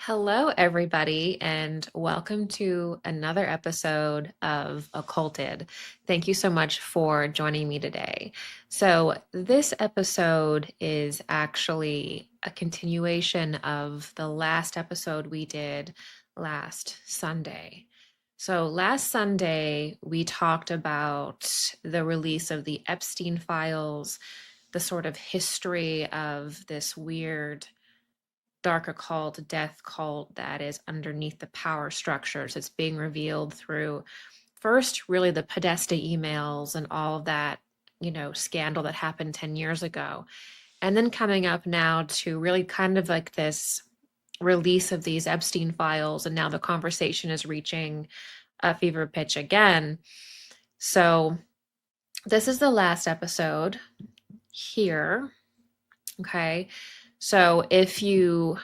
Hello, everybody, and welcome to another episode of Occulted. Thank you so much for joining me today. So, this episode is actually a continuation of the last episode we did last Sunday. So, last Sunday, we talked about the release of the Epstein files, the sort of history of this weird dark occult, death cult that is underneath the power structures. It's being revealed through first, really, the Podesta emails and all of that, scandal that happened 10 years ago. And then coming up now to really kind of like this release of these Epstein files. And now the conversation is reaching a fever pitch again. So this is the last episode here. Okay. So if you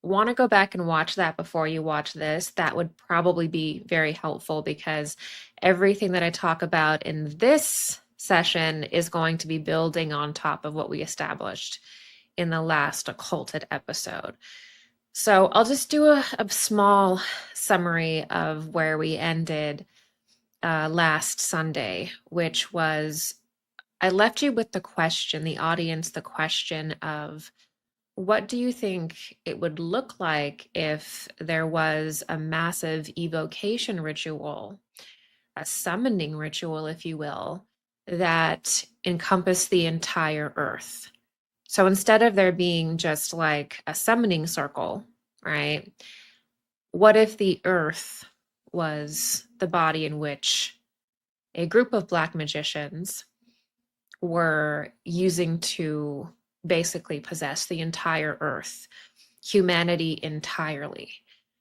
want to go back and watch that before you watch this, that would probably be very helpful because everything that I talk about in this session is going to be building on top of what we established in the last Occulted episode. So I'll just do a small summary of where we ended last Sunday, which was I left you with the question, the audience, the question of what do you think it would look like if there was a massive evocation ritual, a summoning ritual, if you will, that encompassed the entire earth? So instead of there being just like a summoning circle, right? What if the earth was the body in which a group of Black magicians were using to basically possess the entire earth, humanity entirely?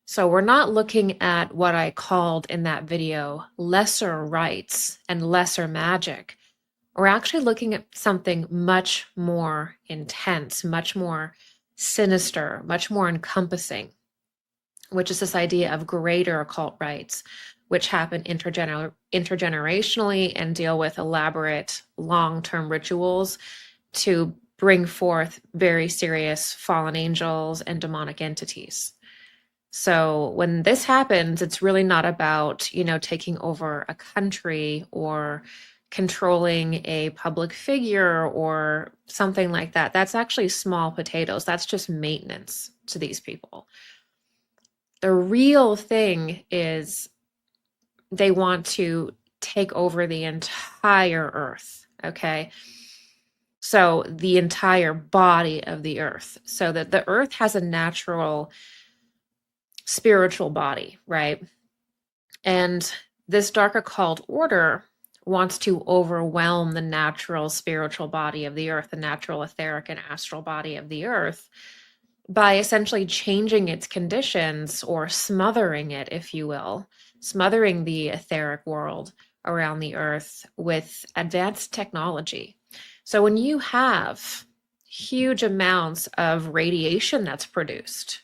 So we're not looking at what I called in that video lesser rites and lesser magic. We're actually looking at something much more intense, much more sinister, much more encompassing, which is this idea of greater occult rites, which happen intergenerationally and deal with elaborate long-term rituals to bring forth very serious fallen angels and demonic entities. So when this happens, it's really not about, taking over a country or controlling a public figure or something like that. That's actually small potatoes. That's just maintenance to these people. The real thing is they want to take over the entire earth, okay? So the entire body of the earth, so that the earth has a natural spiritual body, right? And this dark occult order wants to overwhelm the natural spiritual body of the earth, the natural etheric and astral body of the earth, by essentially changing its conditions or smothering it, if you will, smothering the etheric world around the earth with advanced technology. So when you have huge amounts of radiation that's produced,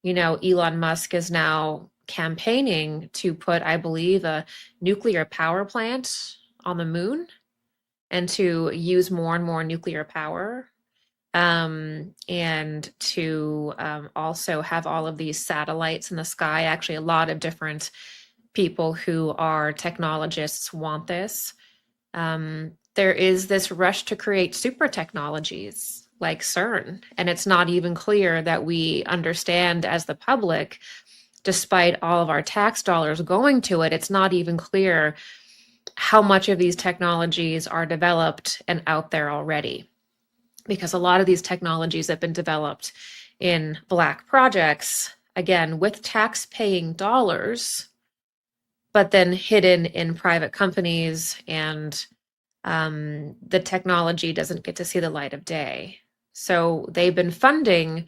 Elon Musk is now campaigning to put, I believe, a nuclear power plant on the moon and to use more and more nuclear power, and to also have all of these satellites in the sky. Actually, a lot of different people who are technologists want this. There is this rush to create super technologies like CERN, and it's not even clear that we understand as the public, despite all of our tax dollars going to it, it's not even clear how much of these technologies are developed and out there already. Because a lot of these technologies have been developed in Black projects, again, with tax-paying dollars, but then hidden in private companies, and the technology doesn't get to see the light of day. So they've been funding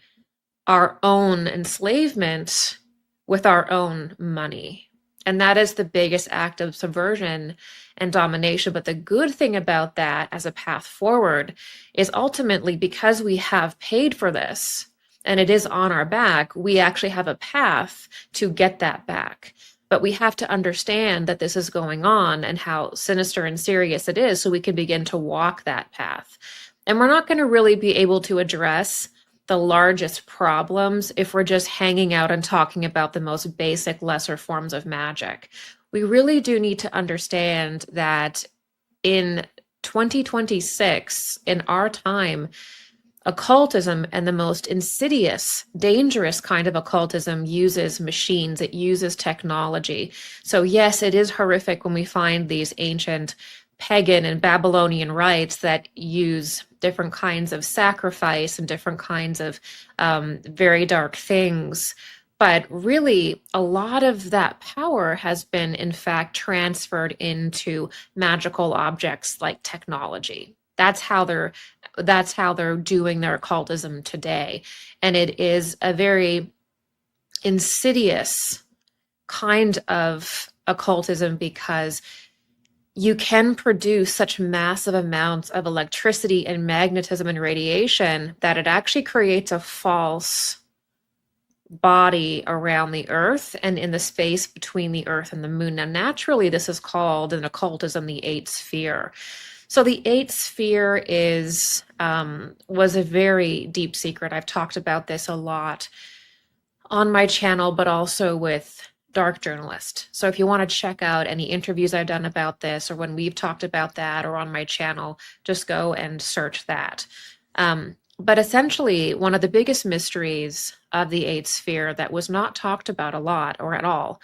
our own enslavement with our own money. And that is the biggest act of subversion and domination. But the good thing about that as a path forward is ultimately, because we have paid for this and it is on our back, we actually have a path to get that back. But we have to understand that this is going on and how sinister and serious it is so we can begin to walk that path. And we're not going to really be able to address the largest problems if we're just hanging out and talking about the most basic, lesser forms of magic. We really do need to understand that in 2026, in our time, occultism, and the most insidious, dangerous kind of occultism, uses machines, it uses technology. So yes, it is horrific when we find these ancient pagan and Babylonian rites that use different kinds of sacrifice and different kinds of very dark things. But really, a lot of that power has been, in fact, transferred into magical objects like technology. That's how they're doing their occultism today. And it is a very insidious kind of occultism because you can produce such massive amounts of electricity and magnetism and radiation that it actually creates a false body around the earth and in the space between the earth and the moon. Now, naturally, this is called in occultism the eighth sphere. So the eighth sphere was a very deep secret. I've talked about this a lot on my channel, but also with Dark Journalist. So if you want to check out any interviews I've done about this, or when we've talked about that, or on my channel, just go and search that. But essentially, one of the biggest mysteries of the eighth sphere that was not talked about a lot or at all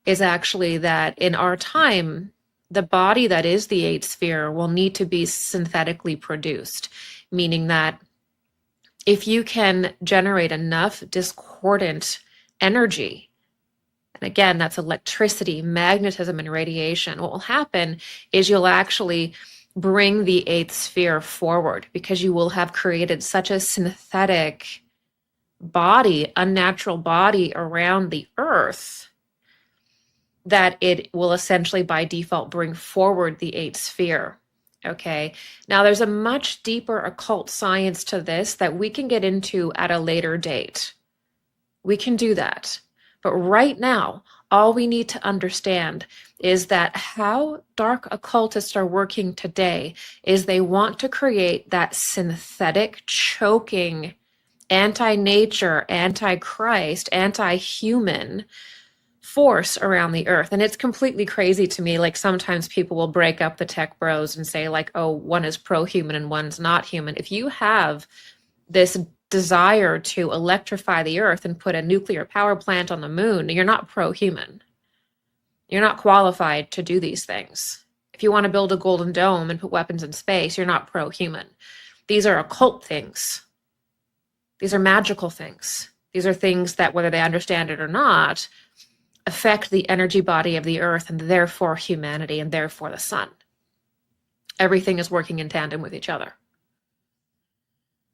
is actually that in our time, the body that is the eighth sphere will need to be synthetically produced, meaning that if you can generate enough discordant energy, and again, that's electricity, magnetism, and radiation, what will happen is you'll actually bring the eighth sphere forward because you will have created such a synthetic body, unnatural body around the earth that it will essentially by default bring forward the eighth sphere. Okay. Now there's a much deeper occult science to this that we can get into at a later date. We can do that. But right now, all we need to understand is that how dark occultists are working today is they want to create that synthetic, choking, anti-nature, anti-Christ, anti-human force around the earth. And it's completely crazy to me. Like sometimes people will break up the tech bros and say like, oh, one is pro-human and one's not human. If you have this desire to electrify the earth and put a nuclear power plant on the moon, you're not pro-human. You're not qualified to do these things. If you want to build a golden dome and put weapons in space, you're not pro-human. These are occult things. These are magical things. These are things that, whether they understand it or not, affect the energy body of the earth and therefore humanity and therefore the sun. Everything is working in tandem with each other.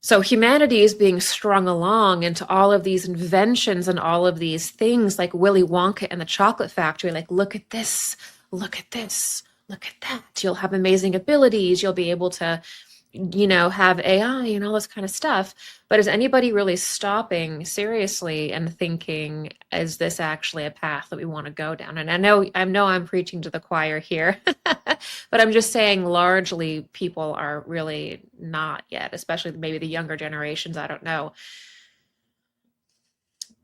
So humanity is being strung along into all of these inventions and all of these things like Willy Wonka and the Chocolate Factory. Like, look at this, look at this, look at that. You'll have amazing abilities. You'll be able to, have AI and all this kind of stuff. But is anybody really stopping seriously and thinking, is this actually a path that we want to go down? And I know I'm preaching to the choir here, but I'm just saying largely people are really not yet, especially maybe the younger generations. I don't know.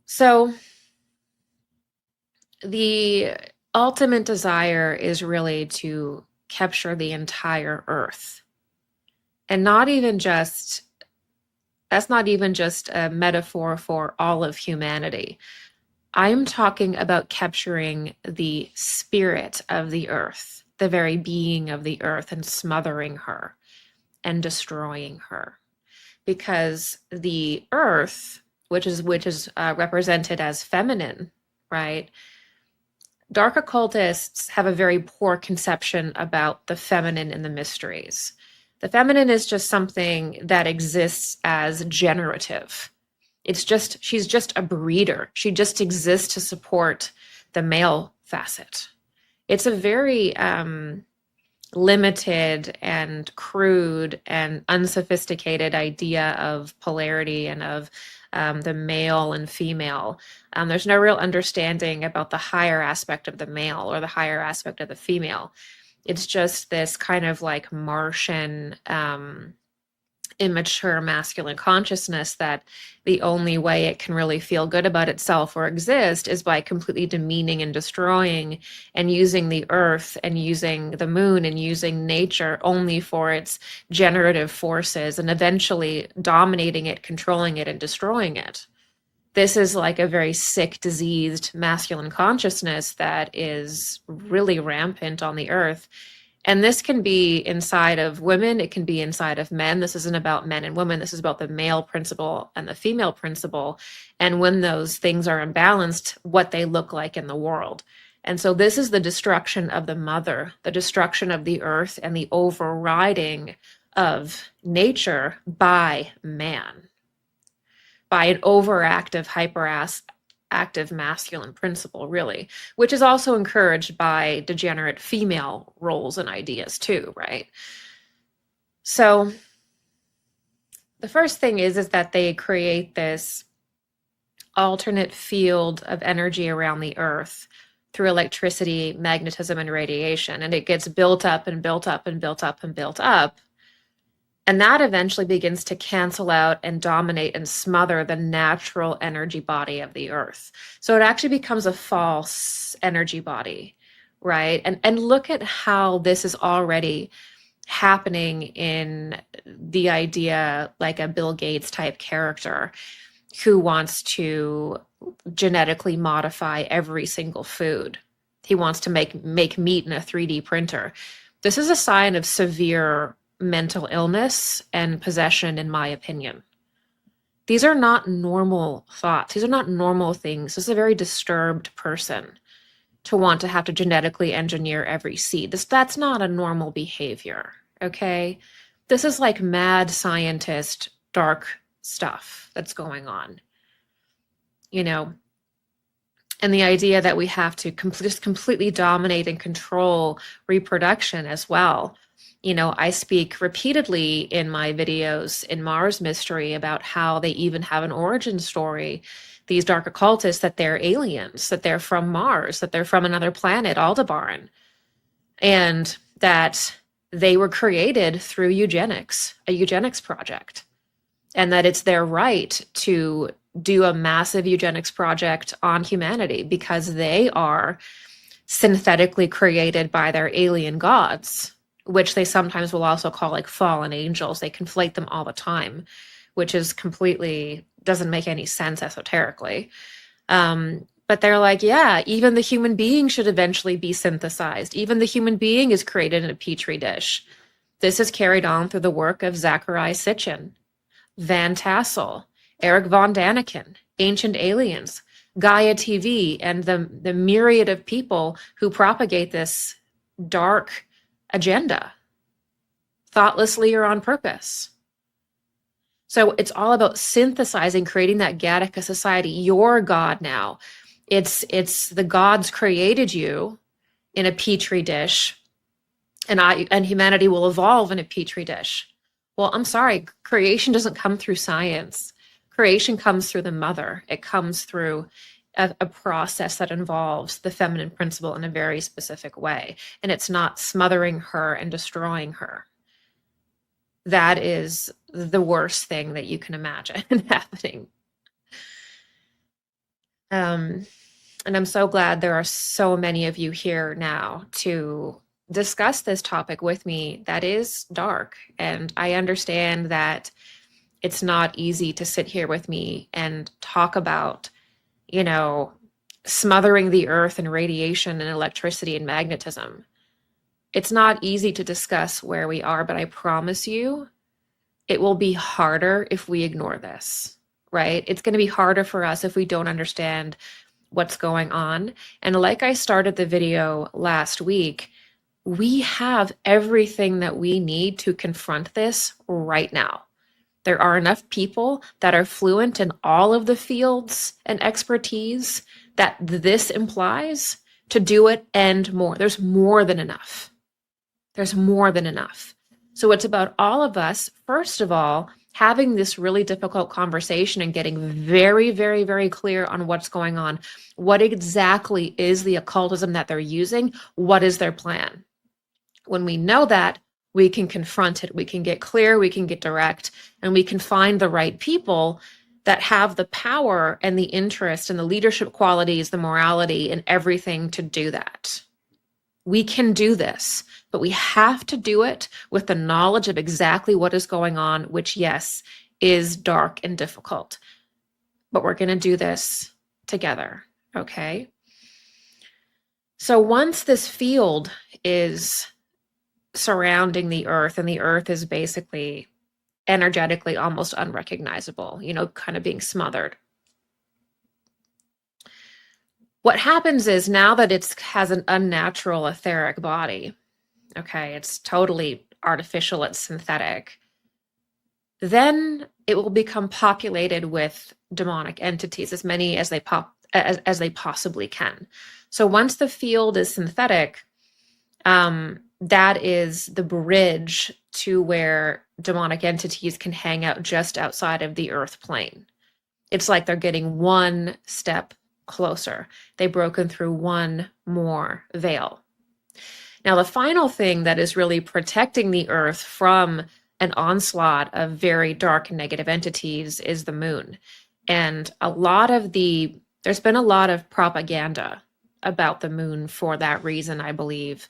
So the ultimate desire is really to capture the entire earth. And that's not even just a metaphor for all of humanity. I'm talking about capturing the spirit of the earth, the very being of the earth, and smothering her and destroying her. Because the earth, which is represented as feminine, right? Dark occultists have a very poor conception about the feminine in the mysteries. The feminine is just something that exists as generative. She's just a breeder. She just exists to support the male facet. It's a very limited and crude and unsophisticated idea of polarity and of the male and female. There's no real understanding about the higher aspect of the male or the higher aspect of the female. It's just this kind of like Martian immature masculine consciousness that the only way it can really feel good about itself or exist is by completely demeaning and destroying and using the earth and using the moon and using nature only for its generative forces and eventually dominating it, controlling it, and destroying it. This is like a very sick, diseased masculine consciousness that is really rampant on the earth. And this can be inside of women, it can be inside of men. This isn't about men and women. This is about the male principle and the female principle. And when those things are imbalanced, what they look like in the world. And so this is the destruction of the mother, the destruction of the earth, and the overriding of nature by man, by an overactive, hyperactive masculine principle, really, which is also encouraged by degenerate female roles and ideas too, right? So the first thing is that they create this alternate field of energy around the earth through electricity, magnetism, and radiation, and it gets built up and built up and built up and built up. And that eventually begins to cancel out and dominate and smother the natural energy body of the earth. So it actually becomes a false energy body, right? And look at how this is already happening in the idea, like a Bill Gates type character who wants to genetically modify every single food. He wants to make meat in a 3D printer. This is a sign of severe mental illness and possession, in my opinion. These are not normal thoughts. These are not normal things. This is a very disturbed person to want to have to genetically engineer every seed. That's not a normal behavior, okay? This is like mad scientist, dark stuff that's going on, you know? And the idea that we have to just completely dominate and control reproduction as well. You know, I speak repeatedly in my videos in Mars Mystery about how they even have an origin story, these dark occultists, that they're aliens, that they're from Mars, that they're from another planet, Aldebaran, and that they were created through eugenics, a eugenics project, and that it's their right to do a massive eugenics project on humanity because they are synthetically created by their alien gods, which they sometimes will also call like fallen angels. They conflate them all the time, which is completely, doesn't make any sense esoterically. But they're like, yeah, even the human being should eventually be synthesized. Even the human being is created in a petri dish. This is carried on through the work of Zecharia Sitchin, Van Tassel, Eric von Daniken, Ancient Aliens, Gaia TV, and the myriad of people who propagate this dark agenda, thoughtlessly or on purpose. So it's all about synthesizing, creating that Gattaca society, your God now. It's the gods created you in a petri dish, and humanity will evolve in a petri dish. Well, I'm sorry, creation doesn't come through science. Creation comes through the mother. It comes through a process that involves the feminine principle in a very specific way. And it's not smothering her and destroying her. That is the worst thing that you can imagine happening. And I'm so glad there are so many of you here now to discuss this topic with me that is dark. And I understand that it's not easy to sit here with me and talk about, you know, smothering the earth and radiation and electricity and magnetism. It's not easy to discuss where we are, but I promise you, it will be harder if we ignore this, right? It's going to be harder for us if we don't understand what's going on. And like I started the video last week, we have everything that we need to confront this right now. There are enough people that are fluent in all of the fields and expertise that this implies to do it and more. There's more than enough. There's more than enough. So it's about all of us, first of all, having this really difficult conversation and getting very, very, very clear on what's going on. What exactly is the occultism that they're using? What is their plan? When we know that, we can confront it, we can get clear, we can get direct, and we can find the right people that have the power and the interest and the leadership qualities, the morality, and everything to do that. We can do this, but we have to do it with the knowledge of exactly what is going on, which, yes, is dark and difficult. But we're going to do this together, okay? So once this field is surrounding the earth, and the earth is basically energetically almost unrecognizable, kind of being smothered. What happens is, now that it has an unnatural etheric body, okay, it's totally artificial, it's synthetic, then it will become populated with demonic entities, as many as they possibly can. So once the field is synthetic, that is the bridge to where demonic entities can hang out just outside of the earth plane. It's like they're getting one step closer. They've broken through one more veil. Now, the final thing that is really protecting the earth from an onslaught of very dark and negative entities is the moon. And there's been a lot of propaganda about the moon for that reason, I believe.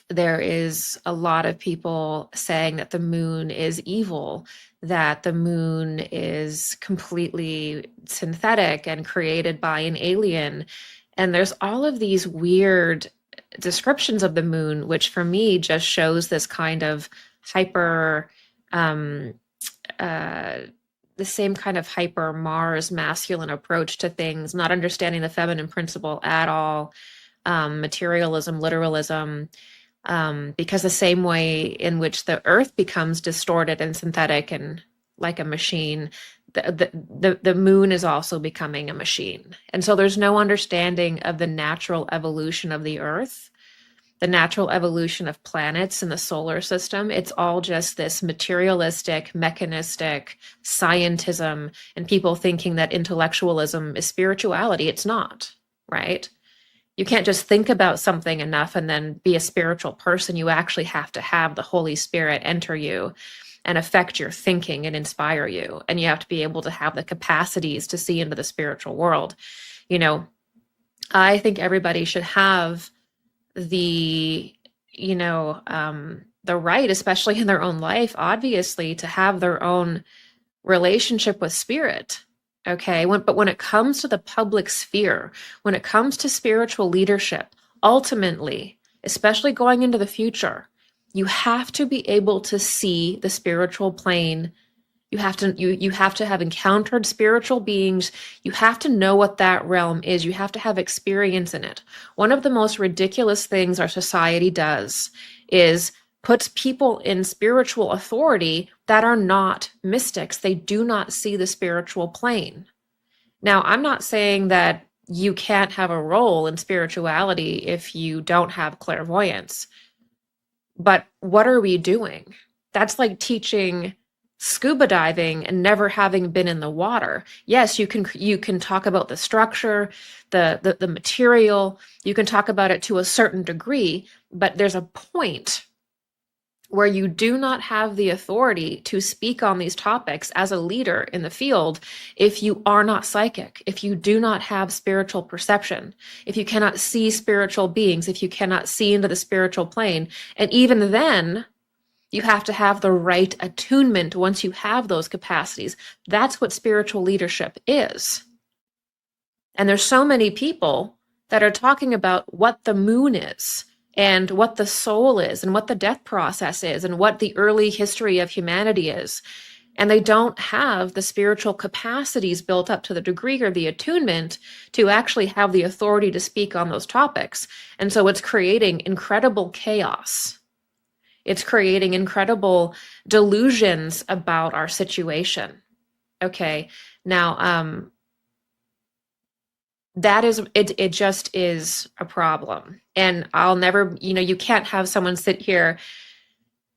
There is a lot of people saying that the moon is evil, that the moon is completely synthetic and created by an alien. And there's all of these weird descriptions of the moon, which for me just shows this kind of hyper, the same kind of hyper Mars masculine approach to things, not understanding the feminine principle at all, materialism, literalism, because the same way in which the earth becomes distorted and synthetic and like a machine, the moon is also becoming a machine. And so there's no understanding of the natural evolution of the earth, the natural evolution of planets in the solar system. It's all just this materialistic, mechanistic scientism, and people thinking that intellectualism is spirituality. It's not, right? You can't just think about something enough and then be a spiritual person. You actually have to have the Holy Spirit enter you and affect your thinking and inspire you. And you have to be able to have the capacities to see into the spiritual world. I think everybody should have the right, especially in their own life, obviously, to have their own relationship with spirit. Okay. But when it comes to the public sphere, when it comes to spiritual leadership, ultimately, especially going into the future, you have to be able to see the spiritual plane. You have to have encountered spiritual beings. You have to know what that realm is. You have to have experience in it. One of the most ridiculous things our society does is puts people in spiritual authority that are not mystics. They do not see the spiritual plane. Now, I'm not saying that you can't have a role in spirituality if you don't have clairvoyance. But what are we doing? That's like teaching scuba diving and never having been in the water. Yes, you can talk about the structure, the material. You can talk about it to a certain degree, but there's a point where you do not have the authority to speak on these topics as a leader in the field if you are not psychic, if you do not have spiritual perception, if you cannot see spiritual beings, if you cannot see into the spiritual plane. And even then, you have to have the right attunement once you have those capacities. That's what spiritual leadership is. And there's so many people that are talking about what the moon is, and what the soul is, and what the death process is, and what the early history of humanity is. And they don't have the spiritual capacities built up to the degree or the attunement to actually have the authority to speak on those topics. And so it's creating incredible chaos. It's creating incredible delusions about our situation. Okay, now, that is, it just is a problem. And I'll never, you can't have someone sit here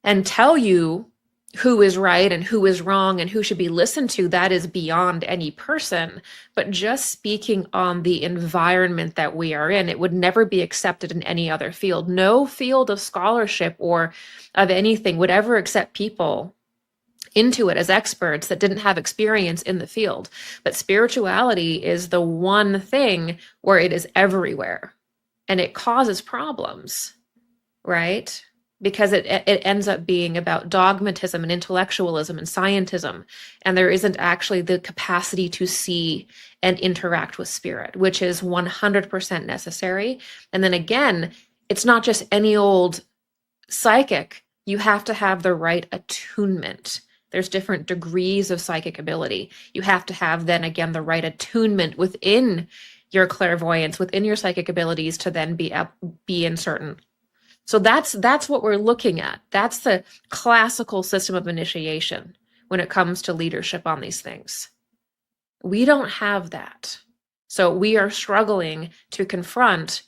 and tell you who is right and who is wrong and who should be listened to, that is beyond any person. But just speaking on the environment that we are in, it would never be accepted in any other field. No field of scholarship or of anything would ever accept people into it as experts that didn't have experience in the field. But spirituality is the one thing where it is everywhere and it causes problems, right? Because it ends up being about dogmatism and intellectualism and scientism, and there isn't actually the capacity to see and interact with spirit, which is 100% necessary. And then again, it's not just any old psychic. You have to have the right attunement. There's different degrees of psychic ability. You have to have, then again, the right attunement within your clairvoyance, within your psychic abilities to then be in certain. So that's what we're looking at. That's the classical system of initiation when it comes to leadership on these things. We don't have that. So we are struggling to confront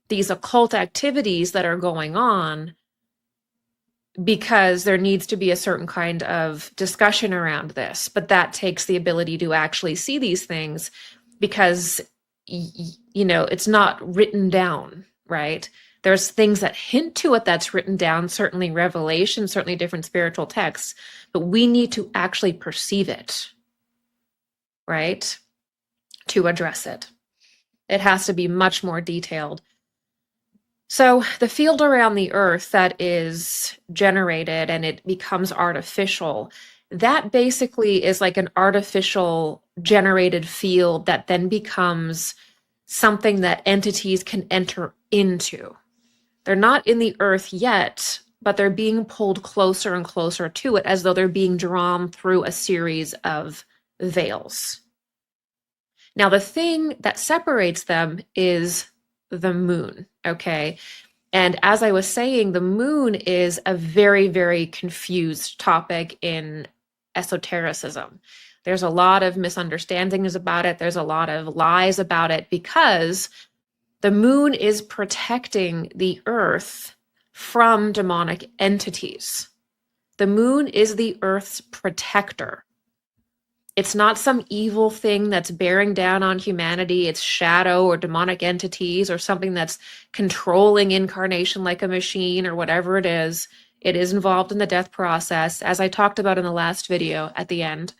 these occult activities that are going on because there needs to be a certain kind of discussion around this. But that takes the ability to actually see these things because, it's not written down, right? There's things that hint to it that's written down, certainly Revelation, certainly different spiritual texts, but we need to actually perceive it, right? To address it. It has to be much more detailed. So the field around the Earth that is generated and it becomes artificial, that basically is like an artificial generated field that then becomes something that entities can enter into. They're not in the Earth yet, but they're being pulled closer and closer to it as though they're being drawn through a series of veils. Now, the thing that separates them is the moon, okay? And as I was saying, the moon is a very, very confused topic in esotericism. There's a lot of misunderstandings about it. There's a lot of lies about it because the moon is protecting the Earth from demonic entities. The moon is the Earth's protector. It's not some evil thing that's bearing down on humanity. It's shadow or demonic entities or something that's controlling incarnation like a machine or whatever it is. It is involved in the death process, as I talked about in the last video at the end.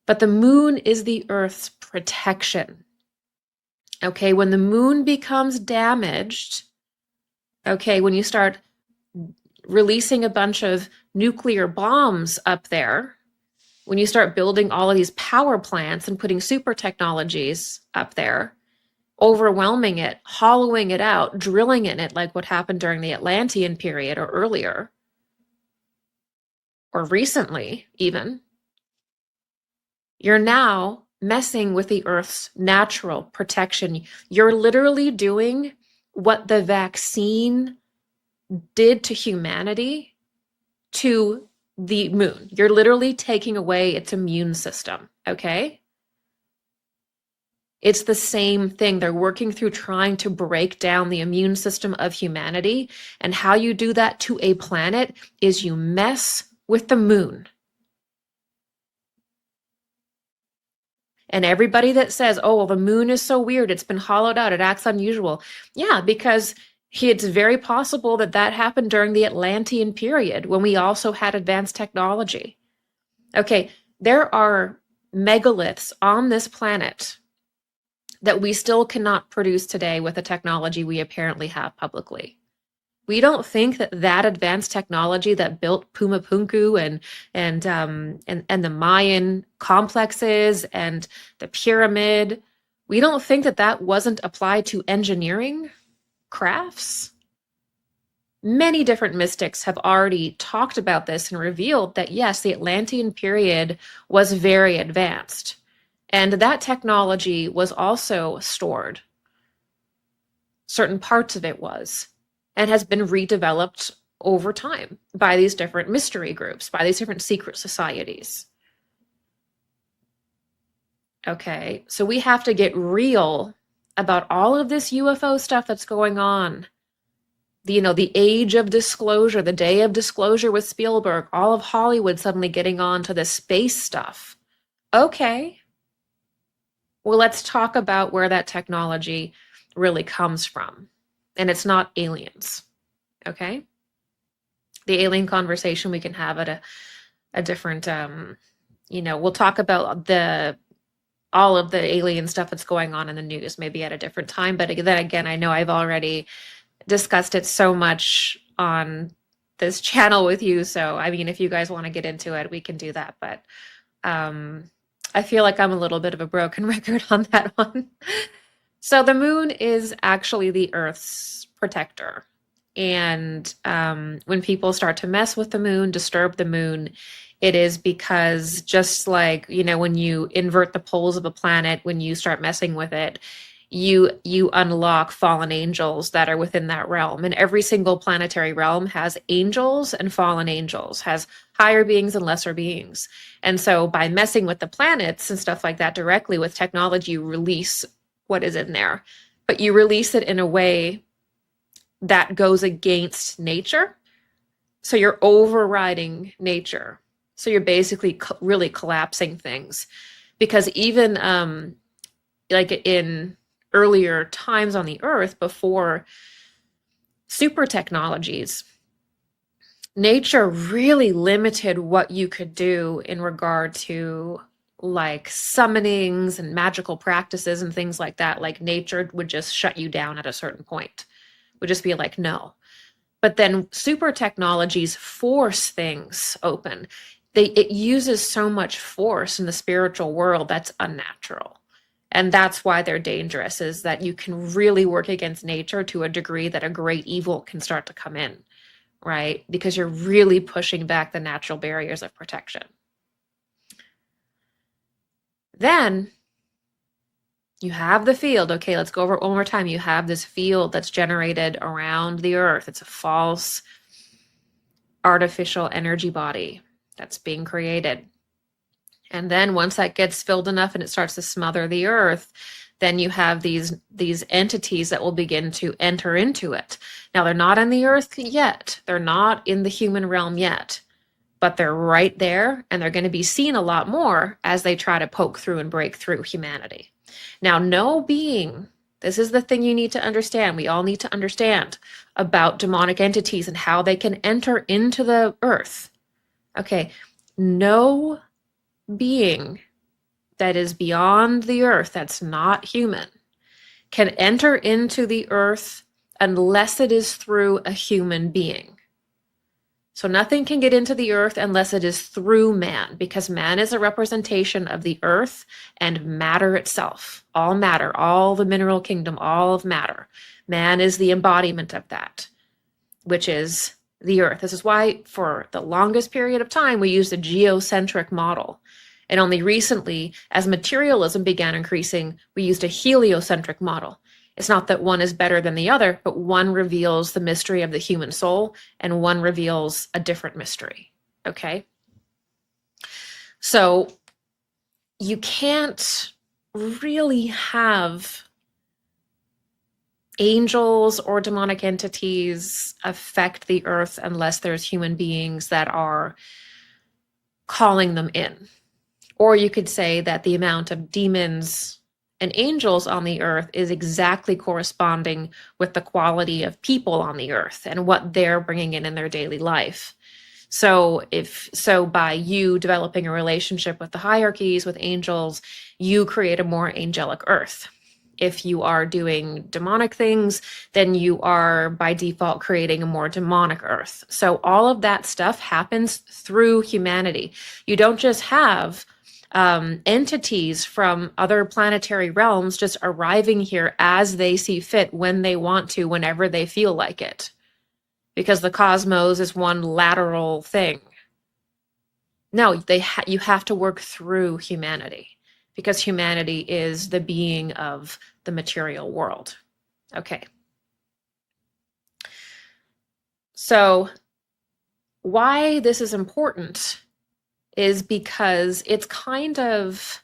But the moon is the Earth's protection. Okay, when the moon becomes damaged, okay, when you start releasing a bunch of nuclear bombs up there, when you start building all of these power plants and putting super technologies up there, overwhelming it, hollowing it out, drilling in it like what happened during the Atlantean period or earlier, or recently even, you're now messing with the Earth's natural protection. You're literally doing what the vaccine did to humanity to the moon. You're literally taking away its immune system, okay? It's the same thing. They're working through trying to break down the immune system of humanity. And how you do that to a planet is you mess with the moon. And everybody that says, oh, well, the moon is so weird, it's been hollowed out, it acts unusual. Yeah, because it's very possible that that happened during the Atlantean period when we also had advanced technology. Okay, there are megaliths on this planet that we still cannot produce today with the technology we apparently have publicly. We don't think that that advanced technology that built Pumapunku and the Mayan complexes and the pyramid, we don't think that that wasn't applied to engineering crafts. Many different mystics have already talked about this and revealed that yes, the Atlantean period was very advanced, and that technology was also stored. Certain parts of it was, and has been redeveloped over time by these different mystery groups, by these different secret societies. Okay, so we have to get real about all of this UFO stuff that's going on. the age of disclosure, the day of disclosure with Spielberg, all of Hollywood suddenly getting on to the space stuff. Okay, well, let's talk about where that technology really comes from. And it's not aliens, okay? The alien conversation we can have at a different, we'll talk about all of the alien stuff that's going on in the news maybe at a different time. But then again, I know I've already discussed it so much on this channel with you. So, I mean, if you guys want to get into it, we can do that. But I feel like I'm a little bit of a broken record on that one. So the moon is actually the Earth's protector. And when people start to mess with the moon, disturb the moon, it is because just like, when you invert the poles of a planet, when you start messing with it, you unlock fallen angels that are within that realm. And every single planetary realm has angels and fallen angels, has higher beings and lesser beings. And so by messing with the planets and stuff like that directly with technology, you release what is in there, but you release it in a way that goes against nature. So you're overriding nature. So you're basically really collapsing things, because even like in earlier times on the Earth, before super technologies, nature really limited what you could do in regard to like summonings and magical practices and things like that. Like nature would just shut you down at a certain point, would just be like, no. But then super technologies force things open. It uses so much force in the spiritual world that's unnatural. And that's why they're dangerous, is that you can really work against nature to a degree that a great evil can start to come in, right? Because you're really pushing back the natural barriers of protection. Then you have the field. Okay, let's go over it one more time. You have this field that's generated around the Earth. It's a false artificial energy body that's being created. And then once that gets filled enough and it starts to smother the Earth, then you have these entities that will begin to enter into it. Now, they're not on the Earth yet. They're not in the human realm yet, but they're right there, and they're going to be seen a lot more as they try to poke through and break through humanity. Now, no being, this is the thing you need to understand, we all need to understand about demonic entities and how they can enter into the Earth. Okay, no being that is beyond the Earth, that's not human, can enter into the Earth unless it is through a human being. So nothing can get into the Earth unless it is through man, because man is a representation of the Earth and matter itself. All matter, all the mineral kingdom, all of matter. Man is the embodiment of that, which is the Earth. This is why for the longest period of time we used a geocentric model. And only recently, as materialism began increasing, we used a heliocentric model. It's not that one is better than the other, but one reveals the mystery of the human soul and one reveals a different mystery, okay? So you can't really have angels or demonic entities affect the Earth unless there's human beings that are calling them in. Or you could say that the amount of demons and angels on the Earth is exactly corresponding with the quality of people on the Earth and what they're bringing in their daily life. So by you developing a relationship with the hierarchies, with angels, you create a more angelic Earth. If you are doing demonic things, then you are by default creating a more demonic Earth. So all of that stuff happens through humanity. You don't just have entities from other planetary realms just arriving here as they see fit, when they want to, whenever they feel like it, because the cosmos is one lateral thing. No, you have to work through humanity, because humanity is the being of the material world. Okay. So why this is important is because it's kind of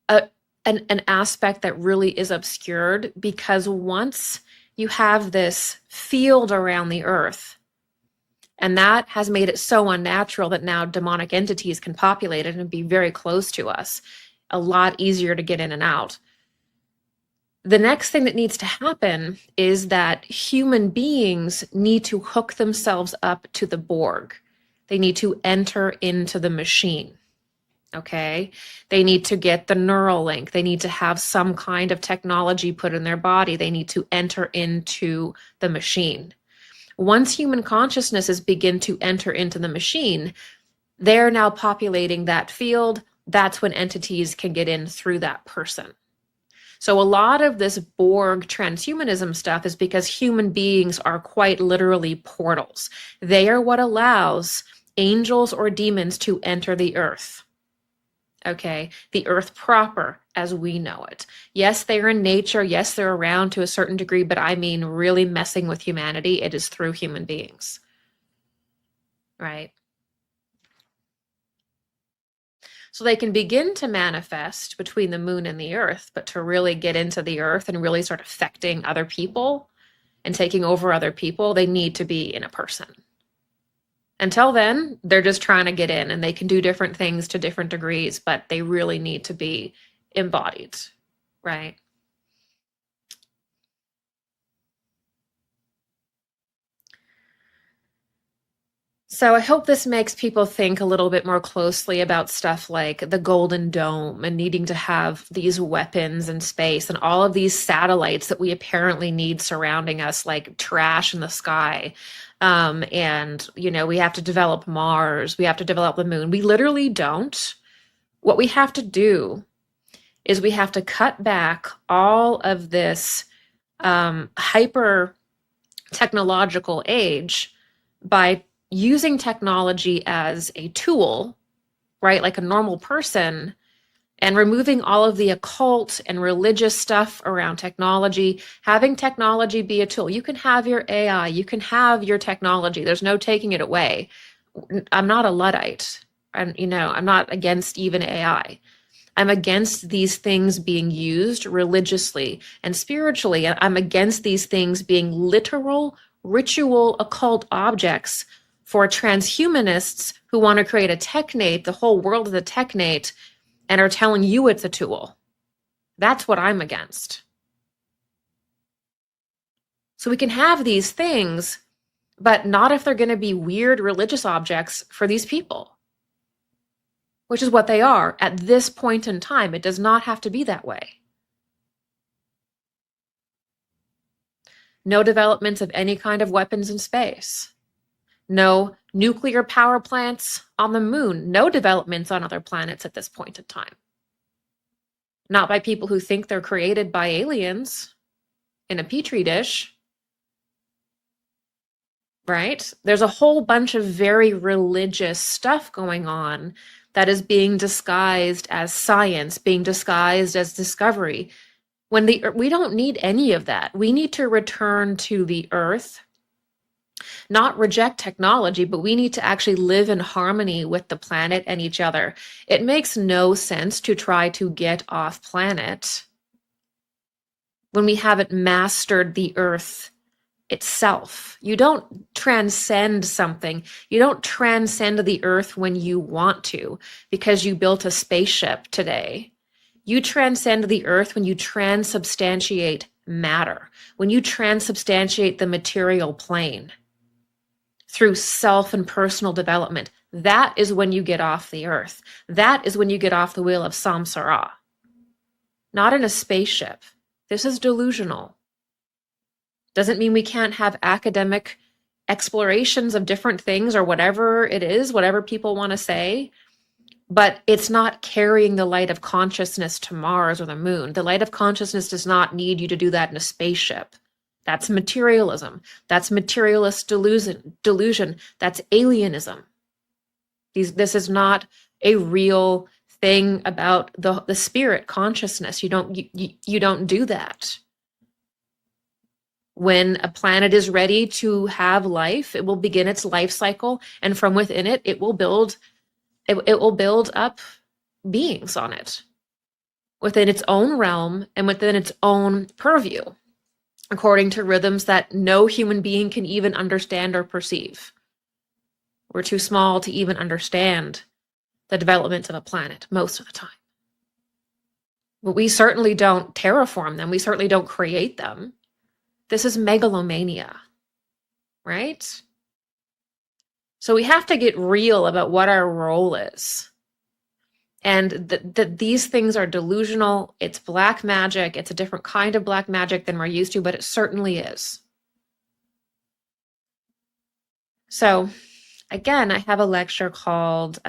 an aspect that really is obscured, because once you have this field around the earth. And that has made it so unnatural that now demonic entities can populate it and be very close to us. A lot easier to get in and out. The next thing that needs to happen is that human beings need to hook themselves up to the Borg. They need to enter into the machine. Okay? They need to get the neural link. They need to have some kind of technology put in their body. They need to enter into the machine. Once human consciousnesses begin to enter into the machine, they're now populating that field. That's when entities can get in through that person. So a lot of this Borg transhumanism stuff is because human beings are quite literally portals. They are what allows angels or demons to enter the earth. Okay, the earth proper as we know it. Yes, they are in nature. Yes, they're around to a certain degree, but I mean really messing with humanity. It is through human beings, right? So they can begin to manifest between the moon and the earth, but to really get into the earth and really start affecting other people and taking over other people, they need to be in a person. Until then, they're just trying to get in, and they can do different things to different degrees, but they really need to be embodied, right? So I hope this makes people think a little bit more closely about stuff like the Golden Dome and needing to have these weapons in space and all of these satellites that we apparently need surrounding us like trash in the sky. And, you know, we have to develop Mars, we have to develop the moon. We literally don't. What we have to do is we have to cut back all of this hyper technological age by using technology as a tool, right? Like a normal person, and removing all of the occult and religious stuff around technology, having technology be a tool. You can have your AI, you can have your technology. There's no taking it away. I'm not a Luddite. And, you know, I'm not against even AI. I'm against these things being used religiously and spiritually. And I'm against these things being literal, ritual, occult objects for transhumanists who want to create a technate, the whole world is a technate, and are telling you it's a tool. That's what I'm against. So we can have these things, but not if they're going to be weird religious objects for these people, which is what they are at this point in time. It does not have to be that way. No developments of any kind of weapons in space. No nuclear power plants on the moon. No developments on other planets at this point in time. Not by people who think they're created by aliens in a petri dish. Right? There's a whole bunch of very religious stuff going on that is being disguised as science, being disguised as discovery. We don't need any of that. We need to return to the earth, not reject technology, but we need to actually live in harmony with the planet and each other. It makes no sense to try to get off planet when we haven't mastered the earth itself. You don't transcend something. You don't transcend the earth when you want to because you built a spaceship today. You transcend the earth when you transubstantiate matter, when you transubstantiate the material plane through self and personal development. That is when you get off the earth. That is when you get off the wheel of samsara. Not in a spaceship. This is delusional. Doesn't mean we can't have academic explorations of different things or whatever it is, whatever people want to say, but it's not carrying the light of consciousness to Mars or the moon. The light of consciousness does not need you to do that in a spaceship. That's materialism. That's materialist delusion. That's alienism. This is not a real thing about the spirit consciousness. You don't do that. When a planet is ready to have life, it will begin its life cycle, and from within it, it will build up beings on it within its own realm and within its own purview. according to rhythms that no human being can even understand or perceive. We're too small to even understand the development of a planet most of the time. But we certainly don't terraform them. We certainly don't create them. This is megalomania, right? So we have to get real about what our role is. And that these things are delusional. It's black magic. It's a different kind of black magic than we're used to, but it certainly is. So again, I have a lecture called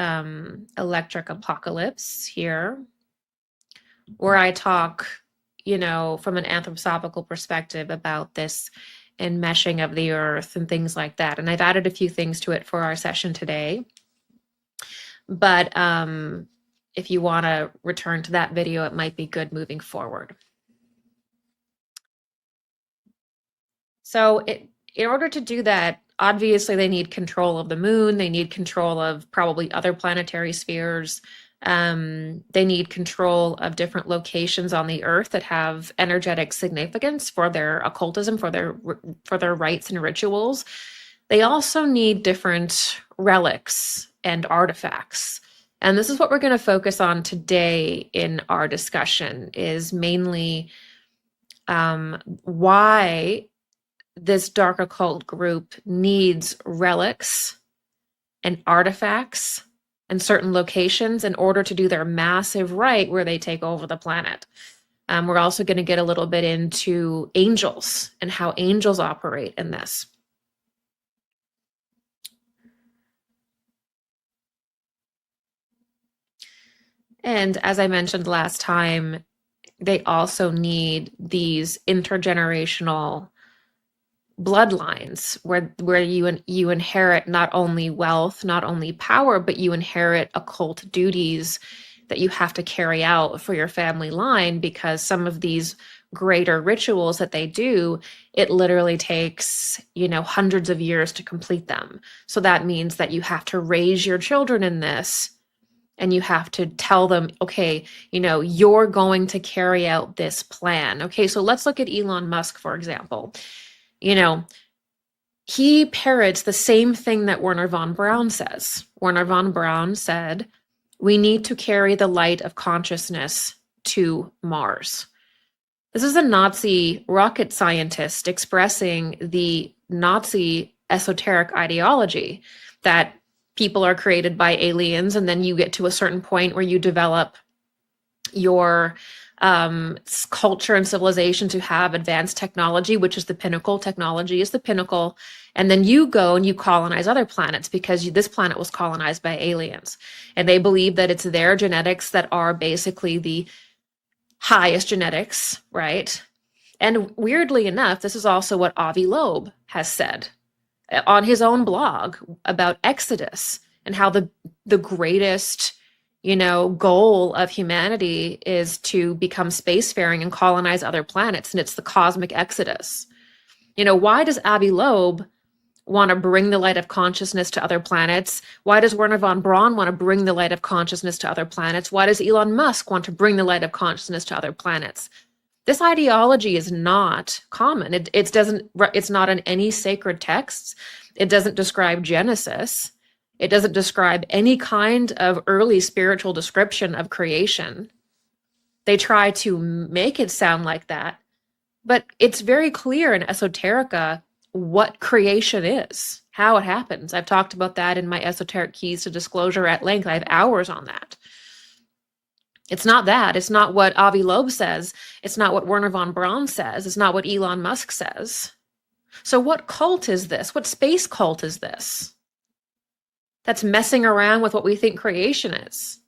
Electric Apocalypse here, where I talk, from an anthroposophical perspective about this enmeshing of the earth and things like that. And I've added a few things to it for our session today. But if you want to return to that video, it might be good moving forward. So in order to do that, obviously they need control of the moon. They need control of probably other planetary spheres. They need control of different locations on the earth that have energetic significance for their occultism, for their rites and rituals. They also need different relics and artifacts. And this is what we're going to focus on today in our discussion, is mainly why this dark occult group needs relics and artifacts and certain locations in order to do their massive rite where they take over the planet. We're also going to get a little bit into angels and how angels operate in this. And as I mentioned last time, they also need these intergenerational bloodlines where you inherit not only wealth, not only power, but you inherit occult duties that you have to carry out for your family line, because some of these greater rituals that they do, it literally takes, hundreds of years to complete them. So that means that you have to raise your children in this, and you have to tell them, okay, you're going to carry out this plan. Okay, so let's look at Elon Musk, for example. He parrots the same thing that Werner von Braun says. Werner von Braun said, we need to carry the light of consciousness to Mars. This is a Nazi rocket scientist expressing the Nazi esoteric ideology that people are created by aliens, and then you get to a certain point where you develop your culture and civilization to have advanced technology, which is the pinnacle. Technology is the pinnacle. And then you go and you colonize other planets because this planet was colonized by aliens. And they believe that it's their genetics that are basically the highest genetics, right? And weirdly enough, this is also what Avi Loeb has said on his own blog about Exodus and how the greatest goal of humanity is to become spacefaring and colonize other planets, and it's the cosmic exodus. Why does Avi Loeb want to bring the light of consciousness to other planets? Why does Werner von Braun want to bring the light of consciousness to other planets? Why does Elon Musk want to bring the light of consciousness to other planets? This ideology is not common. It's not in any sacred texts. It doesn't describe Genesis. It doesn't describe any kind of early spiritual description of creation. They try to make it sound like that, but it's very clear in esoterica what creation is, how it happens. I've talked about that in my Esoteric Keys to Disclosure at length. I have hours on that. It's not that. It's not what Avi Loeb says. It's not what Werner von Braun says. It's not what Elon Musk says. So what cult is this? What space cult is this? That's messing around with what we think creation is.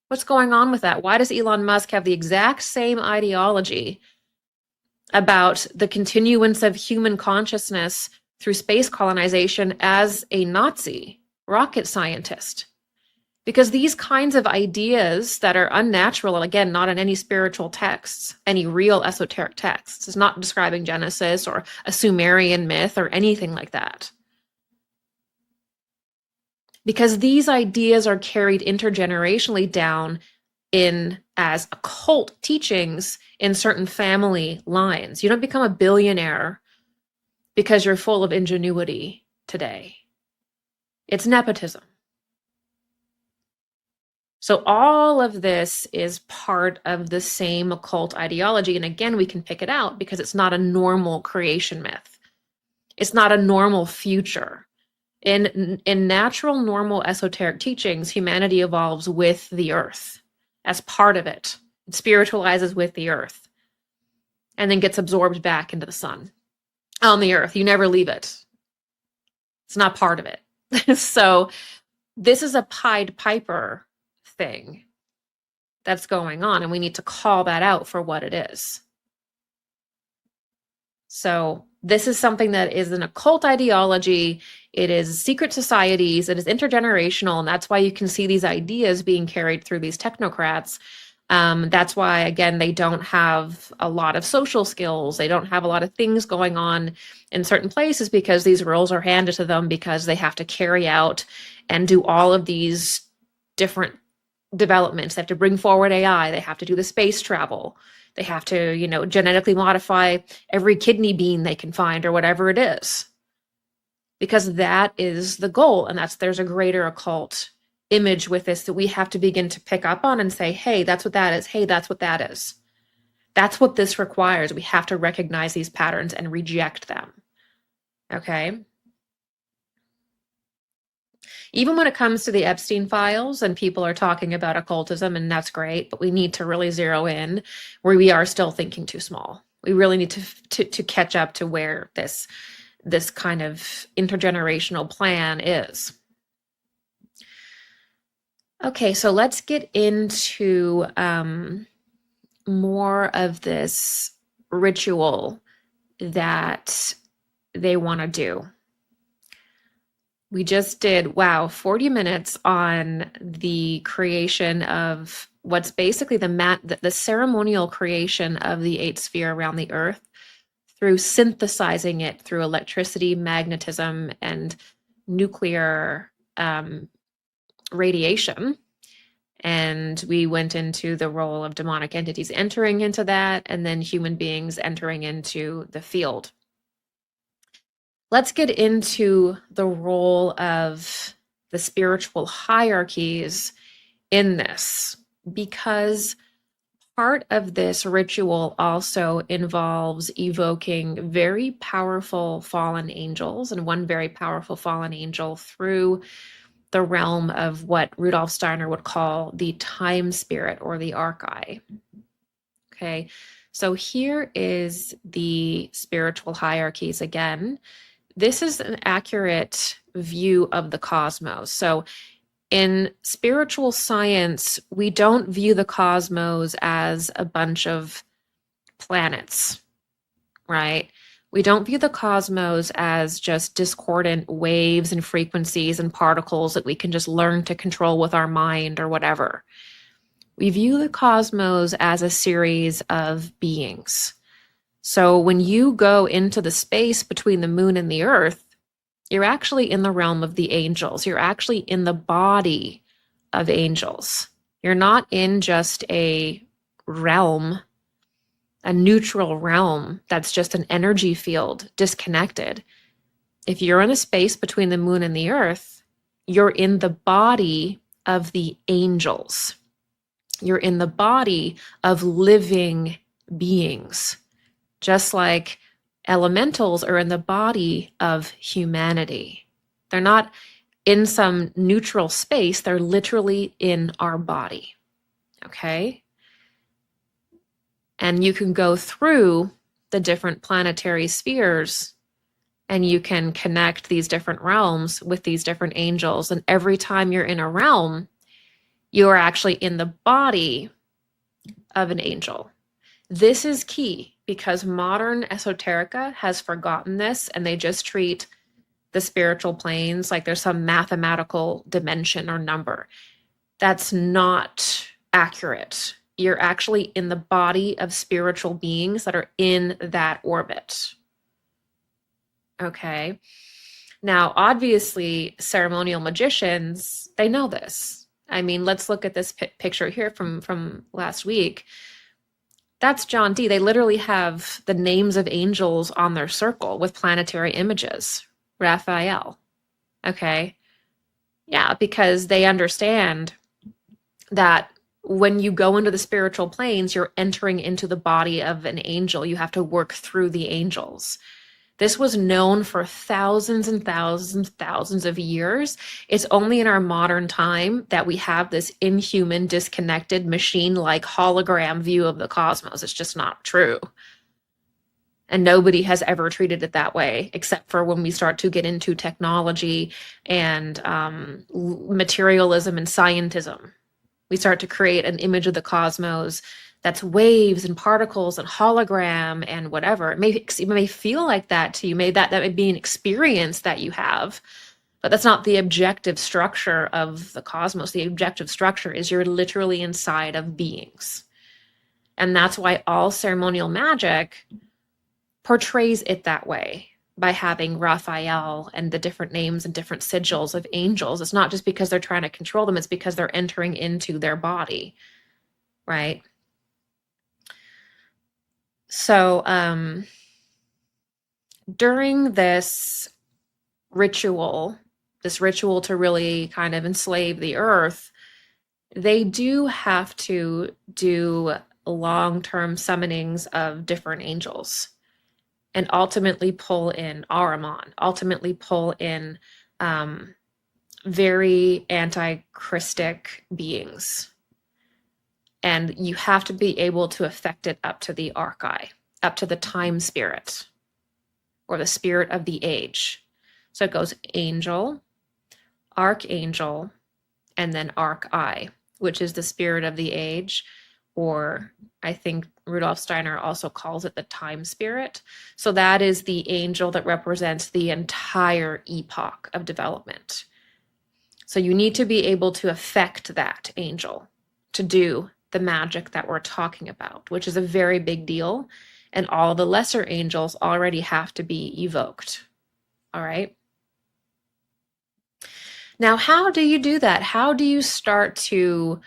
What's going on with that? Why does Elon Musk have the exact same ideology about the continuance of human consciousness through space colonization as a Nazi rocket scientist? Because these kinds of ideas that are unnatural, and again, not in any spiritual texts, any real esoteric texts, it's not describing Genesis or a Sumerian myth or anything like that. Because these ideas are carried intergenerationally down in as occult teachings in certain family lines. You don't become a billionaire because you're full of ingenuity today. It's nepotism. So all of this is part of the same occult ideology. And again, we can pick it out because it's not a normal creation myth. It's not a normal future. In natural, normal, esoteric teachings, humanity evolves with the earth as part of it. It spiritualizes with the earth and then gets absorbed back into the sun on the earth. You never leave it. It's not part of it. So this is a Pied Piper thing that's going on, and we need to call that out for what it is. So this is something that is an occult ideology. It is secret societies. It is intergenerational, and that's why you can see these ideas being carried through these technocrats. That's why, again, they don't have a lot of social skills. They don't have a lot of things going on in certain places because these roles are handed to them because they have to carry out and do all of these different developments. They have to bring forward AI. They have to do the space travel. They have to, genetically modify every kidney bean they can find or whatever it is. Because that is the goal. And there's a greater occult image with this that we have to begin to pick up on and say, hey, that's what that is. Hey, that's what that is. That's what this requires. We have to recognize these patterns and reject them. Okay? Even when it comes to the Epstein files and people are talking about occultism, and that's great, but we need to really zero in where we are still thinking too small. We really need to catch up to where this kind of intergenerational plan is. Okay, so let's get into more of this ritual that they want to do. We just did, 40 minutes on the creation of what's basically the ceremonial creation of the eighth sphere around the earth through synthesizing it through electricity, magnetism, and nuclear radiation. And we went into the role of demonic entities entering into that, and then human beings entering into the field. Let's get into the role of the spiritual hierarchies in this, because part of this ritual also involves evoking very powerful fallen angels, and one very powerful fallen angel through the realm of what Rudolf Steiner would call the time spirit or the archai. Okay, so here is the spiritual hierarchies again. This is an accurate view of the cosmos. So in spiritual science, we don't view the cosmos as a bunch of planets, right? We don't view the cosmos as just discordant waves and frequencies and particles that we can just learn to control with our mind or whatever. We view the cosmos as a series of beings. So when you go into the space between the moon and the earth, you're actually in the realm of the angels. You're actually in the body of angels. You're not in just a realm, a neutral realm that's just an energy field, disconnected. If you're in a space between the moon and the earth, you're in the body of the angels. You're in the body of living beings. Just like elementals are in the body of humanity. They're not in some neutral space, they're literally in our body. Okay? And you can go through the different planetary spheres and you can connect these different realms with these different angels. And every time you're in a realm, you are actually in the body of an angel. This is key because modern esoterica has forgotten this and they just treat the spiritual planes like there's some mathematical dimension or number. That's not accurate. You're actually in the body of spiritual beings that are in that orbit. Okay. Now, obviously, ceremonial magicians, they know this. I mean, let's look at this picture here from last week. That's John Dee. They literally have the names of angels on their circle with planetary images. Raphael. Okay. Yeah, because they understand that when you go into the spiritual planes, you're entering into the body of an angel. You have to work through the angels. This was known for thousands and thousands and thousands of years. It's only in our modern time that we have this inhuman, disconnected, machine-like hologram view of the cosmos. It's just not true. And nobody has ever treated it that way, except for when we start to get into technology and materialism and scientism. We start to create an image of the cosmos that's waves and particles and hologram and whatever. It may feel like that to you. That may be an experience that you have, but that's not the objective structure of the cosmos. The objective structure is you're literally inside of beings. And that's why all ceremonial magic portrays it that way, by having Raphael and the different names and different sigils of angels. It's not just because they're trying to control them, it's because they're entering into their body, right? So during this ritual to really kind of enslave the earth, they do have to do long-term summonings of different angels and ultimately pull in Ahriman, ultimately pull in very anti-Christic beings. And you have to be able to affect it up to the Archai, up to the time spirit, or the spirit of the age. So it goes angel, archangel, and then Archai, which is the spirit of the age, or I think Rudolf Steiner also calls it the time spirit. So that is the angel that represents the entire epoch of development. So you need to be able to affect that angel to do the magic that we're talking about, which is a very big deal. And all the lesser angels already have to be evoked. All right. Now, how do you do that? How do you start to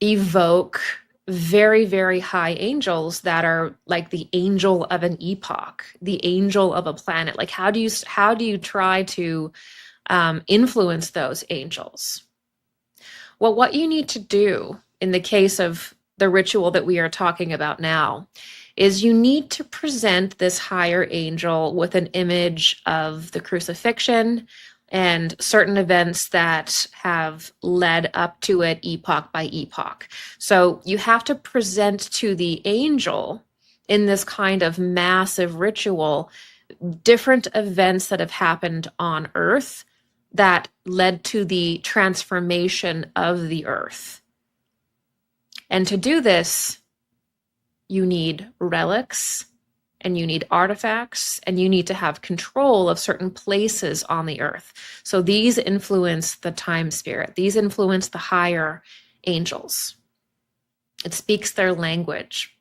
evoke very, very high angels that are like the angel of an epoch, the angel of a planet? Like, how do you try to influence those angels? Well, what you need to do in the case of the ritual that we are talking about now is you need to present this higher angel with an image of the crucifixion and certain events that have led up to it epoch by epoch. So you have to present to the angel in this kind of massive ritual different events that have happened on Earth that led to the transformation of the Earth. And to do this, you need relics, and you need artifacts, and you need to have control of certain places on the earth. So these influence the time spirit. These influence the higher angels. It speaks their language.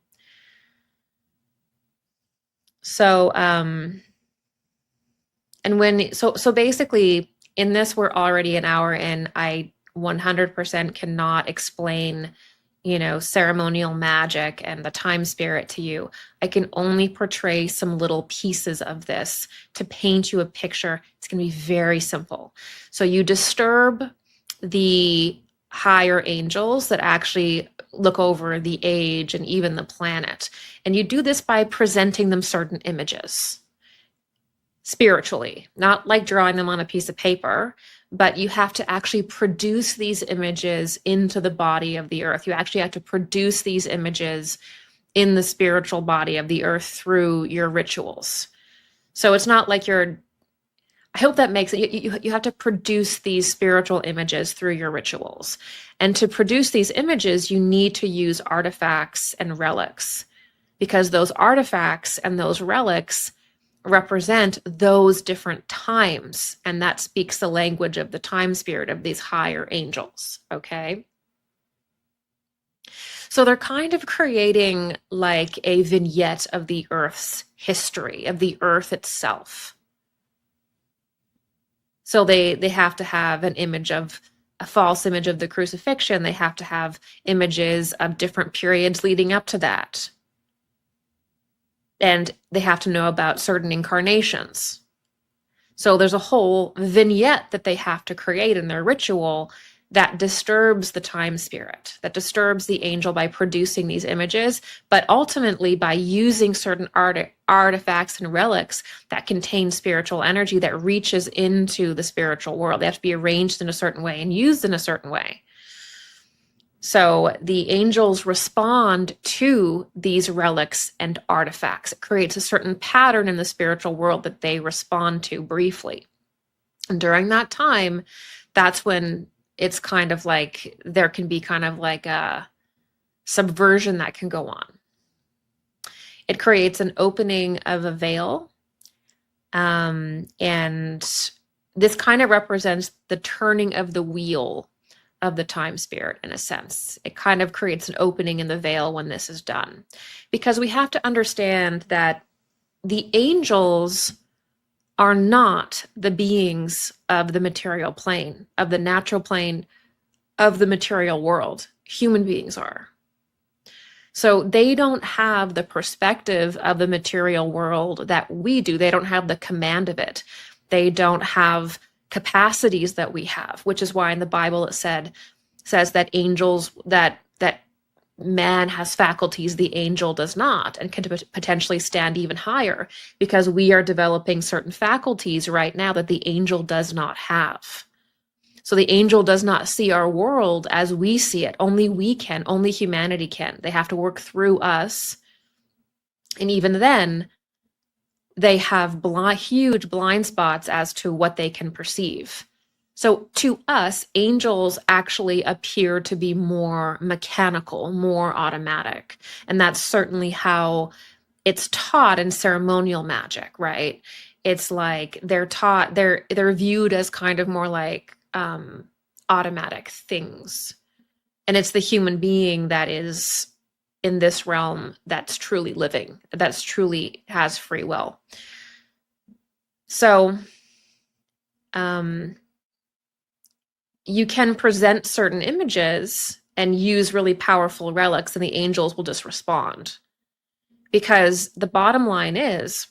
So, so basically, in this, we're already an hour in. I 100% cannot explain ceremonial magic and the time spirit to you. I can only portray some little pieces of this to paint you a picture. It's going to be very simple. So you disturb the higher angels that actually look over the age and even the planet. And you do this by presenting them certain images spiritually, not like drawing them on a piece of paper, but you have to actually produce these images into the body of the earth. You actually have to produce these images in the spiritual body of the earth through your rituals. So it's not like I hope that makes it, you have to produce these spiritual images through your rituals. And to produce these images, you need to use artifacts and relics, because those artifacts and those relics represent those different times, and that speaks the language of the time spirit of these higher angels. Okay, so they're kind of creating like a vignette of the earth's history, of the earth itself. So they have to have an image of a false image of the crucifixion, they have to have images of different periods leading up to that. And they have to know about certain incarnations. So there's a whole vignette that they have to create in their ritual that disturbs the time spirit, that disturbs the angel by producing these images, but ultimately by using certain artifacts and relics that contain spiritual energy that reaches into the spiritual world. They have to be arranged in a certain way and used in a certain way. So the angels respond to these relics and artifacts. It creates a certain pattern in the spiritual world that they respond to briefly. And during that time, that's when it's kind of like there can be kind of like a subversion that can go on. It creates an opening of a veil. And this kind of represents the turning of the wheel of the time spirit, in a sense. It kind of creates an opening in the veil when this is done. Because we have to understand that the angels are not the beings of the material plane, of the natural plane, of the material world. Human beings are. So they don't have the perspective of the material world that we do. They don't have the command of it. They don't have capacities that we have, which is why in the Bible it says that angels, that man has faculties the angel does not, and can potentially stand even higher, because we are developing certain faculties right now that the angel does not have. So the angel does not see our world as we see it. Only we can, only humanity can. They have to work through us. And even then, they have huge blind spots as to what they can perceive. So to us, angels actually appear to be more mechanical, more automatic. And that's certainly how it's taught in ceremonial magic, right? It's like they're viewed as kind of more like automatic things. And it's the human being that is in this realm that's truly living, that's truly has free will. So you can present certain images and use really powerful relics, and the angels will just respond. Because the bottom line is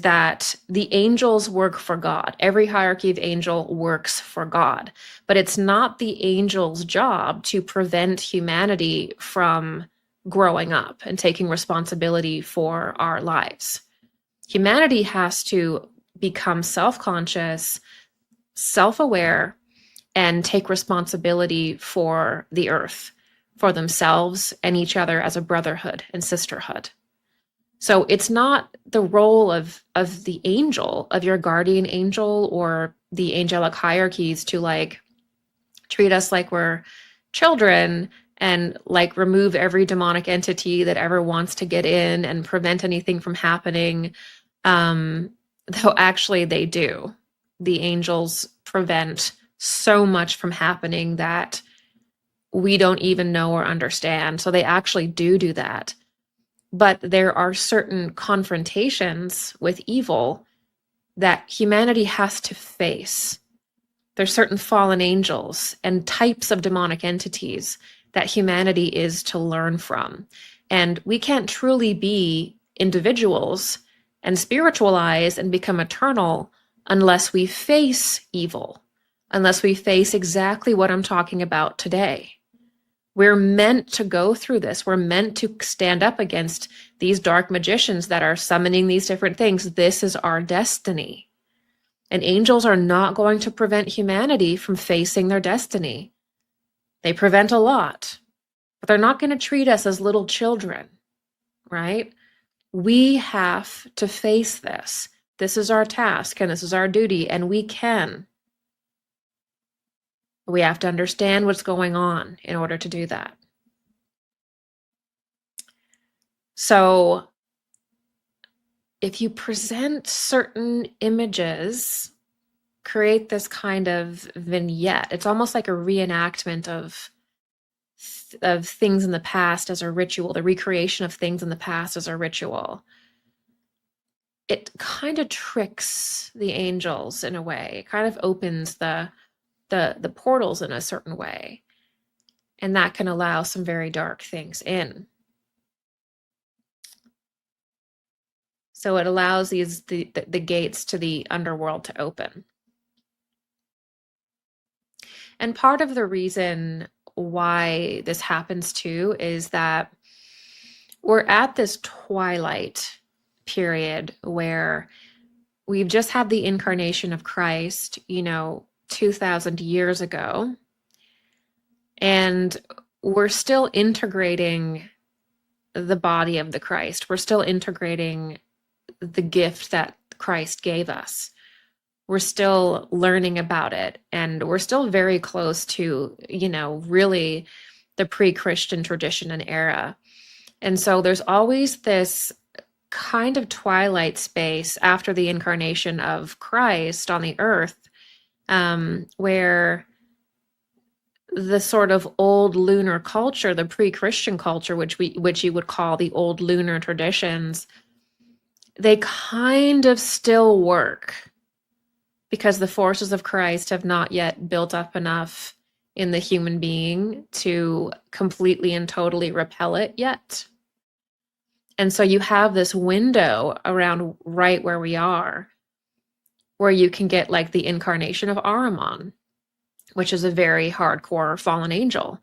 that the angels work for God. Every hierarchy of angel works for God. But it's not the angel's job to prevent humanity from growing up and taking responsibility for our lives. Humanity has to become self-conscious, self-aware, and take responsibility for the earth, for themselves and each other as a brotherhood and sisterhood. So it's not the role of the angel, of your guardian angel or the angelic hierarchies, to like treat us like we're children and like remove every demonic entity that ever wants to get in and prevent anything from happening. Though actually they do. The angels prevent so much from happening that we don't even know or understand. So they actually do that. But there are certain confrontations with evil that humanity has to face. There's certain fallen angels and types of demonic entities that humanity is to learn from. And we can't truly be individuals and spiritualize and become eternal unless we face evil, unless we face exactly what I'm talking about today. We're meant to go through this. We're meant to stand up against these dark magicians that are summoning these different things. This is our destiny. And angels are not going to prevent humanity from facing their destiny. They prevent a lot, but they're not going to treat us as little children, right? We have to face this. This is our task and this is our duty, and we can. We have to understand what's going on in order to do that. So if you present certain images, create this kind of vignette, it's almost like a reenactment of things in the past as a ritual, the recreation of things in the past as a ritual. It kind of tricks the angels in a way. It kind of opens the the portals in a certain way. And that can allow some very dark things in. So it allows the gates to the underworld to open. And part of the reason why this happens too is that we're at this twilight period where we've just had the incarnation of Christ, 2,000 years ago. And we're still integrating the body of the Christ. We're still integrating the gift that Christ gave us. We're still learning about it. And we're still very close to, really the pre-Christian tradition and era. And so there's always this kind of twilight space after the incarnation of Christ on the earth, where the sort of old lunar culture, the pre-Christian culture, which you would call the old lunar traditions, they kind of still work because the forces of Christ have not yet built up enough in the human being to completely and totally repel it yet. And so you have this window around right where we are, where you can get like the incarnation of Ahriman, which is a very hardcore fallen angel.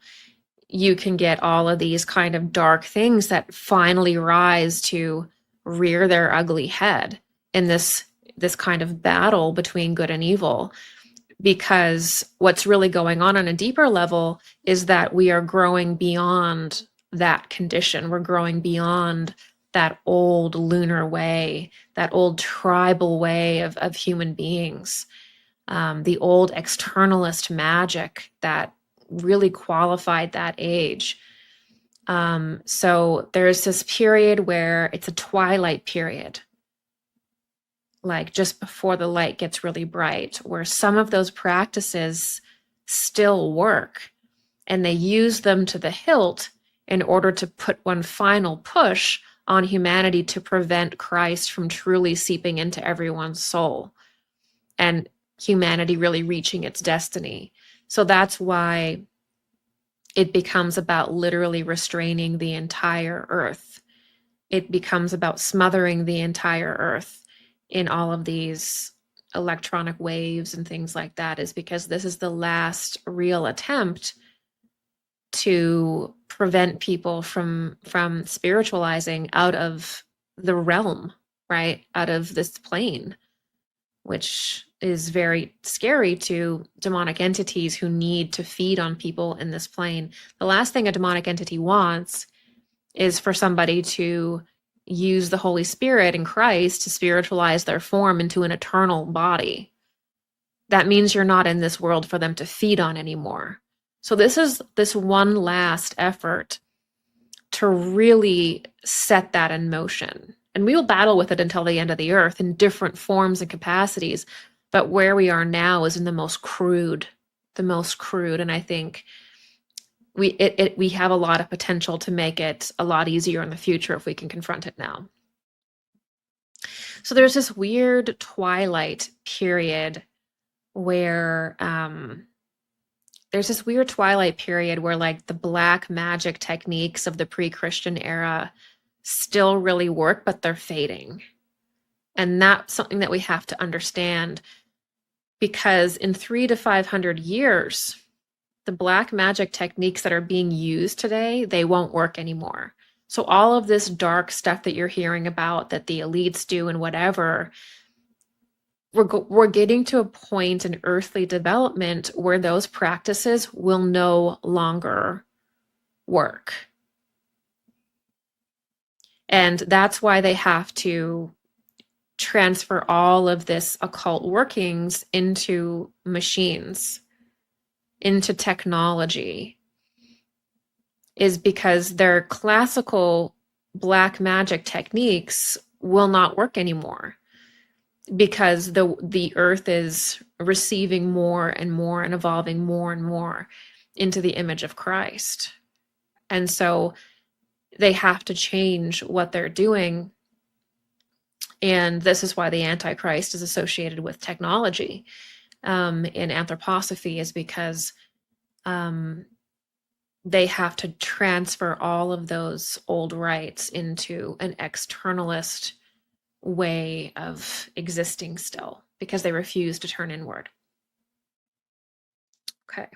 You can get all of these kind of dark things that finally rise to rear their ugly head in this kind of battle between good and evil. Because what's really going on a deeper level is that we are growing beyond that condition. We're growing beyond that old lunar way, that old tribal way of human beings, the old externalist magic that really qualified that age. So there's this period where it's a twilight period, like just before the light gets really bright, where some of those practices still work, and they use them to the hilt in order to put one final push on humanity to prevent Christ from truly seeping into everyone's soul and humanity really reaching its destiny. So that's why it becomes about literally restraining the entire earth. It becomes about smothering the entire earth in all of these electronic waves and things like that, is because this is the last real attempt to prevent people from spiritualizing out of the realm, right? Out of this plane, which is very scary to demonic entities who need to feed on people in this plane. The last thing a demonic entity wants is for somebody to use the Holy Spirit and Christ to spiritualize their form into an eternal body. That means you're not in this world for them to feed on anymore. So this is this one last effort to really set that in motion. And we will battle with it until the end of the earth in different forms and capacities. But where we are now is in the most crude. And I think we have a lot of potential to make it a lot easier in the future if we can confront it now. So there's this weird twilight period where like the black magic techniques of the pre-Christian era still really work, but they're fading. And that's something that we have to understand, because in 300 to 500 years, the black magic techniques that are being used today, they won't work anymore. So all of this dark stuff that you're hearing about that the elites do and whatever, we're getting to a point in earthly development where those practices will no longer work. And that's why they have to transfer all of this occult workings into machines, into technology, is because their classical black magic techniques will not work anymore, because the earth is receiving more and more and evolving more and more into the image of Christ. And so they have to change what they're doing. And this is why the Antichrist is associated with technology, in anthroposophy is because they have to transfer all of those old rights into an externalist way of existing still because they refuse to turn inward. Okay.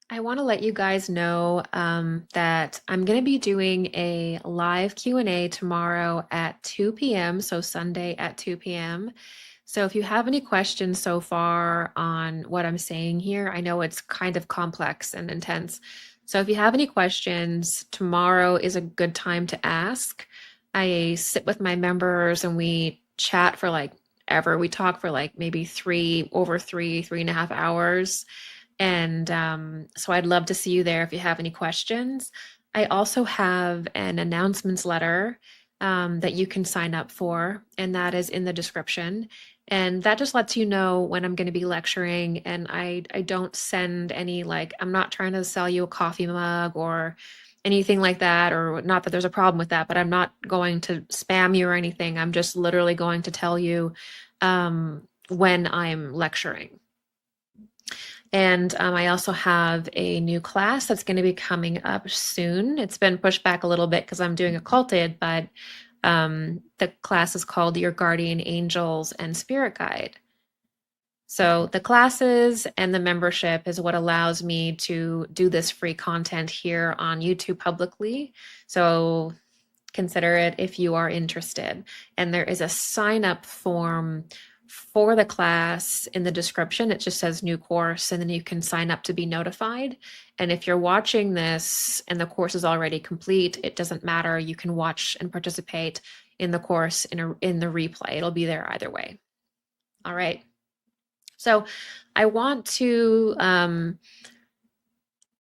I want to let you guys know that I'm going to be doing a live Q&A tomorrow at 2 p.m., so Sunday at 2 p.m. So if you have any questions so far on what I'm saying here, I know it's kind of complex and intense. So if you have any questions, tomorrow is a good time to ask. I sit with my members and we chat for like ever. We talk for like maybe three and a half hours. And so I'd love to see you there if you have any questions. I also have an announcements letter that you can sign up for, and that is in the description. And that just lets you know when I'm going to be lecturing. And I don't send any, like, I'm not trying to sell you a coffee mug or anything like that, or not that there's a problem with that, but I'm not going to spam you or anything. I'm just literally going to tell you when I'm lecturing. And I also have a new class that's going to be coming up soon. It's been pushed back a little bit because I'm doing Occulted, but the class is called Your Guardian Angels and Spirit Guide. So the classes and the membership is what allows me to do this free content here on YouTube publicly. So consider it if you are interested. And there is a sign up form for the class in the description. It just says new course, and then you can sign up to be notified. And if you're watching this and the course is already complete, it doesn't matter. You can watch and participate in the course in the replay. It'll be there either way. All right. So I want to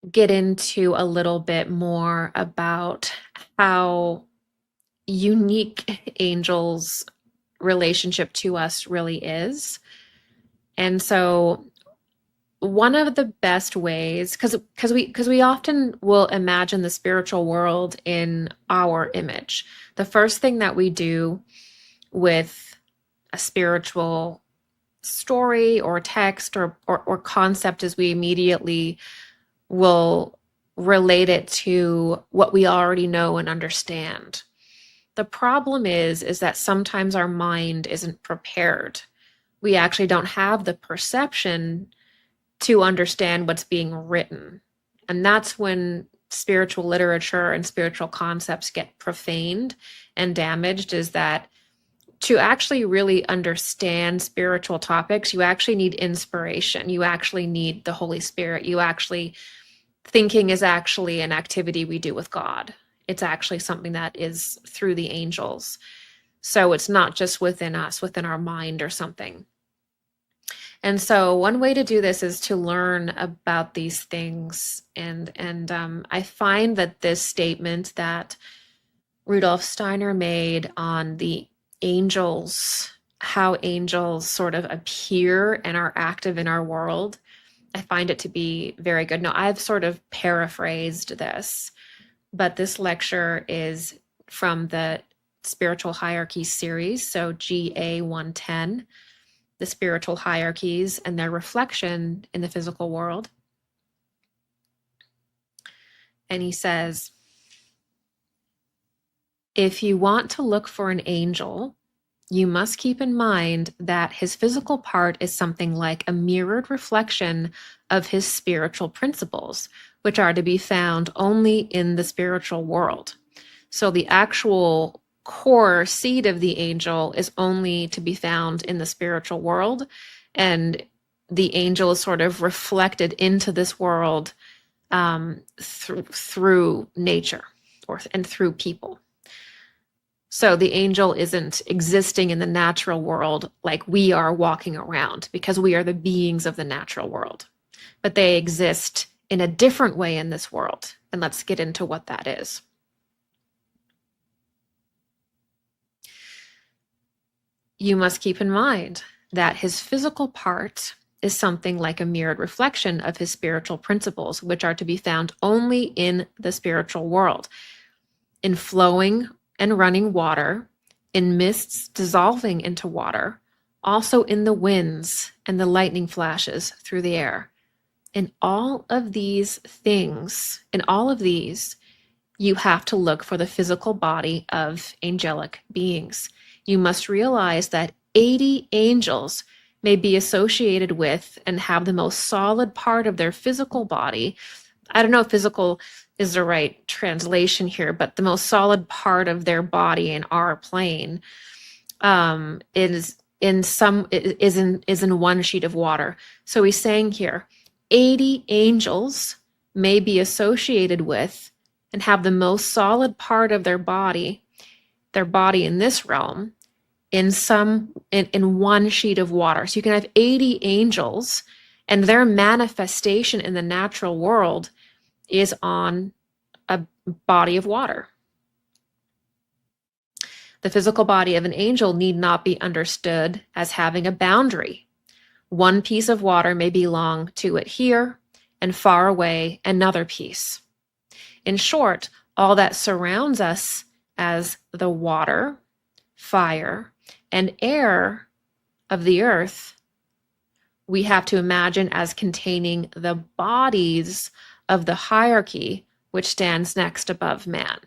get into a little bit more about how unique angels' relationship to us really is. And so one of the best ways, because we often will imagine the spiritual world in our image. The first thing that we do with a spiritual story or text or concept is we immediately will relate it to what we already know and understand. The problem is that sometimes our mind isn't prepared. We actually don't have the perception to understand what's being written. And that's when spiritual literature and spiritual concepts get profaned and damaged, is that to actually really understand spiritual topics, you actually need inspiration. You actually need the Holy Spirit. Thinking is actually an activity we do with God. It's actually something that is through the angels. So it's not just within us, within our mind or something. And so one way to do this is to learn about these things. And I find that this statement that Rudolf Steiner made on the angels, how angels sort of appear and are active in our world, I find it to be very good. Now, I've sort of paraphrased this, but this lecture is from the Spiritual Hierarchies series, so GA 110, the spiritual hierarchies and their reflection in the physical world. And he says, if you want to look for an angel, you must keep in mind that his physical part is something like a mirrored reflection of his spiritual principles, which are to be found only in the spiritual world. So the actual core seed of the angel is only to be found in the spiritual world, and the angel is sort of reflected into this world through nature and through people. So the angel isn't existing in the natural world like we are walking around, because we are the beings of the natural world. But they exist in a different way in this world. And let's get into what that is. You must keep in mind that his physical part is something like a mirrored reflection of his spiritual principles, which are to be found only in the spiritual world, in flowing and running water, in mists dissolving into water, also in the winds and the lightning flashes through the air. In all of these things, in all of these, you have to look for the physical body of angelic beings. You must realize that 80 angels may be associated with and have the most solid part of their physical body. I don't know if physical is the right translation here, but the most solid part of their body in our plane is in one sheet of water. So he's saying here, 80 angels may be associated with and have the most solid part of their body in this realm, in one sheet of water. So you can have 80 angels, and their manifestation in the natural world is on a body of water. The physical body of an angel need not be understood as having a boundary. One piece of water may belong to it here, and far away another piece. In short, all that surrounds us as the water, fire, and air of the earth, we have to imagine as containing the bodies of the hierarchy which stands next above man.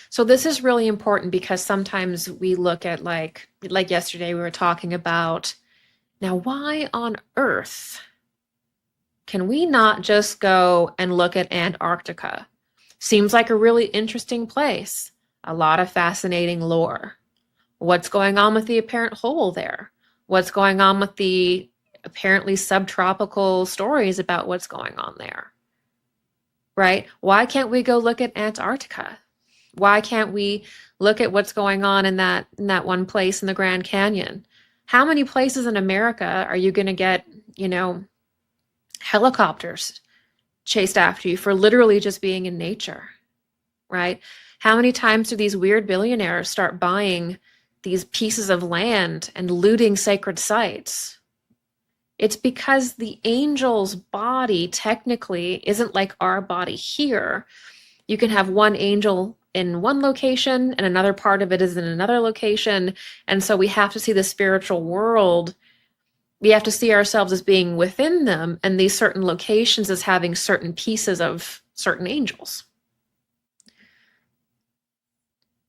So this is really important because sometimes we look at like yesterday we were talking about, now why on earth can we not just go and look at Antarctica? Seems like a really interesting place. A lot of fascinating lore. What's going on with the apparent hole there? What's going on with the apparently subtropical stories about what's going on there? Right? Why can't we go look at Antarctica? Why can't we look at what's going on in that one place in the Grand Canyon? How many places in America are you going to get, helicopters chased after you for literally just being in nature, right? How many times do these weird billionaires start buying these pieces of land and looting sacred sites? It's because the angel's body technically isn't like our body here. You can have one angel in one location and another part of it is in another location. And so we have to see the spiritual world. We have to see ourselves as being within them and these certain locations as having certain pieces of certain angels.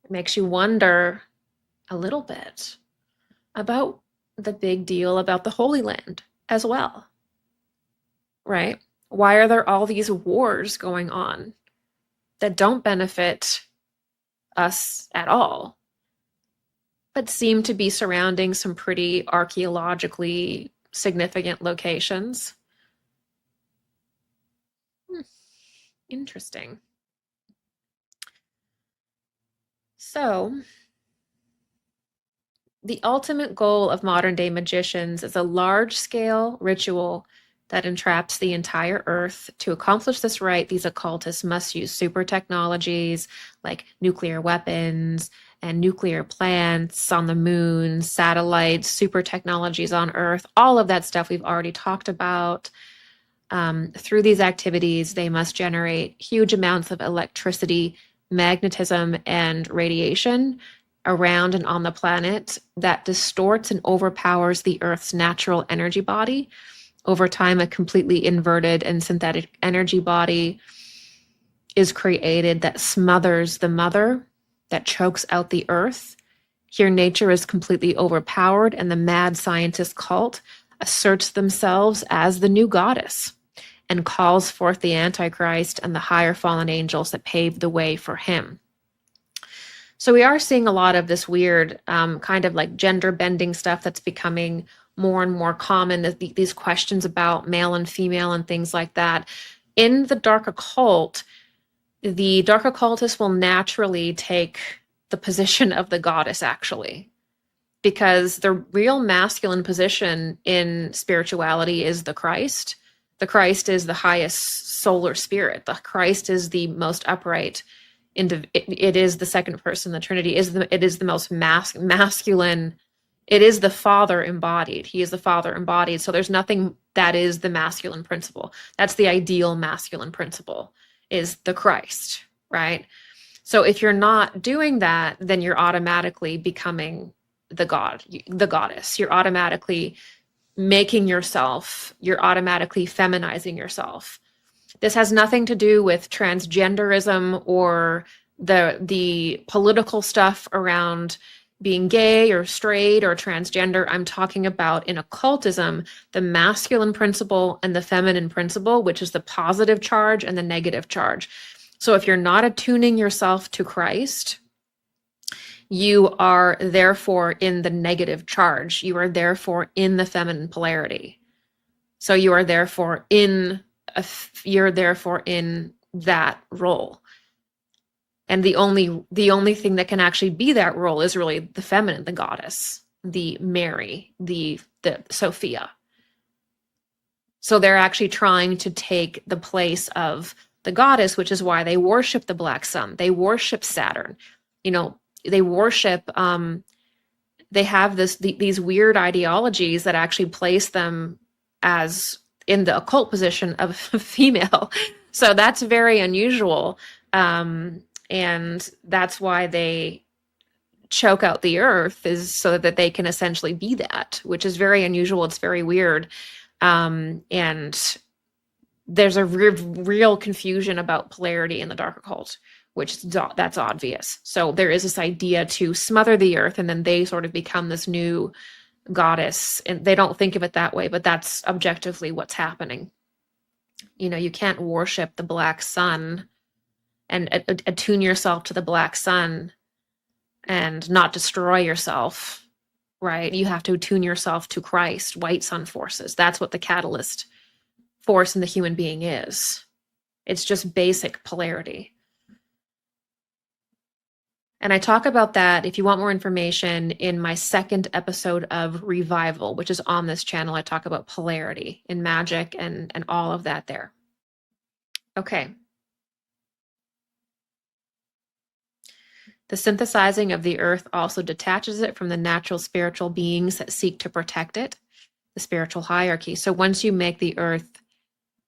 It makes you wonder a little bit about the big deal about the Holy Land as well, right? Why are there all these wars going on that don't benefit us at all, but seem to be surrounding some pretty archaeologically significant locations? Interesting. So, the ultimate goal of modern-day magicians is a large-scale ritual that entraps the entire earth. To accomplish this rite, these occultists must use super technologies like nuclear weapons and nuclear plants on the moon, satellites, super technologies on Earth, all of that stuff we've already talked about. Through these activities, they must generate huge amounts of electricity, magnetism, and radiation around and on the planet that distorts and overpowers the Earth's natural energy body. Over time, a completely inverted and synthetic energy body is created that smothers the mother, that chokes out the earth. Here, nature is completely overpowered, and the mad scientist cult asserts themselves as the new goddess and calls forth the Antichrist and the higher fallen angels that paved the way for him. So we are seeing a lot of this weird kind of like gender bending stuff that's becoming more and more common, these questions about male and female and things like that. In the dark occult, the dark occultists will naturally take the position of the goddess, actually, because the real masculine position in spirituality is the Christ. The Christ is the highest solar spirit. The Christ is the most upright. It is the second person, the Trinity. It is the most masculine It is the Father embodied. He is the Father embodied. So there's nothing that is the masculine principle. That's the ideal masculine principle, is the Christ, right? So if you're not doing that, then you're automatically becoming the God, the goddess. You're automatically making yourself, you're automatically feminizing yourself. This has nothing to do with transgenderism or the political stuff around being gay or straight or transgender. I'm talking about in occultism, the masculine principle and the feminine principle, which is the positive charge and the negative charge. So if you're not attuning yourself to Christ, you are therefore in the negative charge. You are therefore in the feminine polarity. So you are therefore you're therefore in that role. And the only thing that can actually be that role is really the feminine, the goddess, the Mary, the Sophia. So they're actually trying to take the place of the goddess, which is why they worship the black sun. They worship Saturn. You know, they worship, they have these weird ideologies that actually place them as in the occult position of a female. So that's very unusual. And that's why they choke out the earth, is so that they can essentially be that, which is very unusual. It's very weird. And there's a real confusion about polarity in the dark occult, which that's obvious. So there is this idea to smother the earth, and then they sort of become this new goddess. And they don't think of it that way, but that's objectively what's happening. You know, you can't worship the black sun and attune yourself to the black sun and not destroy yourself, right? You have to attune yourself to Christ, white sun forces. That's what the catalyst force in the human being is. It's just basic polarity. And I talk about that, if you want more information, in my second episode of Revival, which is on this channel. I talk about polarity in magic and all of that there. Okay. The synthesizing of the earth also detaches it from the natural spiritual beings that seek to protect it, the spiritual hierarchy. So once you make the earth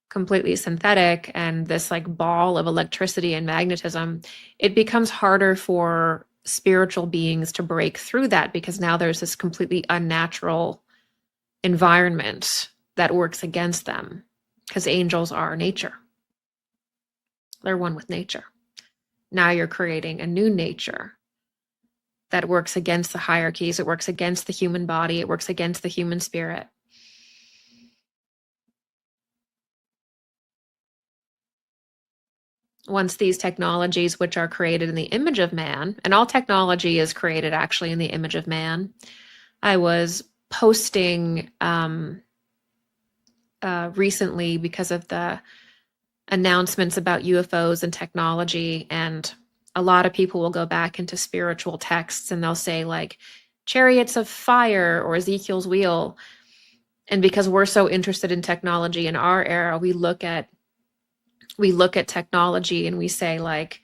completely synthetic and this like ball of electricity and magnetism, it becomes harder for spiritual beings to break through that, because now there's this completely unnatural environment that works against them, because angels are nature. They're one with nature. Now you're creating a new nature that works against the hierarchies. It works against the human body. It works against the human spirit. Once these technologies, which are created in the image of man, and all technology is created actually in the image of man. I was posting recently because of the announcements about UFOs and technology, and a lot of people will go back into spiritual texts and they'll say like chariots of fire or Ezekiel's wheel. And because we're so interested in technology in our era, we look at technology and we say like,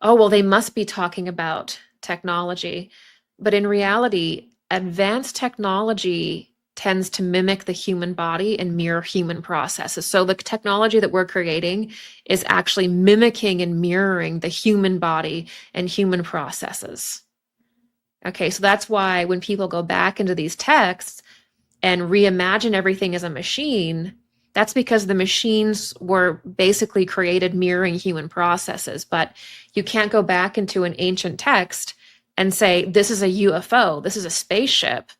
oh, well, they must be talking about technology. But in reality, advanced technology tends to mimic the human body and mirror human processes. So the technology that we're creating is actually mimicking and mirroring the human body and human processes. Okay, so that's why when people go back into these texts and reimagine everything as a machine, that's because the machines were basically created mirroring human processes. But you can't go back into an ancient text and say, this is a UFO, this is a spaceship.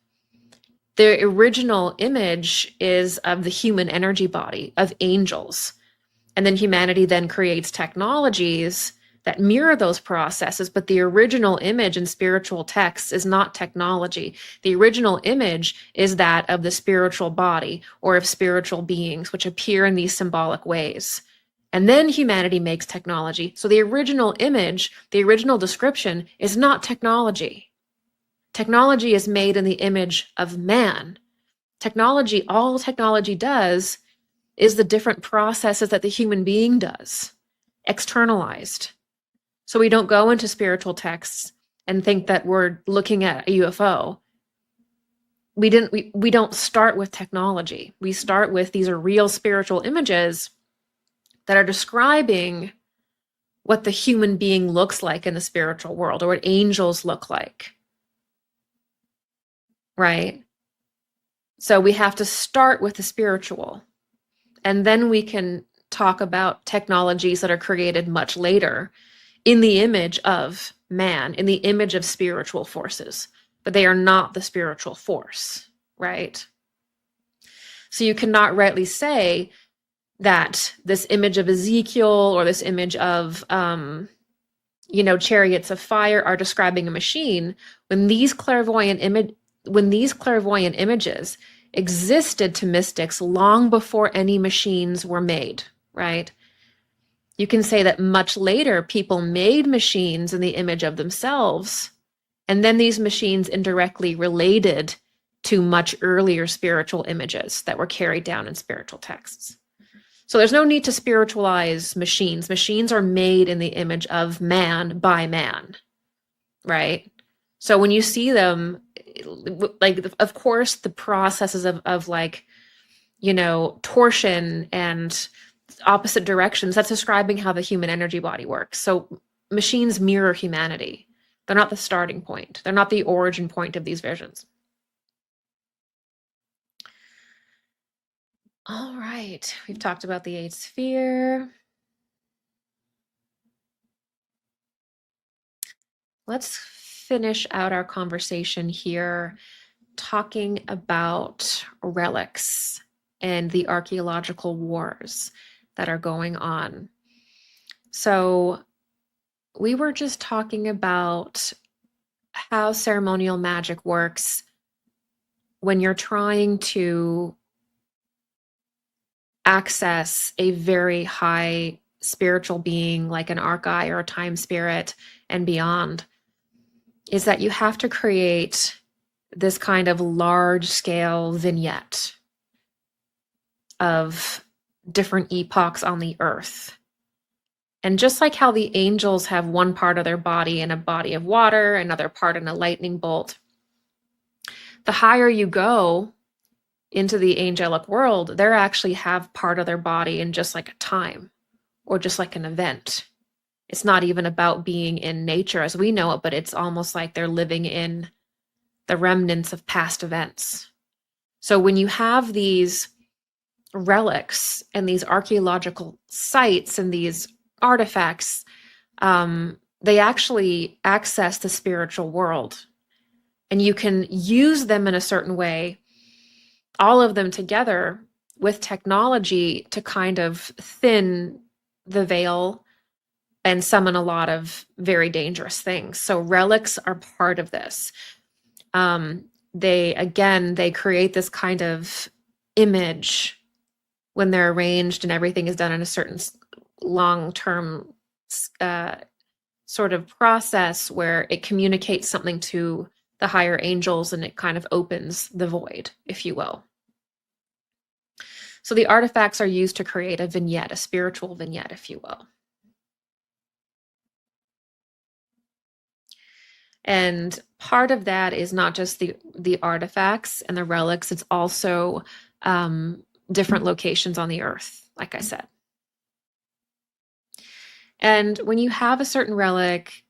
The original image is of the human energy body, of angels. And then humanity then creates technologies that mirror those processes. But the original image in spiritual texts is not technology. The original image is that of the spiritual body or of spiritual beings, which appear in these symbolic ways. And then humanity makes technology. So the original image, the original description is not technology. Technology is made in the image of man. Technology, all technology does is the different processes that the human being does, externalized. So we don't go into spiritual texts and think that we're looking at a UFO. we don't start with technology. We start with, these are real spiritual images that are describing what the human being looks like in the spiritual world, or what angels look like, right? So we have to start with the spiritual, and then we can talk about technologies that are created much later in the image of man, in the image of spiritual forces, but they are not the spiritual force, right? So you cannot rightly say that this image of Ezekiel or this image of, chariots of fire are describing a machine, when these clairvoyant images existed to mystics long before any machines were made, right? You can say that much later people made machines in the image of themselves, and then these machines indirectly related to much earlier spiritual images that were carried down in spiritual texts. So there's no need to spiritualize machines. Machines are made in the image of man by man, right? So when you see them, like, of course, the processes of like, torsion and opposite directions, that's describing how the human energy body works. So machines mirror humanity. They're not the starting point. They're not the origin point of these visions. All right, we've talked about the eighth sphere. Let's finish out our conversation here talking about relics and the archaeological wars that are going on. So we were just talking about how ceremonial magic works when you're trying to access a very high spiritual being like an archai or a time spirit and beyond, is that you have to create this kind of large scale vignette of different epochs on the earth. And just like how the angels have one part of their body in a body of water, another part in a lightning bolt, the higher you go into the angelic world, they actually have part of their body in just like a time or just like an event. It's not even about being in nature as we know it, but it's almost like they're living in the remnants of past events. So when you have these relics and these archaeological sites and these artifacts, they actually access the spiritual world. And you can use them in a certain way, all of them together with technology, to kind of thin the veil and summon a lot of very dangerous things. So relics are part of this. They create this kind of image when they're arranged and everything is done in a certain long-term sort of process where it communicates something to the higher angels and it kind of opens the void, if you will. So the artifacts are used to create a vignette, a spiritual vignette, if you will. And part of that is not just the artifacts and the relics, it's also different locations on the earth, like I said. And when you have a certain relic,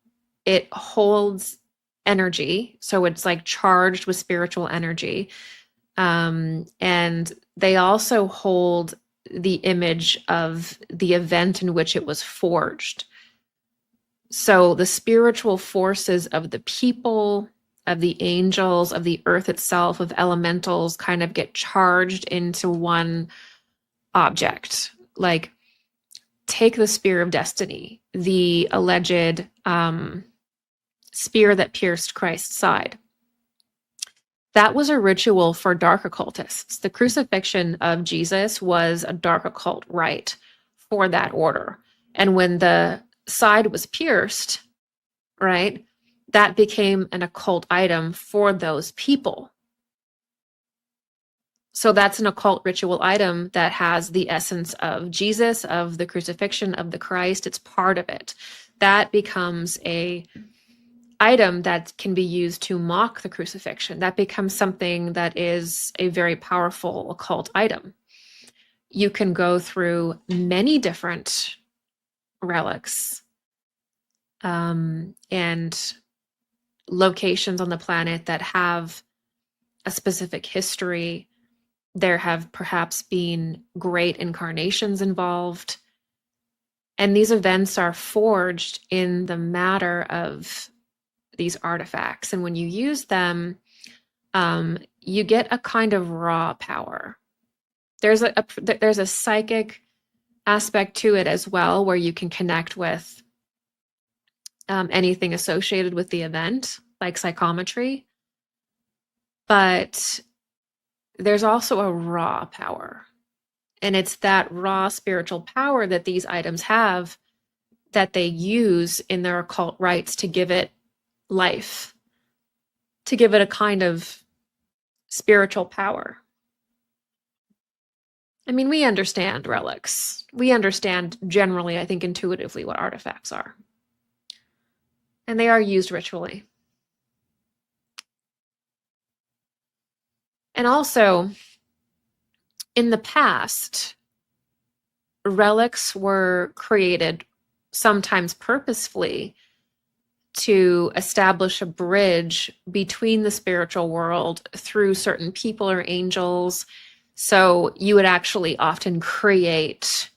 it holds energy. So it's like charged with spiritual energy. And they also hold the image of the event in which it was forged. So the spiritual forces of the people, of the angels, of the earth itself, of elementals kind of get charged into one object. Like, take the spear of destiny, the alleged spear that pierced Christ's side. That was a ritual for dark occultists. The crucifixion of Jesus was a dark occult rite for that order. And when the side was pierced, right, that became an occult item for those people. So that's an occult ritual item that has the essence of Jesus, of the crucifixion, of the Christ. It's part of it. That becomes a item that can be used to mock the crucifixion. That becomes something that is a very powerful occult item. You can go through many different relics and locations on the planet that have a specific history. There have perhaps been great incarnations involved. And these events are forged in the matter of these artifacts. And when you use them, you get a kind of raw power. There's a psychic aspect to it as well, where you can connect with anything associated with the event, like psychometry. But there's also a raw power. And it's that raw spiritual power that these items have that they use in their occult rites to give it life, to give it a kind of spiritual power. I mean, we understand relics. We understand generally, I think, intuitively what artifacts are. And they are used ritually. And also, in the past, relics were created sometimes purposefully to establish a bridge between the spiritual world through certain people or angels. So you would actually often create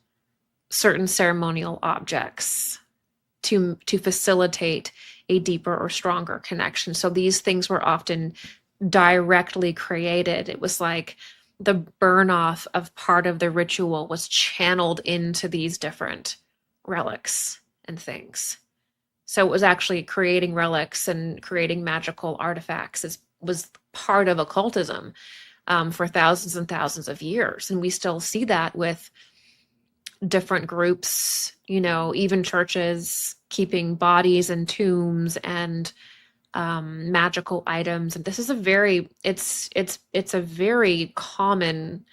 certain ceremonial objects to facilitate a deeper or stronger connection. So these things were often directly created. It was like the burn off of part of the ritual was channeled into these different relics and things. So it was actually creating relics and creating magical artifacts was part of occultism for thousands and thousands of years. And we still see that with different groups, even churches keeping bodies and tombs and magical items. And this is it's a very common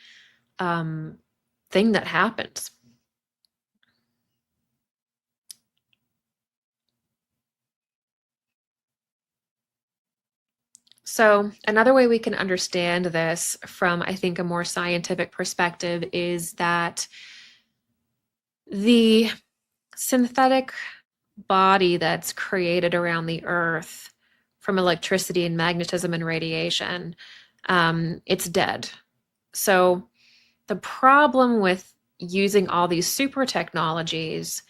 thing that happens. So another way we can understand this from, I think, a more scientific perspective is that the synthetic body that's created around the Earth from electricity and magnetism and radiation, it's dead. So the problem with using all these super technologies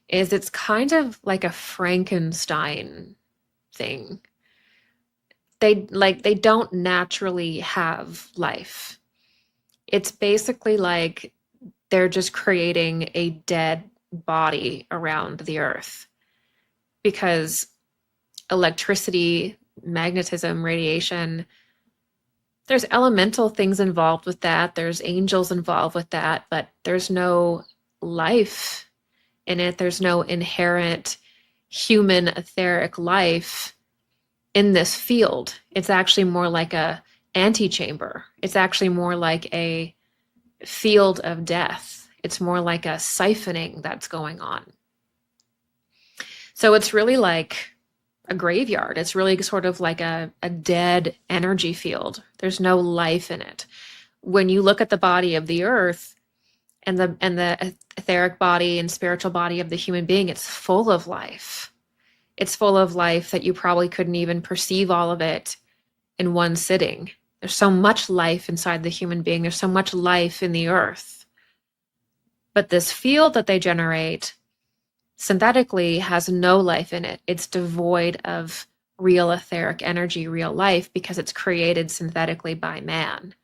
is it's kind of like a Frankenstein thing. They don't naturally have life. It's basically like they're just creating a dead body around the Earth because electricity, magnetism, radiation, there's elemental things involved with that. There's angels involved with that, but there's no life in it. There's no inherent human etheric life in this field. It's actually more like a antechamber. It's actually more like a field of death. It's more like a siphoning that's going on. So it's really like a graveyard. It's really sort of like a dead energy field. There's no life in it. When you look at the body of the Earth and the etheric body and spiritual body of the human being, it's full of life. It's full of life that you probably couldn't even perceive all of it in one sitting. There's so much life inside the human being. There's so much life in the Earth. But this field that they generate synthetically has no life in it. It's devoid of real etheric energy, real life, because it's created synthetically by man.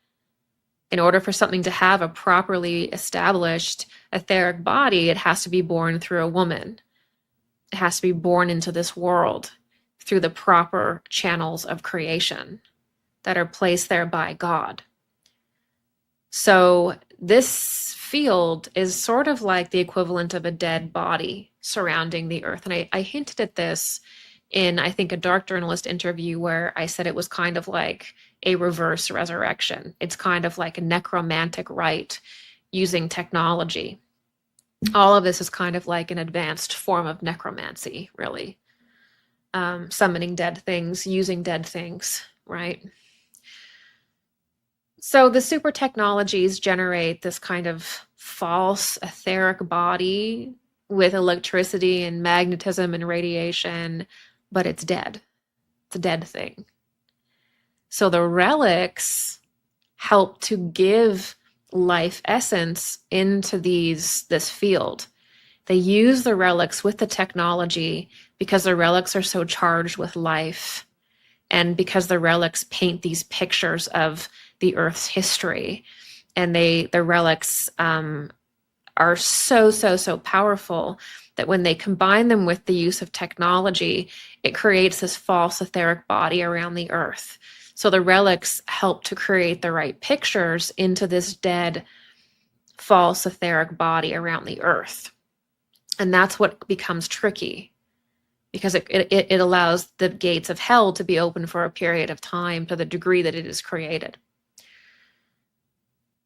In order for something to have a properly established etheric body, it has to be born through a woman. It has to be born into this world through the proper channels of creation that are placed there by God. So this field is sort of like the equivalent of a dead body surrounding the Earth. And I hinted at this in, I think, a Dark Journalist interview where I said it was kind of like a reverse resurrection. It's kind of like a necromantic rite using technology. All of this is kind of like an advanced form of necromancy, really. summoning dead things, using dead things, right? So the super technologies generate this kind of false etheric body with electricity and magnetism and radiation, but it's dead. It's a dead thing. So the relics help to give life essence into this field. They use the relics with the technology because the relics are so charged with life, and because the relics paint these pictures of the Earth's history, and the relics are so powerful that when they combine them with the use of technology, it creates this false etheric body around the Earth. So the relics help to create the right pictures into this dead, false etheric body around the Earth. And that's what becomes tricky, because it allows the gates of hell to be open for a period of time to the degree that it is created.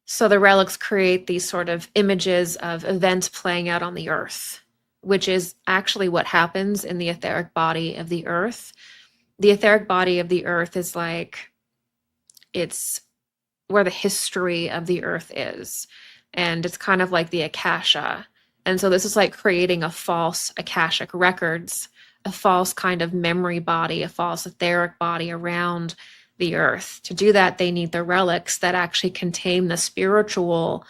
So the relics create these sort of images of events playing out on the Earth, which is actually what happens in the etheric body of the Earth. The etheric body of the Earth is like, it's where the history of the Earth is. And it's kind of like the Akasha. And so this is like creating a false Akashic records, a false kind of memory body, a false etheric body around the Earth. To do that, they need the relics that actually contain the spiritual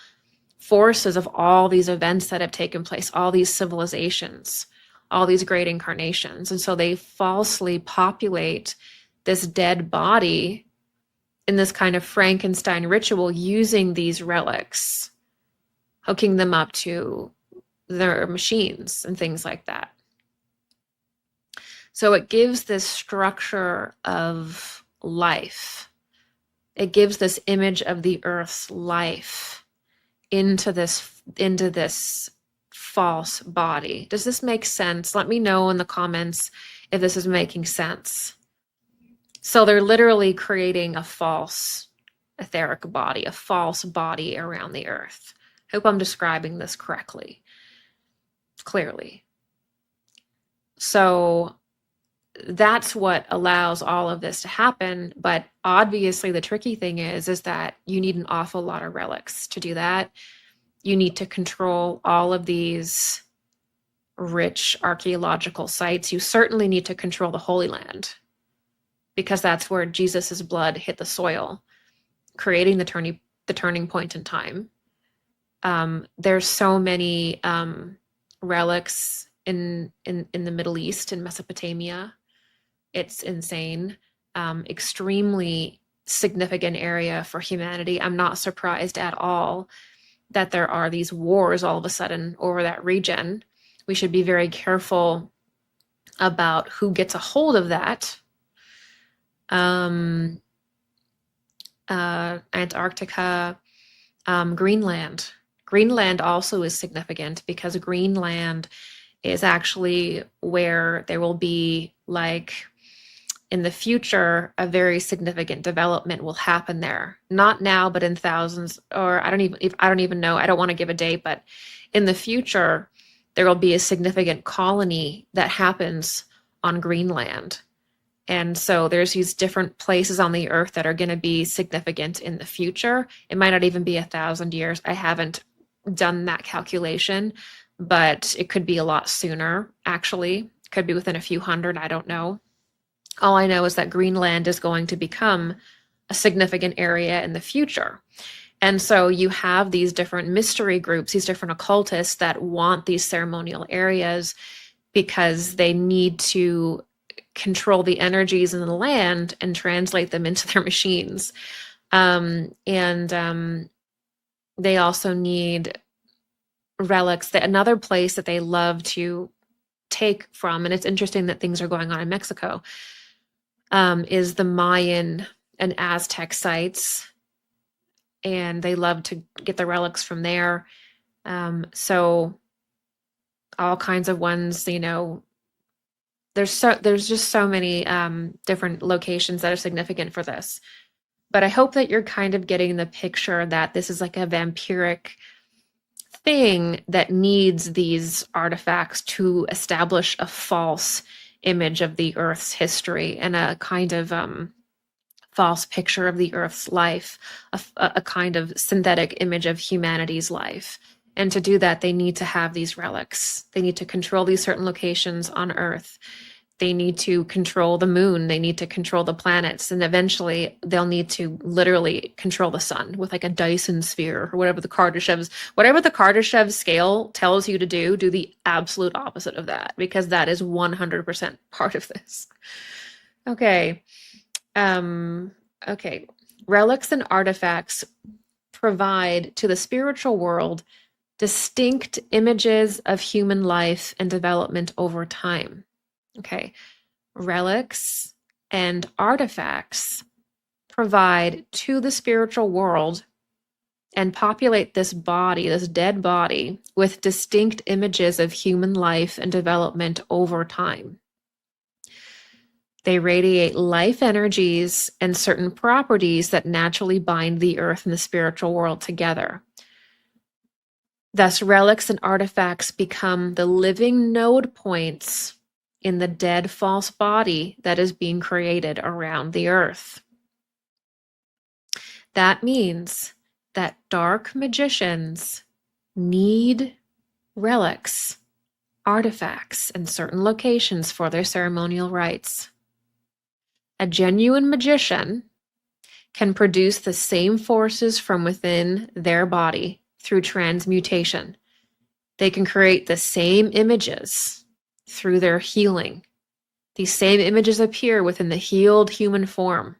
forces of all these events that have taken place, all these civilizations, all these great incarnations. And so they falsely populate this dead body in this kind of Frankenstein ritual using these relics, hooking them up to their machines and things like that. So it gives this structure of life. It gives this image of the Earth's life into this false body. Does this make sense? Let me know in the comments if this is making sense. So they're literally creating a false etheric body, a false body around the Earth. Hope I'm describing this correctly, clearly. So that's what allows all of this to happen. But obviously the tricky thing is that you need an awful lot of relics to do that. You need to control all of these rich archaeological sites. You certainly need to control the Holy Land, because that's where Jesus's blood hit the soil, creating the turning point in time. There's so many relics in the Middle East, in Mesopotamia. It's insane. Extremely significant area for humanity. I'm not surprised at all that there are these wars all of a sudden over that region. We should be very careful about who gets a hold of that. Antarctica, Greenland. Greenland also is significant because Greenland is actually where there will be, like, in the future, a very significant development will happen there. Not now, but in thousands, or I don't even know. I don't want to give a date, but in the future, there will be a significant colony that happens on Greenland. And so there's these different places on the Earth that are going to be significant in the future. It might not even be 1,000 years. I haven't done that calculation, but it could be a lot sooner, actually. It could be within a few hundred. I don't know. All I know is that Greenland is going to become a significant area in the future. And so you have these different mystery groups, these different occultists that want these ceremonial areas because they need to control the energies in the land and translate them into their machines. They also need relics. Another place that they love to take from, and it's interesting that things are going on in Mexico, is the Mayan and Aztec sites. And they love to get the relics from there. So all kinds of ones, you know, there's just so many different locations that are significant for this. But I hope that you're kind of getting the picture that this is like a vampiric thing that needs these artifacts to establish a false image of the Earth's history and a kind of false picture of the Earth's life, a kind of synthetic image of humanity's life. And to do that, they need to have these relics. They need to control these certain locations on Earth. They need to control the moon. They need to control the planets. And eventually they'll need to literally control the sun with like a Dyson sphere or whatever the Kardashev scale tells you to do the absolute opposite of that, because that is 100% part of this. Okay. Okay. Relics and artifacts provide to the spiritual world distinct images of human life and development over time. Okay. Relics and artifacts provide to the spiritual world and populate this body, this dead body, with distinct images of human life and development over time. They radiate life energies and certain properties that naturally bind the earth and the spiritual world together. Thus, relics and artifacts become the living node points in the dead false body that is being created around the earth. That means that dark magicians need relics, artifacts, and certain locations for their ceremonial rites. A genuine magician can produce the same forces from within their body through transmutation. They can create the same images through their healing. These same images appear within the healed human form.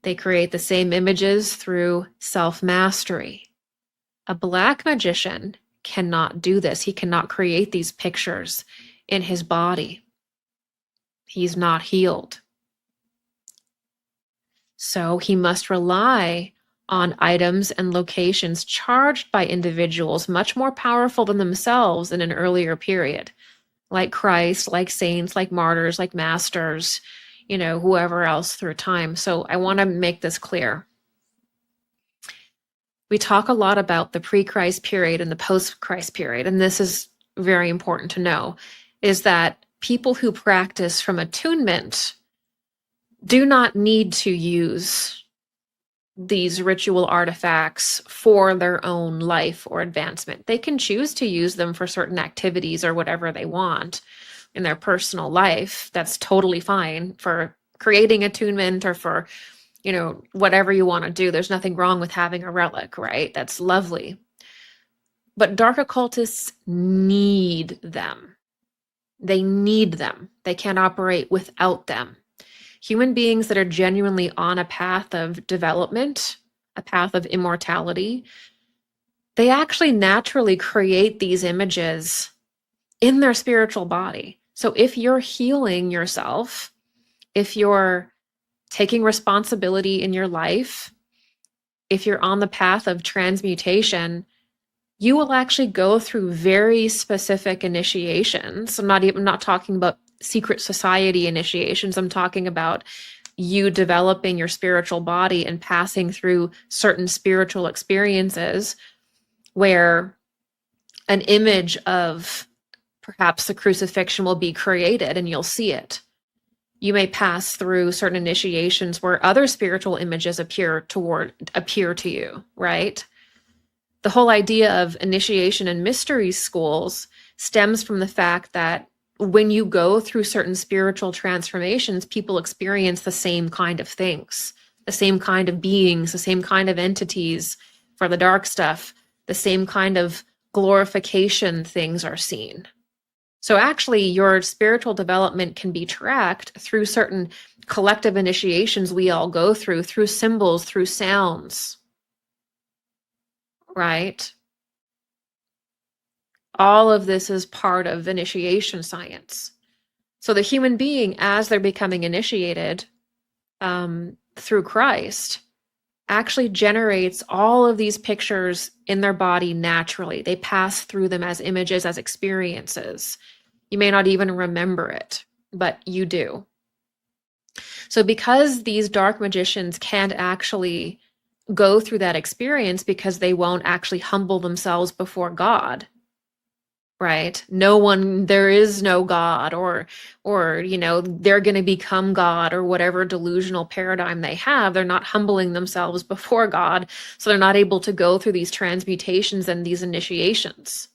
They create the same images through self-mastery. A black magician cannot do this. He cannot create these pictures in his body. He's not healed. So he must rely on items and locations charged by individuals much more powerful than themselves in an earlier period, like Christ, like saints, like martyrs, like masters, whoever else through time. So I want to make this clear. We talk a lot about the pre-Christ period and the post-Christ period, and this is very important to know, is that people who practice from attunement do not need to use these ritual artifacts for their own life or advancement. They can choose to use them for certain activities or whatever they want in their personal life. That's totally fine for creating attunement or for, whatever you want to do. There's nothing wrong with having a relic, right? That's lovely. But dark occultists need them. They need them. They can't operate without them. Human beings that are genuinely on a path of development, a path of immortality, they actually naturally create these images in their spiritual body. So if you're healing yourself, if you're taking responsibility in your life, if you're on the path of transmutation, you will actually go through very specific initiations. I'm not talking about secret society initiations. I'm talking about you developing your spiritual body and passing through certain spiritual experiences where an image of perhaps the crucifixion will be created and you'll see it. You may pass through certain initiations where other spiritual images appear to you, right? The whole idea of initiation and mystery schools stems from the fact that when you go through certain spiritual transformations, people experience the same kind of things, the same kind of beings, the same kind of entities for the dark stuff, the same kind of glorification things are seen. So actually, your spiritual development can be tracked through certain collective initiations we all go through symbols, through sounds, right? All of this is part of initiation science. So the human being, as they're becoming initiated through Christ, actually generates all of these pictures in their body naturally. They pass through them as images, as experiences. You may not even remember it, but you do. So because these dark magicians can't actually go through that experience because they won't actually humble themselves before God, right? No one, there is no God, or they're going to become God, or whatever delusional paradigm they have. They're not humbling themselves before God, so they're not able to go through these transmutations and these initiations.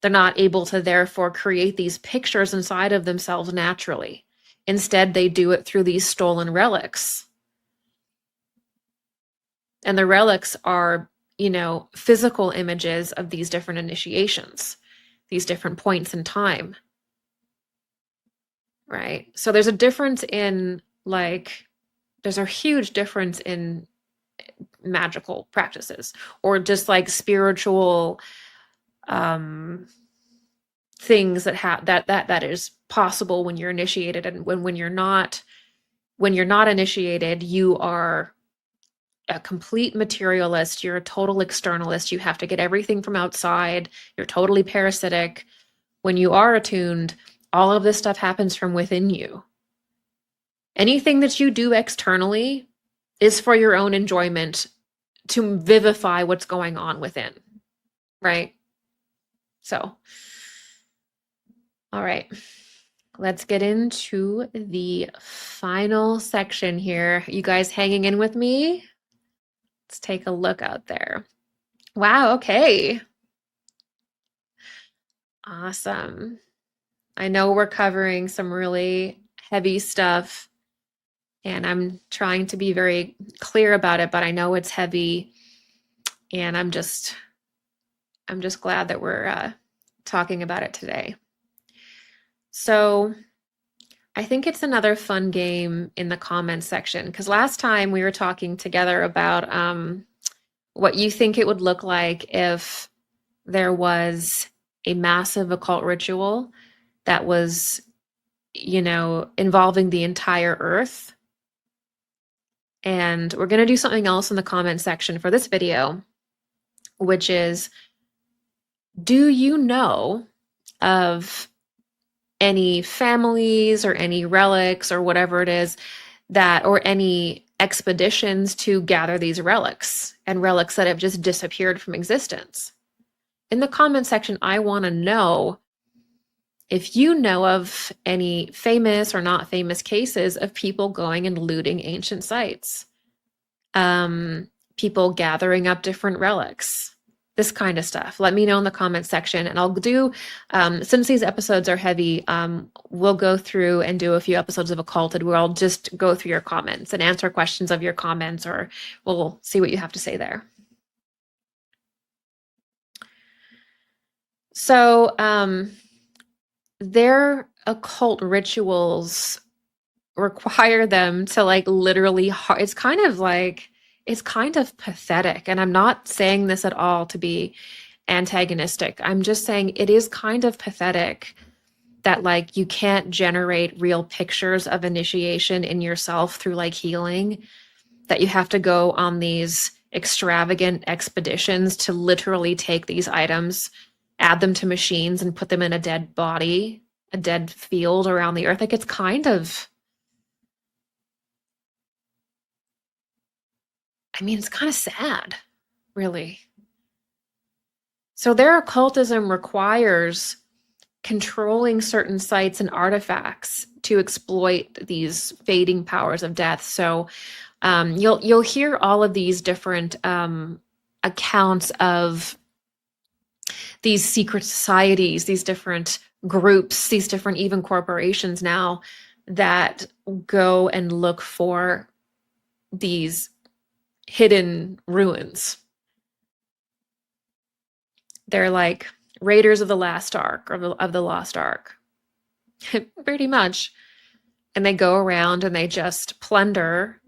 They're not able to therefore create these pictures inside of themselves naturally. Instead, they do it through these stolen relics. And the relics are, physical images of these different initiations, these different points in time. Right? So there's a difference in there's a huge difference in magical practices, or just like spiritual things that is possible when you're initiated, and when you're not initiated, you are a complete materialist, you're a total externalist, you have to get everything from outside, you're totally parasitic. When you are attuned, all of this stuff happens from within you. Anything that you do externally is for your own enjoyment, to vivify what's going on within, right? So, all right, let's get into the final section here. You guys hanging in with me? Let's take a look out there. Wow, okay. Awesome. I know we're covering some really heavy stuff, and I'm trying to be very clear about it, but I know it's heavy, and I'm just glad that we're talking about it today. So I think it's another fun game in the comments section, because last time we were talking together about what you think it would look like if there was a massive occult ritual that was, involving the entire earth. And we're going to do something else in the comment section for this video, which is, do you know of any families or any relics or whatever it is or any expeditions to gather these relics, and relics that have just disappeared from existence? In the comment section, I want to know if you know of any famous or not famous cases of people going and looting ancient sites, people gathering up different relics, this kind of stuff. Let me know in the comment section, and I'll do, since these episodes are heavy, we'll go through and do a few episodes of Occulted where I'll just go through your comments and answer questions of your comments, or we'll see what you have to say there. So, their occult rituals require them to literally, it's kind of pathetic. And I'm not saying this at all to be antagonistic. I'm just saying it is kind of pathetic that you can't generate real pictures of initiation in yourself through healing, that you have to go on these extravagant expeditions to literally take these items, add them to machines, and put them in a dead body, a dead field around the earth. It's kind of, it's kind of sad, really. So their occultism requires controlling certain sites and artifacts to exploit these fading powers of death. So you'll hear all of these different accounts of these secret societies, these different groups, these different even corporations now that go and look for these hidden ruins. They're like Raiders of the Last Ark, or of the Lost Ark, pretty much. And they go around and they just plunder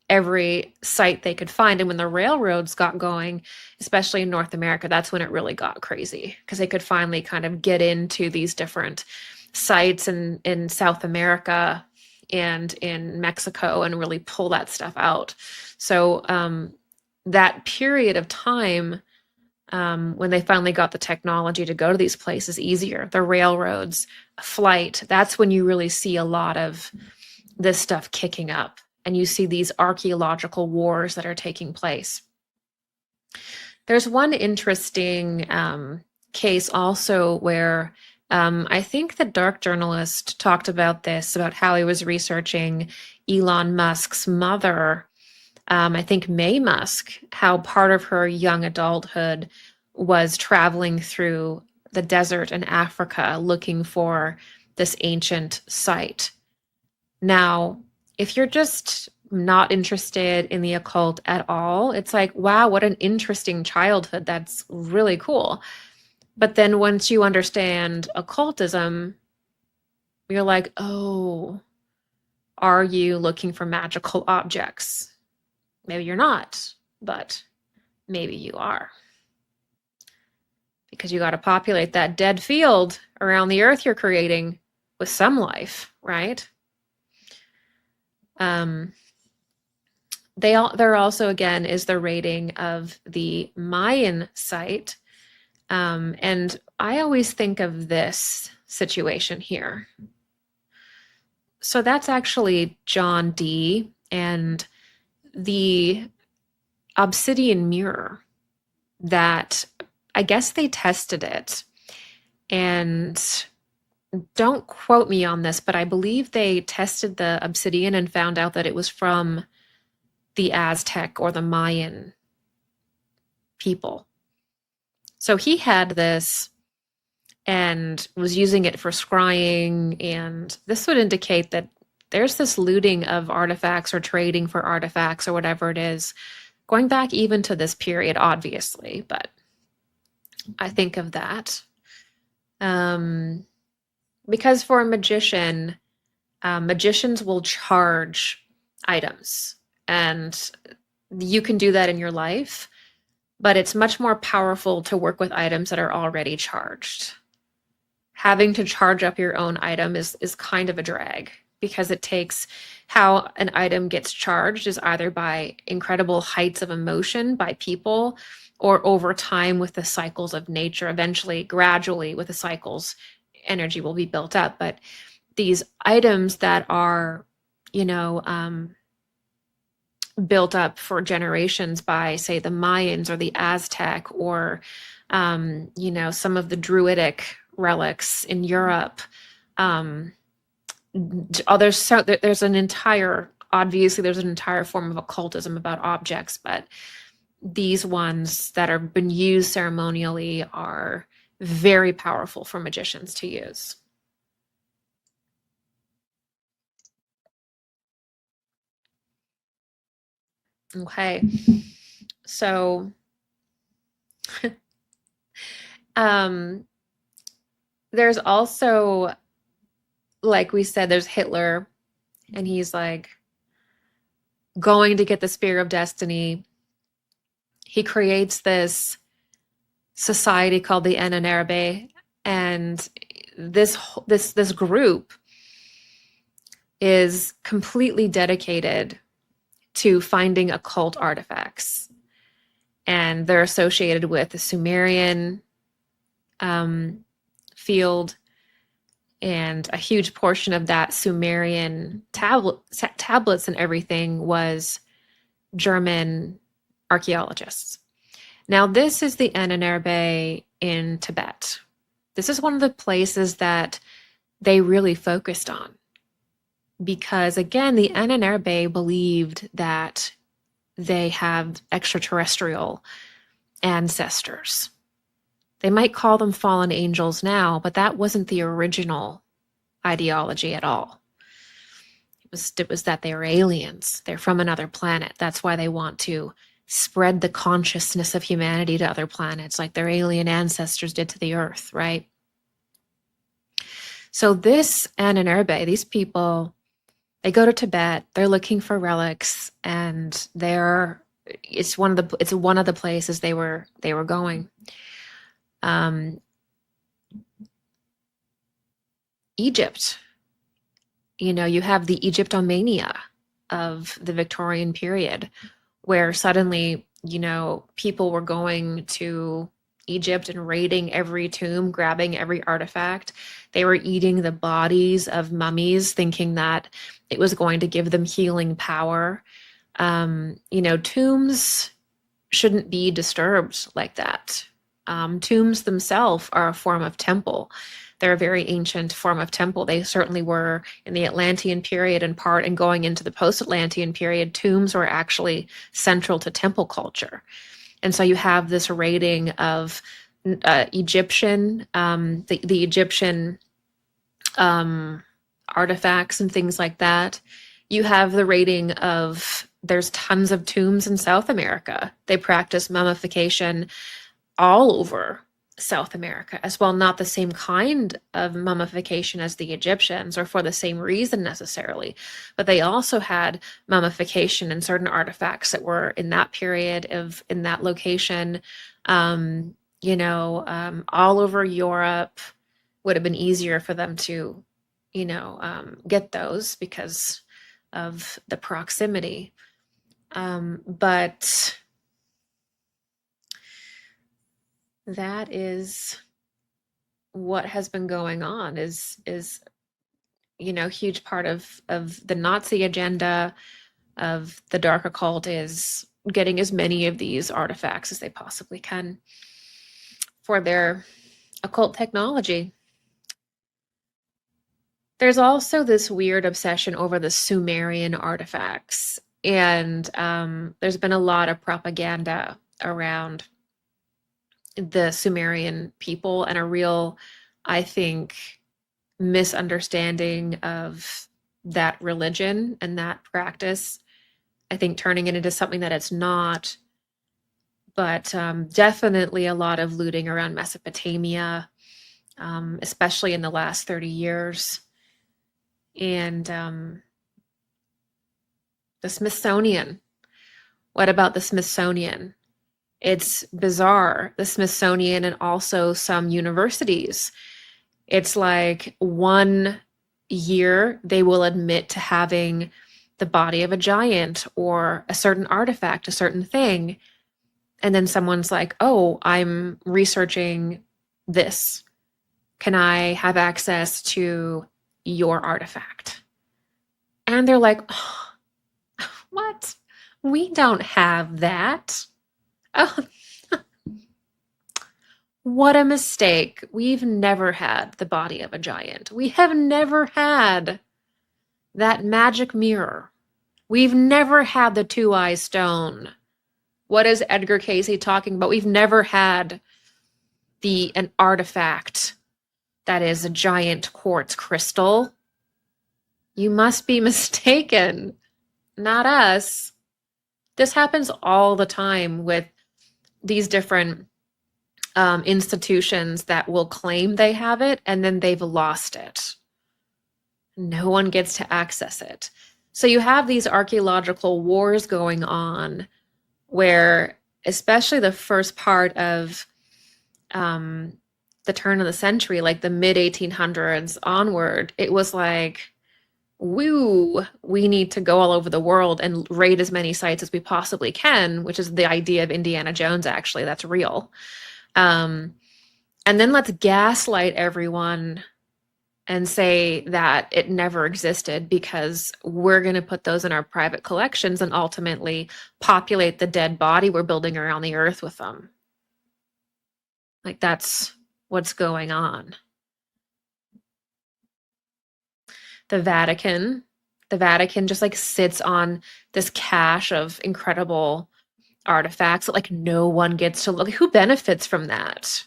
every site they could find. And when the railroads got going, especially in North America, that's when it really got crazy, because they could finally kind of get into these different sites in South America and in Mexico and really pull that stuff out. So that period of time, when they finally got the technology to go to these places easier, the railroads, flight, that's when you really see a lot of this stuff kicking up. And you see these archaeological wars that are taking place. There's one interesting case also where I think the Dark Journalist talked about this, about how he was researching Elon Musk's mother, I think May Musk, how part of her young adulthood was traveling through the desert in Africa looking for this ancient site. Now, if you're just not interested in the occult at all, it's like, wow, what an interesting childhood. That's really cool. But then once you understand occultism, you're like, oh, are you looking for magical objects? Maybe you're not, but maybe you are. Because you got to populate that dead field around the earth you're creating with some life, right? There also, again, is the rating of the Mayan site. And I always think of this situation here. So that's actually John Dee and the obsidian mirror that I guess they tested it. And don't quote me on this, but I believe they tested the obsidian and found out that it was from the Aztec or the Mayan people. So he had this and was using it for scrying, and this would indicate that there's this looting of artifacts or trading for artifacts or whatever it is, going back even to this period, obviously, but I think of that. Because for a magician, magicians will charge items, and you can do that in your life, but it's much more powerful to work with items that are already charged. Having to charge up your own item is kind of a drag, because it takes how an item gets charged is either by incredible heights of emotion by people, or over time with the cycles of nature. Eventually, gradually with the cycles, energy will be built up. But these items that are, built up for generations by, say, the Mayans or the Aztec, or some of the Druidic relics in Europe. There's an entire form of occultism about objects, but these ones that are been used ceremonially are very powerful for magicians to use. Okay, so there's also, like we said, there's Hitler, and he's like going to get the Spear of Destiny. He creates this society called the Entrapping, and this group is completely dedicated to finding occult artifacts, and they're associated with the Sumerian field, and a huge portion of that Sumerian tablets and everything was German archaeologists. Now, this is the Entrapping in Tibet. This is one of the places that they really focused on, because, again, the Entrapping believed that they have extraterrestrial ancestors. They might call them fallen angels now, but that wasn't the original ideology at all. It was that they were aliens. They're from another planet. That's why they want to spread the consciousness of humanity to other planets, like their alien ancestors did to the Earth, right? So this Entrapping, these people, they go to Tibet. They're looking for relics, and it's one of the places they were going. Egypt, you have the Egyptomania of the Victorian period, where suddenly, people were going to Egypt and raiding every tomb, grabbing every artifact. They were eating the bodies of mummies, thinking that it was going to give them healing power. Tombs shouldn't be disturbed like that. Tombs themselves are a form of temple. They're a very ancient form of temple. They certainly were in the Atlantean period in part, and going into the post-Atlantean period, tombs were actually central to temple culture. And so you have this rating of Egyptian, the Egyptian artifacts and things like that. You have the rating of, there's tons of tombs in South America. They practice mummification all over South America as well. Not the same kind of mummification as the Egyptians or for the same reason necessarily, but they also had mummification in certain artifacts that were in that period in that location. All over Europe would have been easier for them to, get those because of the proximity. But that is what has been going on is huge part of the Nazi agenda of the dark occult is getting as many of these artifacts as they possibly can for their occult technology. There's also this weird obsession over the Sumerian artifacts, and there's been a lot of propaganda around the Sumerian people and a real, I think, misunderstanding of that religion and that practice. I think turning it into something that it's not, but definitely a lot of looting around Mesopotamia, especially in the last 30 years. And the Smithsonian. What about the Smithsonian? It's bizarre. The Smithsonian and also some universities. It's like one year they will admit to having the body of a giant or a certain artifact, a certain thing. And then someone's like, oh, I'm researching this. Can I have access to your artifact? And they're like, oh, what? We don't have that. Oh, what a mistake. We've never had the body of a giant. We have never had that magic mirror. We've never had the two-eye stone. What is Edgar Cayce talking about? We've never had an artifact that is a giant quartz crystal. You must be mistaken. Not us. This happens all the time with these different institutions that will claim they have it and then they've lost it. No one gets to access it. So you have these archaeological wars going on where, especially the first part of the turn of the century, like the mid 1800s onward, it was like, woo, we need to go all over the world and raid as many sites as we possibly can, which is the idea of Indiana Jones, actually. That's real. And then let's gaslight everyone and say that it never existed because we're going to put those in our private collections and ultimately populate the dead body we're building around the earth with them. Like, that's what's going on. The Vatican just like sits on this cache of incredible artifacts that like no one gets to look. Who benefits from that?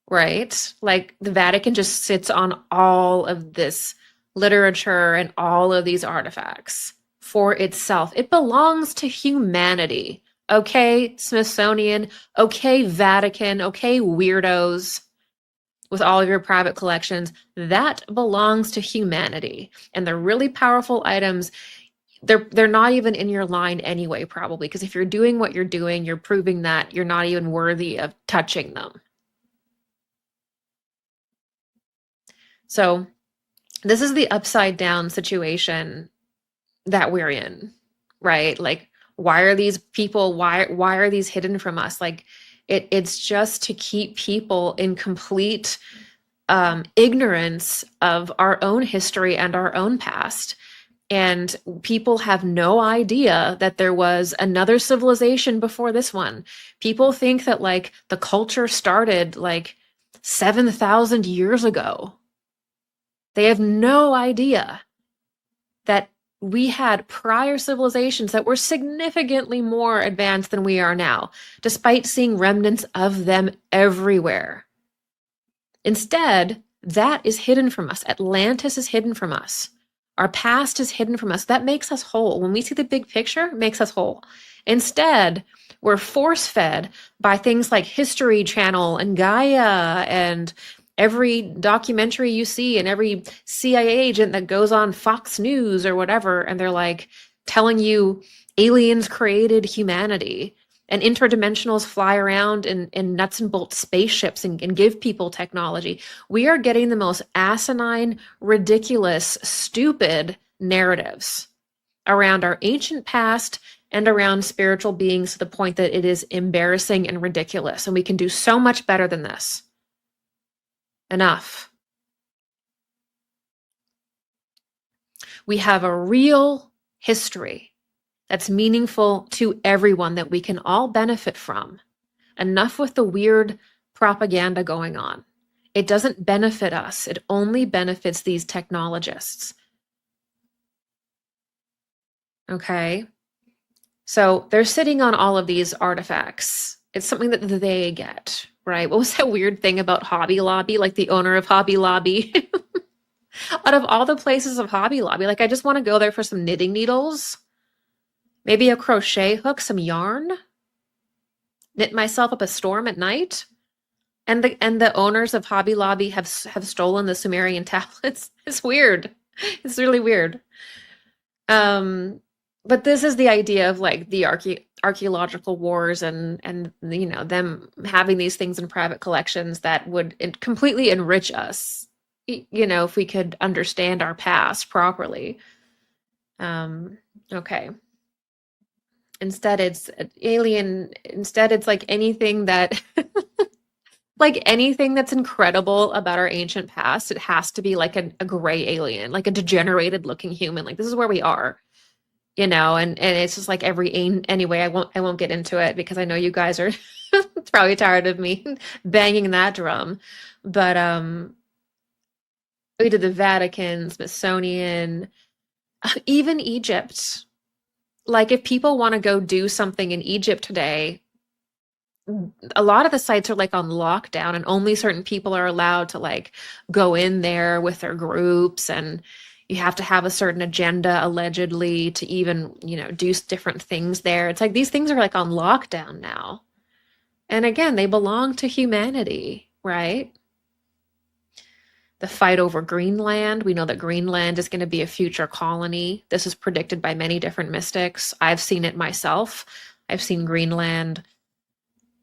Right? Like the Vatican just sits on all of this literature and all of these artifacts for itself. It belongs to humanity. Okay, Smithsonian. Okay, Vatican. Okay, weirdos with all of your private collections. That belongs to humanity. And the really powerful items, they're not even in your line anyway, probably, because if you're doing what you're doing, you're proving that you're not even worthy of touching them. So this is the upside down situation that we're in, right? Like, why are these people, why are these hidden from us? Like, it's just to keep people in complete ignorance of our own history and our own past. And people have no idea that there was another civilization before this one. People think that like the culture started like 7,000 years ago. They have no idea that we had prior civilizations that were significantly more advanced than we are now, despite seeing remnants of them everywhere. Instead, that is hidden from us. Atlantis is hidden from us. Our past is hidden from us. That makes us whole. When we see the big picture, it makes us whole. Instead, we're force-fed by things like History Channel and Gaia and every documentary you see and every CIA agent that goes on Fox News or whatever, and they're like telling you aliens created humanity and interdimensionals fly around in nuts and bolts spaceships and give people technology. We are getting the most asinine, ridiculous, stupid narratives around our ancient past and around spiritual beings to the point that it is embarrassing and ridiculous. And we can do so much better than this. Enough. We have a real history that's meaningful to everyone that we can all benefit from. Enough with the weird propaganda going on. It doesn't benefit us. It only benefits these technologists. Okay? So they're sitting on all of these artifacts. It's something that they get, right? What was that weird thing about Hobby Lobby? Like the owner of Hobby Lobby. Out of all the places of Hobby Lobby, like I just want to go there for some knitting needles. Maybe a crochet hook, some yarn. Knit myself up a storm at night. And the owners of Hobby Lobby have stolen the Sumerian tablets. It's weird. It's really weird. But this is the idea of like the archaeological wars and you know them having these things in private collections that would completely enrich us, you know, if we could understand our past properly. Okay. Instead, it's alien. Instead, it's like anything that, like anything that's incredible about our ancient past. It has to be like a gray alien, like a degenerated looking human. Like this is where we are, you know. And it's just like anyway. I won't get into it because I know you guys are probably tired of me banging that drum. But we did the Vatican, Smithsonian, even Egypt. Like if people want to go do something in Egypt today, a lot of the sites are like on lockdown and only certain people are allowed to like go in there with their groups, and you have to have a certain agenda allegedly to even, you know, do different things there. It's like these things are like on lockdown now. And again, they belong to humanity, right? The fight over Greenland. We know that Greenland is going to be a future colony. This is predicted by many different mystics. I've seen it myself. I've seen Greenland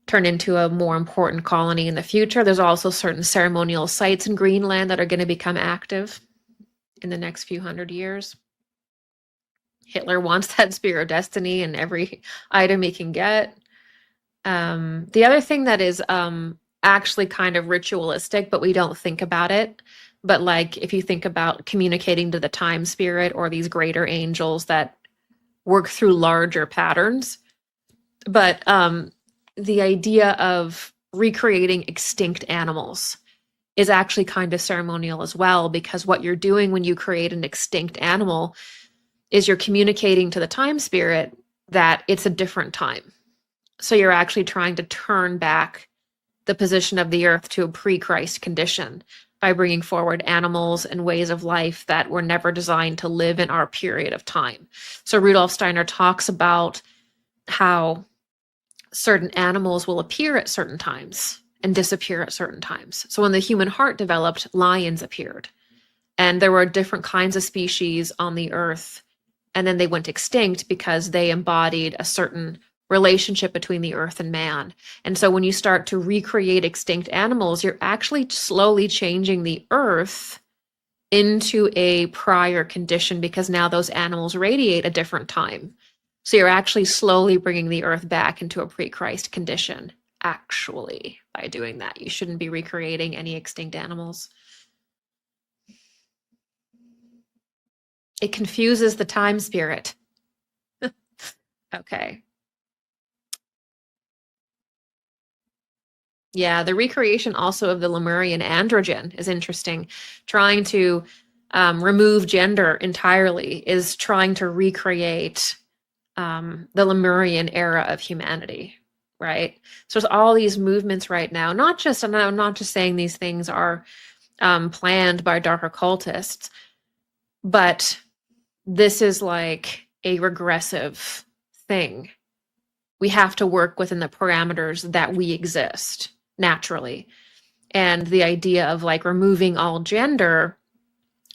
turn into a more important colony in the future. There's also certain ceremonial sites in Greenland that are going to become active in the next few hundred years. Hitler wants that spear of destiny and every item he can get. The other thing that is actually kind of ritualistic, but we don't think about it. But like if you think about communicating to the time spirit or these greater angels that work through larger patterns, but the idea of recreating extinct animals is actually kind of ceremonial as well, because what you're doing when you create an extinct animal is you're communicating to the time spirit that it's a different time. So you're actually trying to turn back the position of the earth to a pre-Christ condition by bringing forward animals and ways of life that were never designed to live in our period of time. So Rudolf Steiner talks about how certain animals will appear at certain times and disappear at certain times. So when the human heart developed, lions appeared. And there were different kinds of species on the earth. And then they went extinct because they embodied a certain relationship between the earth and man. And so when you start to recreate extinct animals, you're actually slowly changing the earth into a prior condition, because now those animals radiate a different time. So you're actually slowly bringing the earth back into a pre-Christ condition, actually, by doing that. You shouldn't be recreating any extinct animals. It confuses the time spirit. Okay. Yeah, the recreation also of the Lemurian androgen is interesting. Trying to remove gender entirely is trying to recreate the Lemurian era of humanity, right? So there's all these movements right now. Not just, and I'm not just saying these things are planned by dark occultists, but this is like a regressive thing. We have to work within the parameters that we exist naturally. And the idea of like removing all gender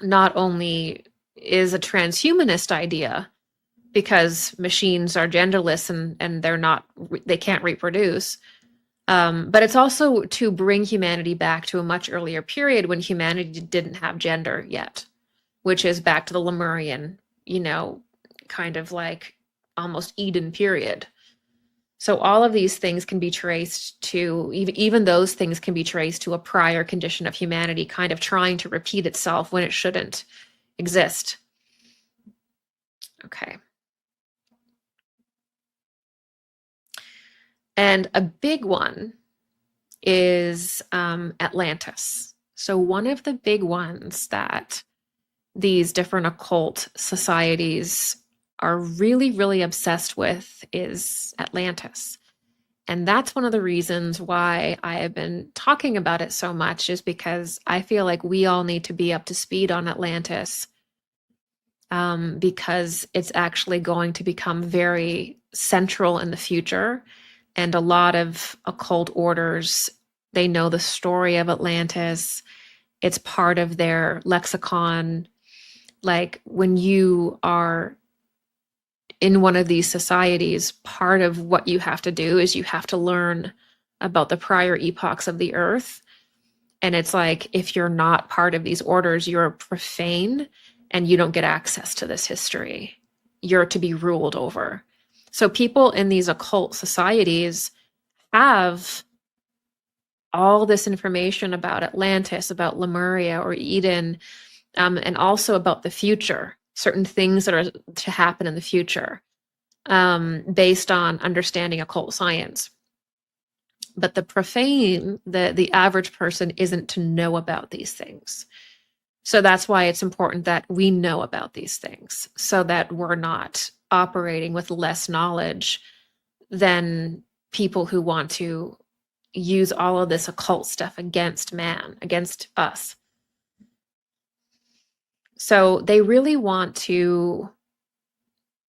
not only is a transhumanist idea, because machines are genderless and they can't reproduce. But it's also to bring humanity back to a much earlier period when humanity didn't have gender yet, which is back to the Lemurian, kind of like almost Eden period. So all of these things can be traced to, even those things can be traced to a prior condition of humanity kind of trying to repeat itself when it shouldn't exist. Okay. And a big one is Atlantis. So one of the big ones that these different occult societies are really, really obsessed with is Atlantis. And that's one of the reasons why I have been talking about it so much, is because I feel like we all need to be up to speed on Atlantis, because it's actually going to become very central in the future. And a lot of occult orders, they know the story of Atlantis. It's part of their lexicon. Like when you are in one of these societies, part of what you have to do is you have to learn about the prior epochs of the earth. And it's like, if you're not part of these orders, you're profane and you don't get access to this history. You're to be ruled over. So people in these occult societies have all this information about Atlantis, about Lemuria or Eden, and also about the future, certain things that are to happen in the future, based on understanding occult science. But the profane, the average person isn't to know about these things. So that's why it's important that we know about these things, so that we're not operating with less knowledge than people who want to use all of this occult stuff against man, against us. So they really want to,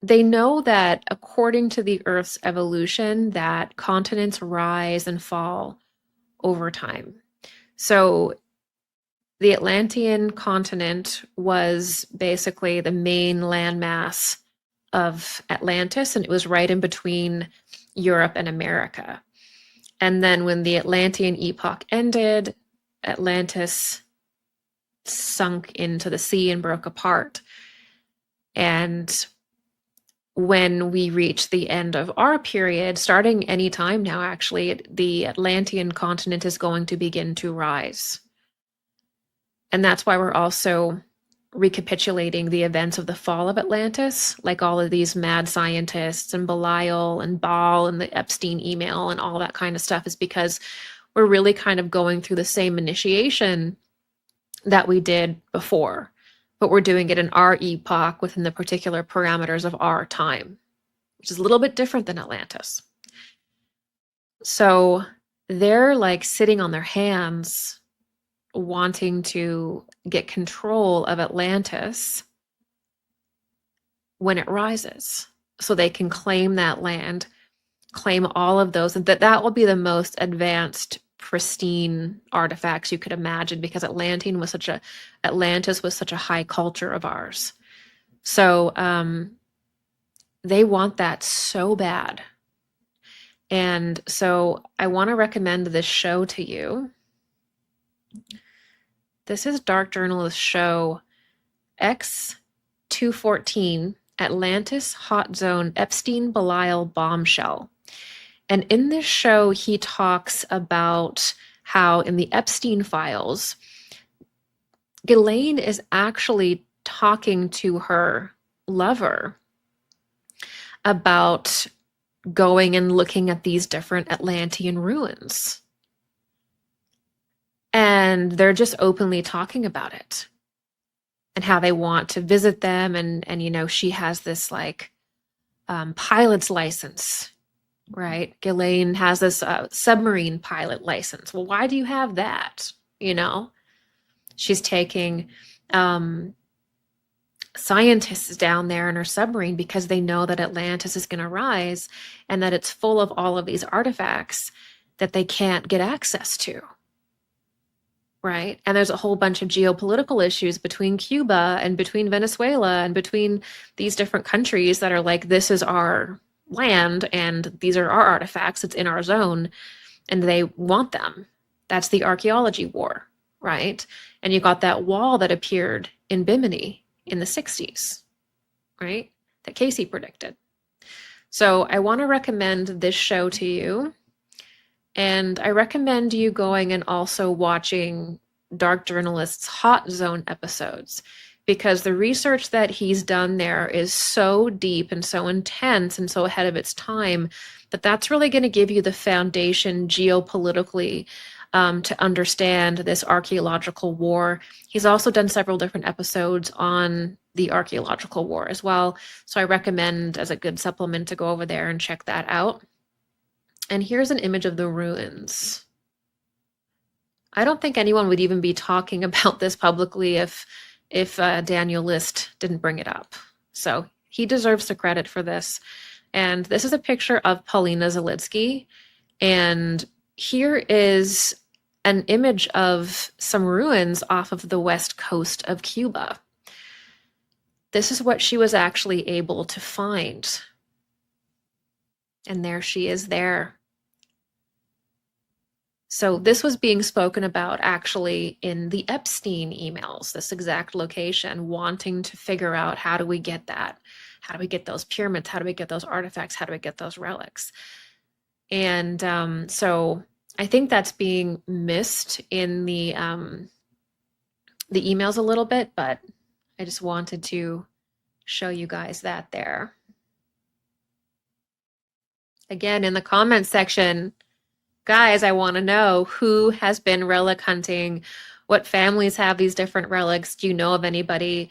they know that according to the Earth's evolution, that continents rise and fall over time. So the Atlantean continent was basically the main landmass of Atlantis, and it was right in between Europe and America. And then when the Atlantean epoch ended, Atlantis sunk into the sea and broke apart. And when we reach the end of our period, starting any time now, actually, the Atlantean continent is going to begin to rise. And that's why we're also recapitulating the events of the fall of Atlantis, like all of these mad scientists and Belial and Baal and the Epstein email and all that kind of stuff, is because we're really kind of going through the same initiation that we did before, but we're doing it in our epoch within the particular parameters of our time, which is a little bit different than Atlantis. So they're like sitting on their hands, wanting to get control of Atlantis when it rises, so they can claim that land, claim all of those, and that will be the most advanced, pristine artifacts you could imagine, because Atlantis was such a high culture of ours. So they want that so bad. And so I want to recommend this show to you. This is Dark Journalist show X214, Atlantis Hot Zone Epstein Belial Bombshell. And in this show, he talks about how in the Epstein files, Ghislaine is actually talking to her lover about going and looking at these different Atlantean ruins. And they're just openly talking about it and how they want to visit them. And you know, she has this like pilot's license, right? Ghislaine has this submarine pilot license. Well, why do you have that? You know, she's taking scientists down there in her submarine because they know that Atlantis is going to rise and that it's full of all of these artifacts that they can't get access to. Right? And there's a whole bunch of geopolitical issues between Cuba and between Venezuela and between these different countries that are like, this is our land and these are our artifacts, it's in our zone, and they want them. That's the archaeology war, right? And you got that wall that appeared in Bimini in the 60s, right? That Casey predicted. So I want to recommend this show to you. And I recommend you going and also watching Dark Journalist's Hot Zone episodes, because the research that he's done there is so deep and so intense and so ahead of its time that that's really going to give you the foundation geopolitically to understand this archaeological war. He's also done several different episodes on the archaeological war as well. So I recommend as a good supplement to go over there and check that out. And here's an image of the ruins. I don't think anyone would even be talking about this publicly if Daniel List didn't bring it up. So he deserves the credit for this. And this is a picture of Paulina Zalitsky. And here is an image of some ruins off of the west coast of Cuba. This is what she was actually able to find. And there she is there. So this was being spoken about actually in the Epstein emails, this exact location, wanting to figure out, how do we get that? How do we get those pyramids? How do we get those artifacts? How do we get those relics? And so I think that's being missed in the emails a little bit, but I just wanted to show you guys that there. Again, in the comments section, guys, I want to know who has been relic hunting, what families have these different relics. Do you know of anybody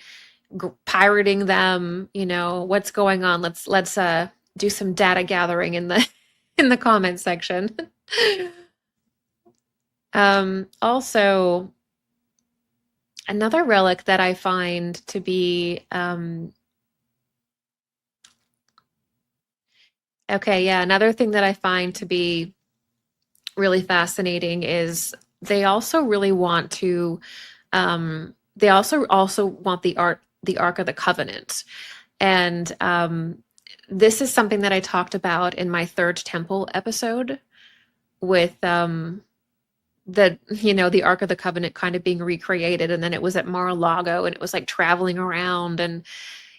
pirating them? You know, what's going on? Let's do some data gathering in the in the comments section. Also, another relic that I find to be another thing that I find to be really fascinating is they also really want to they also want the Ark of the Covenant. And this is something that I talked about in my Third Temple episode with the Ark of the Covenant kind of being recreated, and then it was at Mar-a-Lago and it was like traveling around, and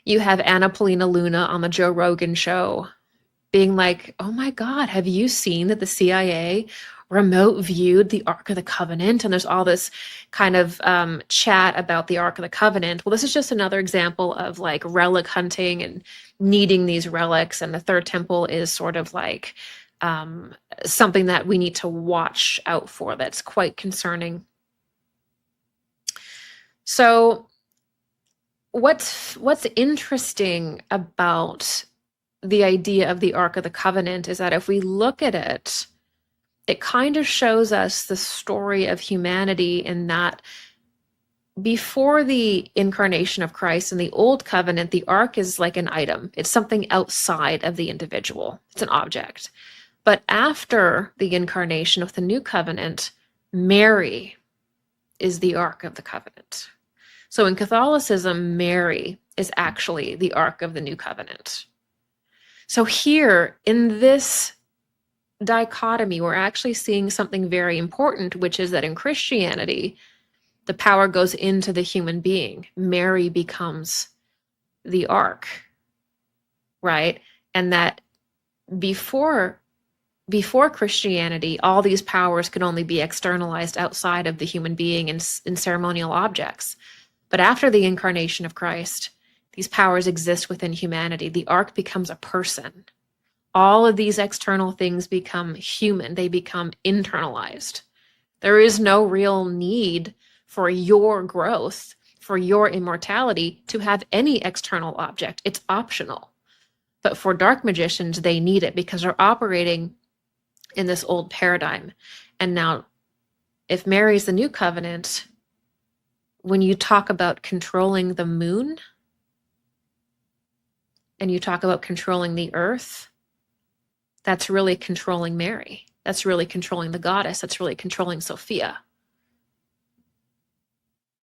you have Anna Paulina Luna on the Joe Rogan show being like, oh my God, have you seen that the CIA remote viewed the Ark of the Covenant? And there's all this kind of chat about the Ark of the Covenant. Well, this is just another example of like relic hunting and needing these relics. And the Third Temple is sort of like something that we need to watch out for. That's quite concerning. So what's interesting about the idea of the Ark of the Covenant is that if we look at it, it kind of shows us the story of humanity in that before the incarnation of Christ in the Old Covenant, the Ark is like an item. It's something outside of the individual. It's an object. But after the incarnation of the New Covenant, Mary is the Ark of the Covenant. So in Catholicism, Mary is actually the Ark of the New Covenant. So here in this dichotomy, we're actually seeing something very important, which is that in Christianity, the power goes into the human being. Mary becomes the Ark, right? And that before Christianity, all these powers could only be externalized outside of the human being in ceremonial objects. But after the incarnation of Christ, these powers exist within humanity. The ark becomes a person. All of these external things become human. They become internalized. There is no real need for your growth, for your immortality, to have any external object. It's optional. But for dark magicians, they need it because they're operating in this old paradigm. And now, if Mary's the new covenant, when you talk about controlling the moon and you talk about controlling the earth, that's really controlling Mary. That's really controlling the goddess. That's really controlling Sophia.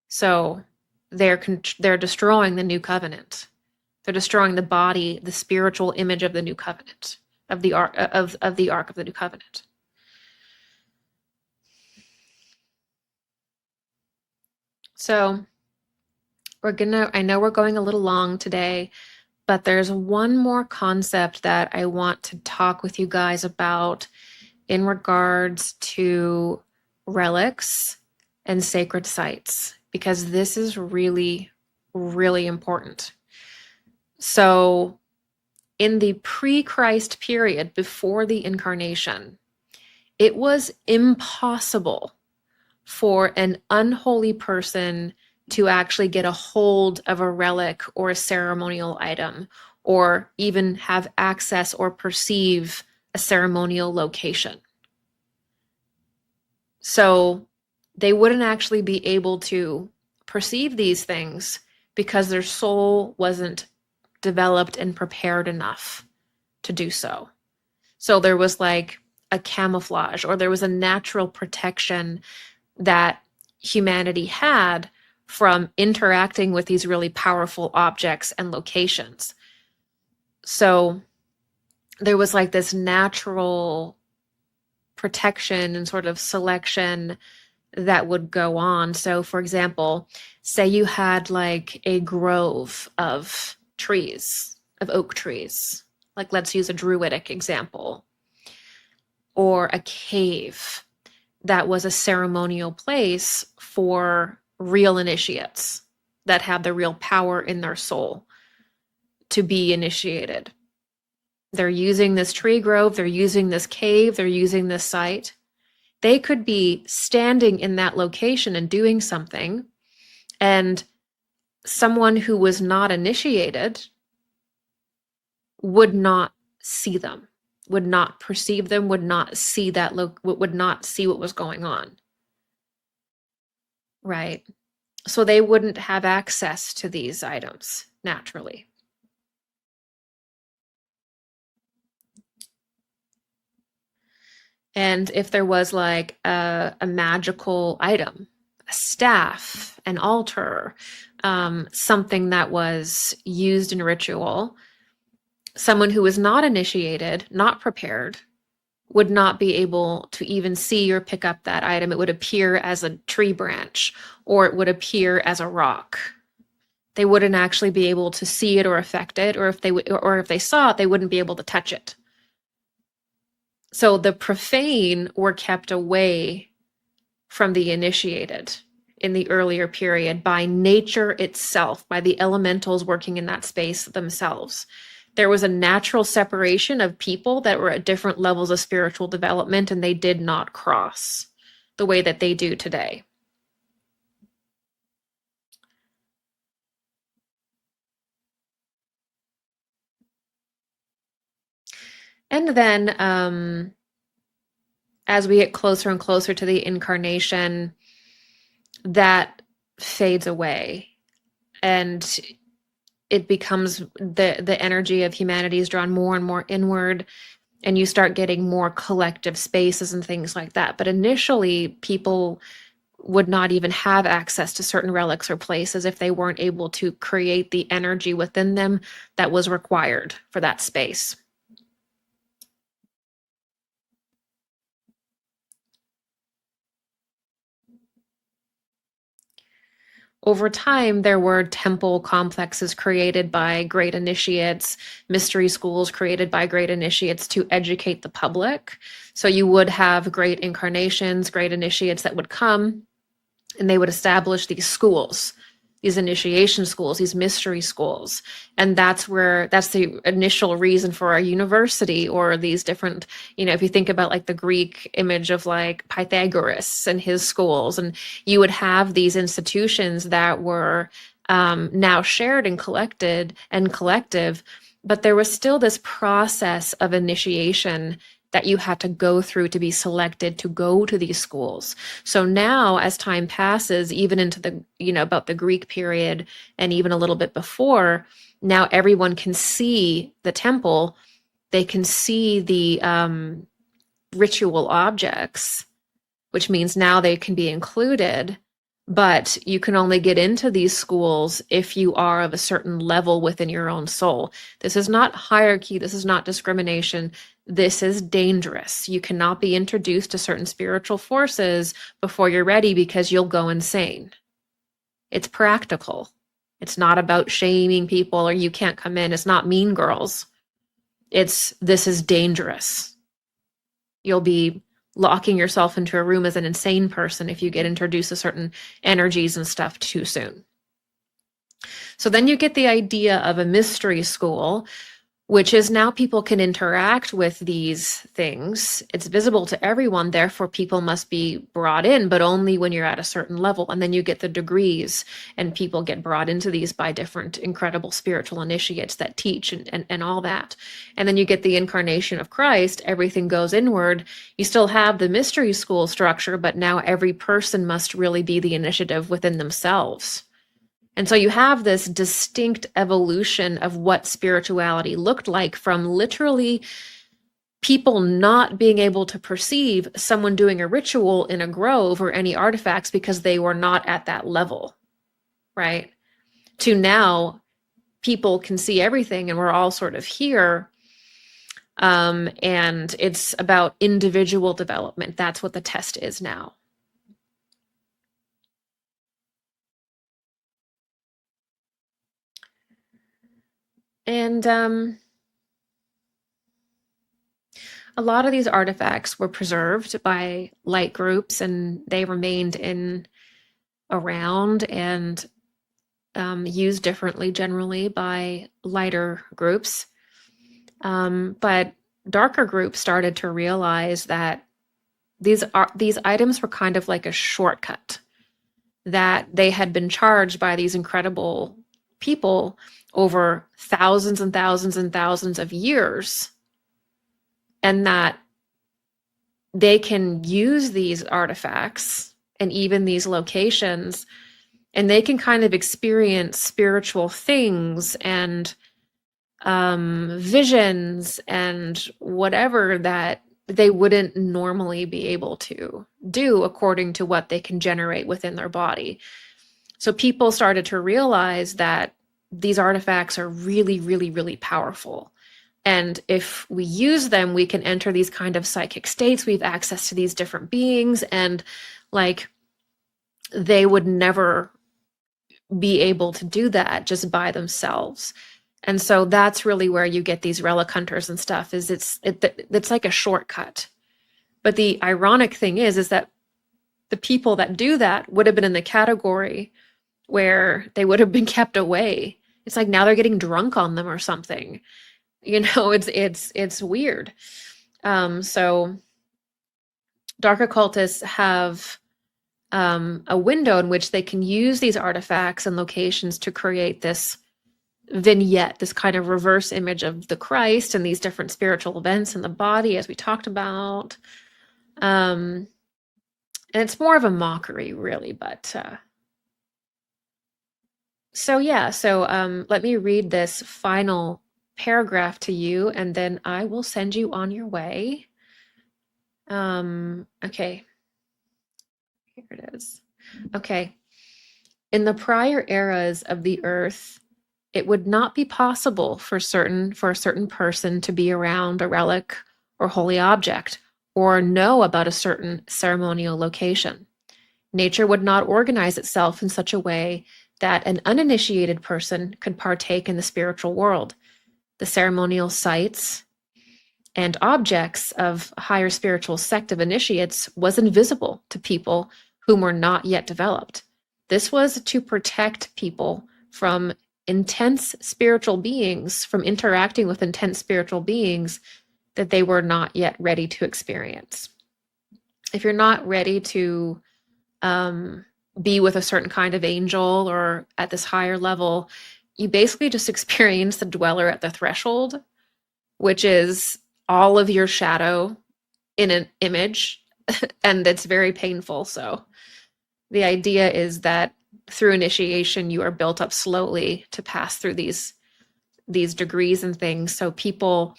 So they're destroying the new covenant. They're destroying the body, the spiritual image of the new covenant, of the ark of the new covenant. So I know we're going a little long today, but there's one more concept that I want to talk with you guys about in regards to relics and sacred sites, because this is really, really important. So in the pre-Christ period, before the incarnation, it was impossible for an unholy person to actually get a hold of a relic or a ceremonial item, or even have access or perceive a ceremonial location. So they wouldn't actually be able to perceive these things because their soul wasn't developed and prepared enough to do so. So there was like a camouflage, or there was a natural protection that humanity had from interacting with these really powerful objects and locations. So there was like this natural protection and sort of selection that would go on. So for example, say you had like a grove of trees, of oak trees, like let's use a druidic example, or a cave that was a ceremonial place for real initiates that had the real power in their soul to be initiated. They're using this tree grove, they're using this cave, they're using this site. They could be standing in that location and doing something, and someone who was not initiated would not see them, would not perceive them, would not see that would not see what was going on. Right? So they wouldn't have access to these items naturally. And if there was like a magical item, a staff, an altar, something that was used in ritual, someone who was not initiated, not prepared, would not be able to even see or pick up that item. It would appear as a tree branch, or it would appear as a rock. They wouldn't actually be able to see it or affect it, or if they saw it, they wouldn't be able to touch it. So the profane were kept away from the initiated in the earlier period by nature itself, by the elementals working in that space themselves. There was a natural separation of people that were at different levels of spiritual development, and they did not cross the way that they do today. And then as we get closer and closer to the incarnation, that fades away, and it becomes the energy of humanity is drawn more and more inward, and you start getting more collective spaces and things like that. But initially, people would not even have access to certain relics or places if they weren't able to create the energy within them that was required for that space. Over time, there were temple complexes created by great initiates, mystery schools created by great initiates to educate the public. So you would have great incarnations, great initiates that would come, and they would establish these schools these initiation schools, these mystery schools. And that's the initial reason for our university, or these different, if you think about like the Greek image of like Pythagoras and his schools, and you would have these institutions that were now shared and collected and collective, but there was still this process of initiation that you had to go through to be selected to go to these schools. So now, as time passes, even into the, about the Greek period and even a little bit before, now everyone can see the temple. They can see the ritual objects, which means now they can be included. But you can only get into these schools if you are of a certain level within your own soul. This is not hierarchy. This is not discrimination. This is dangerous. You cannot be introduced to certain spiritual forces before you're ready, because you'll go insane. It's practical. It's not about shaming people or you can't come in. It's not Mean Girls. This is dangerous. You'll be locking yourself into a room as an insane person if you get introduced to certain energies and stuff too soon. So then you get the idea of a mystery school, which is now people can interact with these things. It's visible to everyone, therefore people must be brought in, but only when you're at a certain level. And then you get the degrees, and people get brought into these by different incredible spiritual initiates that teach and all that. And then you get the incarnation of Christ, everything goes inward. You still have the mystery school structure, but now every person must really be the initiative within themselves. And so you have this distinct evolution of what spirituality looked like, from literally people not being able to perceive someone doing a ritual in a grove or any artifacts because they were not at that level, right? To now people can see everything and we're all sort of here. And it's about individual development. That's what the test is now. And a lot of these artifacts were preserved by light groups, and they remained around and used differently generally by lighter groups. But darker groups started to realize that these items were kind of like a shortcut, that they had been charged by these incredible people over thousands and thousands and thousands of years, and that they can use these artifacts and even these locations, and they can kind of experience spiritual things and visions and whatever that they wouldn't normally be able to do according to what they can generate within their body. So people started to realize that these artifacts are really, really, really powerful. And if we use them, we can enter these kind of psychic states. We have access to these different beings, and like they would never be able to do that just by themselves. And so that's really where you get these relic hunters and stuff, is it's like a shortcut. But the ironic thing is that the people that do that would have been in the category where they would have been kept away. It's like now they're getting drunk on them or something. It's weird. So dark occultists have a window in which they can use these artifacts and locations to create this vignette, this kind of reverse image of the Christ and these different spiritual events in the body, as we talked about. And it's more of a mockery, really, but so let me read this final paragraph to you, and then I will send you on your way. Okay. Here it is. Okay. In the prior eras of the earth, it would not be possible for a certain person to be around a relic or holy object, or know about a certain ceremonial location. Nature would not organize itself in such a way that an uninitiated person could partake in the spiritual world. The ceremonial sites and objects of a higher spiritual sect of initiates was invisible to people whom were not yet developed. This was to protect people from intense spiritual beings, from interacting with intense spiritual beings that they were not yet ready to experience. If you're not ready to be with a certain kind of angel or at this higher level, you basically just experience the dweller at the threshold, which is all of your shadow in an image, and it's very painful. So the idea is that through initiation, you are built up slowly to pass through these degrees and things. So people,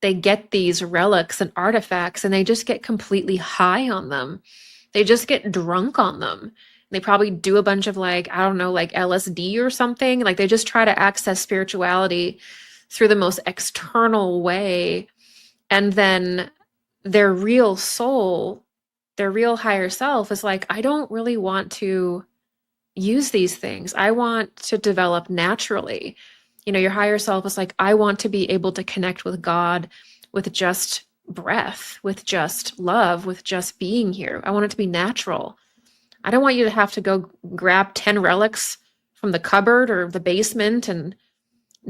they get these relics and artifacts and they just get completely high on them. They just get drunk on them. They probably do a bunch of like, I don't know, like LSD or something. Like they just try to access spirituality through the most external way. And then their real soul, their real higher self is like, I don't really want to use these things. I want to develop naturally. You know, your higher self is like, I want to be able to connect with God with just breath, with just love, with just being here. I want it to be natural. I don't want you to have to go grab 10 relics from the cupboard or the basement and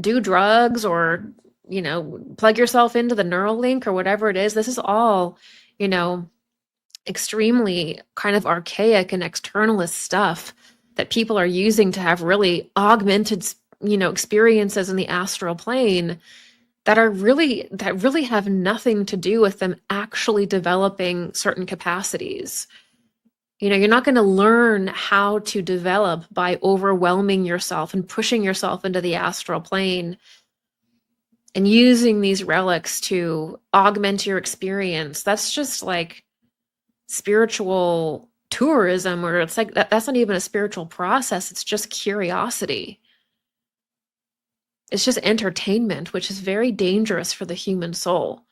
do drugs or, you know, plug yourself into the neural link or whatever it is. This is all, you know, extremely kind of archaic and externalist stuff that people are using to have really augmented, you know, experiences in the astral plane that really have nothing to do with them actually developing certain capacities. You know, you're not going to learn how to develop by overwhelming yourself and pushing yourself into the astral plane and using these relics to augment your experience. That's just like spiritual tourism, or it's like that's not even a spiritual process. It's just curiosity. It's just entertainment, which is very dangerous for the human soul.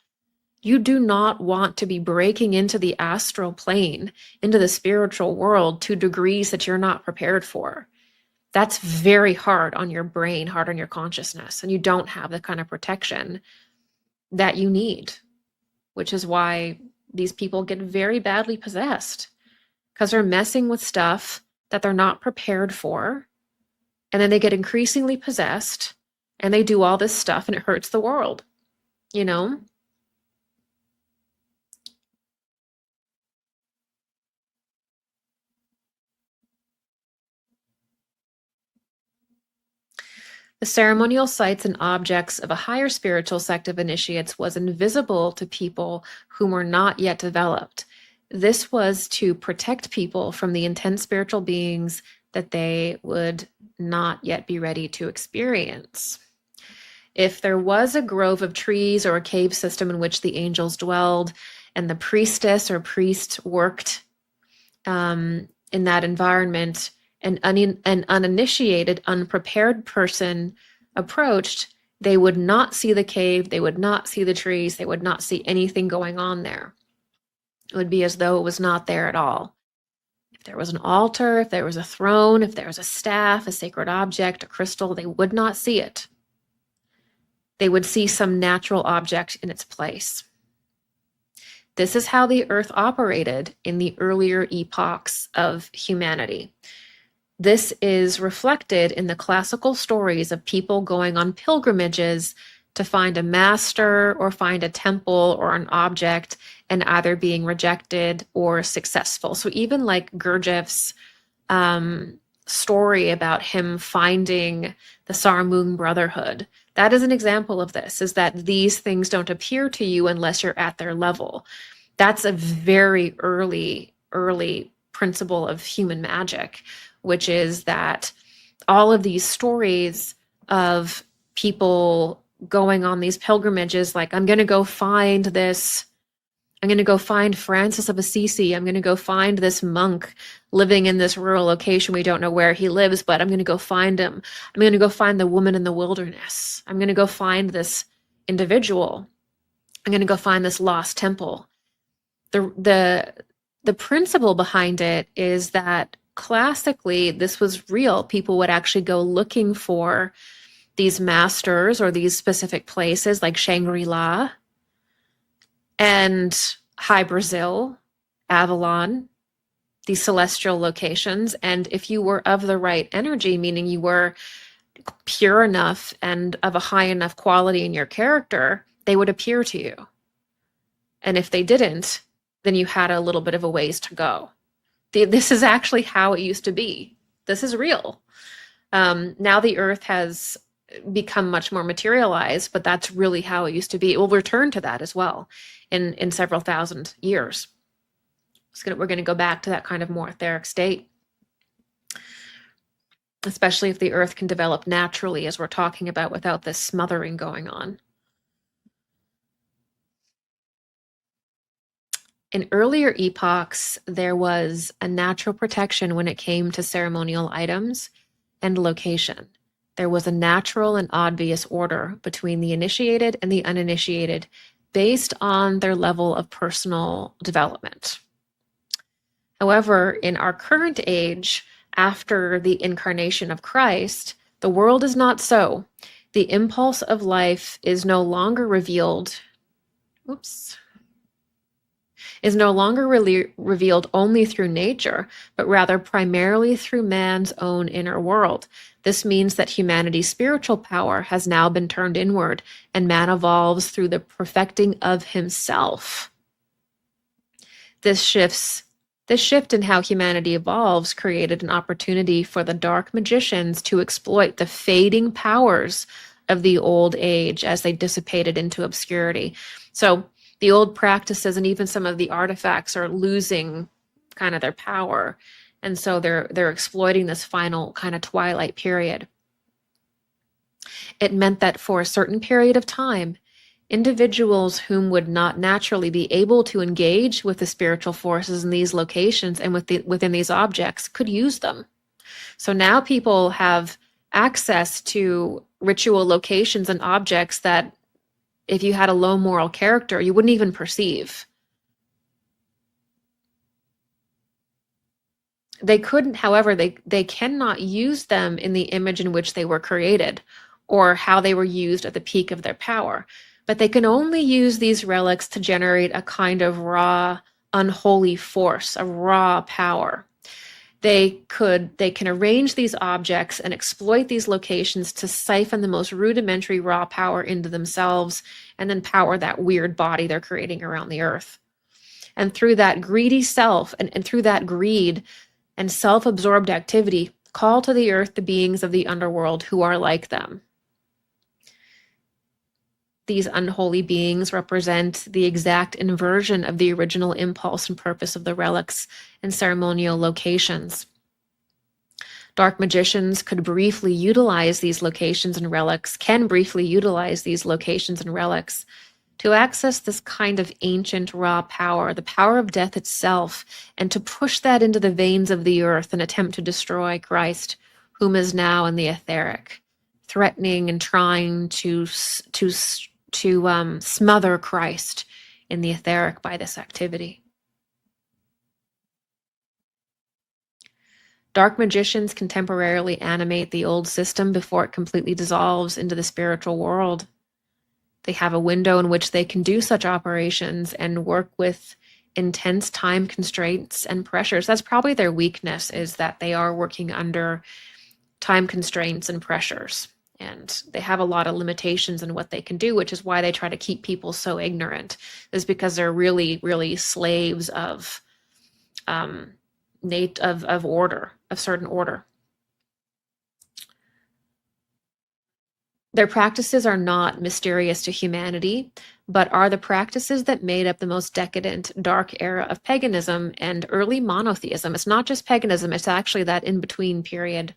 You do not want to be breaking into the astral plane, into the spiritual world to degrees that you're not prepared for. That's very hard on your brain, hard on your consciousness, and you don't have the kind of protection that you need, which is why these people get very badly possessed, because they're messing with stuff that they're not prepared for, and then they get increasingly possessed, and they do all this stuff, and it hurts the world, you know? The ceremonial sites and objects of a higher spiritual sect of initiates was invisible to people whom were not yet developed. This was to protect people from the intense spiritual beings that they would not yet be ready to experience. If there was a grove of trees or a cave system in which the angels dwelled, and the priestess or priest worked in that environment, an uninitiated, unprepared person approached, they would not see the cave, they would not see the trees, they would not see anything going on there. It would be as though it was not there at all. If there was an altar, if there was a throne, if there was a staff, a sacred object, a crystal, they would not see it. They would see some natural object in its place. This is how the earth operated in the earlier epochs of humanity. This is reflected in the classical stories of people going on pilgrimages to find a master or find a temple or an object and either being rejected or successful. So even like Gurdjieff's story about him finding the Saramung Brotherhood, that is an example of this, is that these things don't appear to you unless you're at their level. That's a very early principle of human magic, which is that all of these stories of people going on these pilgrimages, like, I'm going to go find this, I'm going to go find Francis of Assisi, I'm going to go find this monk living in this rural location. We don't know where he lives, but I'm going to go find him. I'm going to go find the woman in the wilderness. I'm going to go find this individual. I'm going to go find this lost temple. The principle behind it is that classically, this was real. People would actually go looking for these masters or these specific places like Shangri-La and High Brazil, Avalon, these celestial locations. And if you were of the right energy, meaning you were pure enough and of a high enough quality in your character, they would appear to you. And if they didn't, then you had a little bit of a ways to go. This is actually how it used to be. This is real. Now the earth has become much more materialized, but that's really how it used to be. It will return to that as well in several thousand years. We're going to go back to that kind of more etheric state, especially if the earth can develop naturally, as we're talking about, without this smothering going on. In earlier epochs, there was a natural protection when it came to ceremonial items and location. There was a natural and obvious order between the initiated and the uninitiated based on their level of personal development. However, in our current age, after the incarnation of Christ, the world is not so. The impulse of life is no longer revealed. Is no longer really revealed only through nature, but rather primarily through man's own inner world. This means that humanity's spiritual power has now been turned inward, and man evolves through the perfecting of himself. This shift in how humanity evolves created an opportunity for the dark magicians to exploit the fading powers of the old age as they dissipated into obscurity. So the old practices and even some of the artifacts are losing kind of their power. And so they're exploiting this final kind of twilight period. It meant that for a certain period of time, individuals whom would not naturally be able to engage with the spiritual forces in these locations and within these objects could use them. So now people have access to ritual locations and objects that if you had a low moral character, you wouldn't even perceive. They couldn't, however, they cannot use them in the image in which they were created or how they were used at the peak of their power. But they can only use these relics to generate a kind of raw, unholy force, a raw power. They can arrange these objects and exploit these locations to siphon the most rudimentary raw power into themselves and then power that weird body they're creating around the earth. And through that greedy self and through that greed and self-absorbed activity, call to the earth the beings of the underworld who are like them. These unholy beings represent the exact inversion of the original impulse and purpose of the relics and ceremonial locations. Dark magicians could briefly utilize these locations and relics, to access this kind of ancient raw power, the power of death itself, and to push that into the veins of the earth and attempt to destroy Christ, whom is now in the etheric, threatening and trying to smother Christ in the etheric by this activity. Dark magicians can temporarily animate the old system before it completely dissolves into the spiritual world. They have a window in which they can do such operations and work with intense time constraints and pressures. That's probably their weakness, is that they are working under time constraints and pressures. And they have a lot of limitations in what they can do, which is why they try to keep people so ignorant, is because they're really, really slaves of order, of certain order. Their practices are not mysterious to humanity, but are the practices that made up the most decadent, dark era of paganism and early monotheism. It's not just paganism, it's actually that in-between period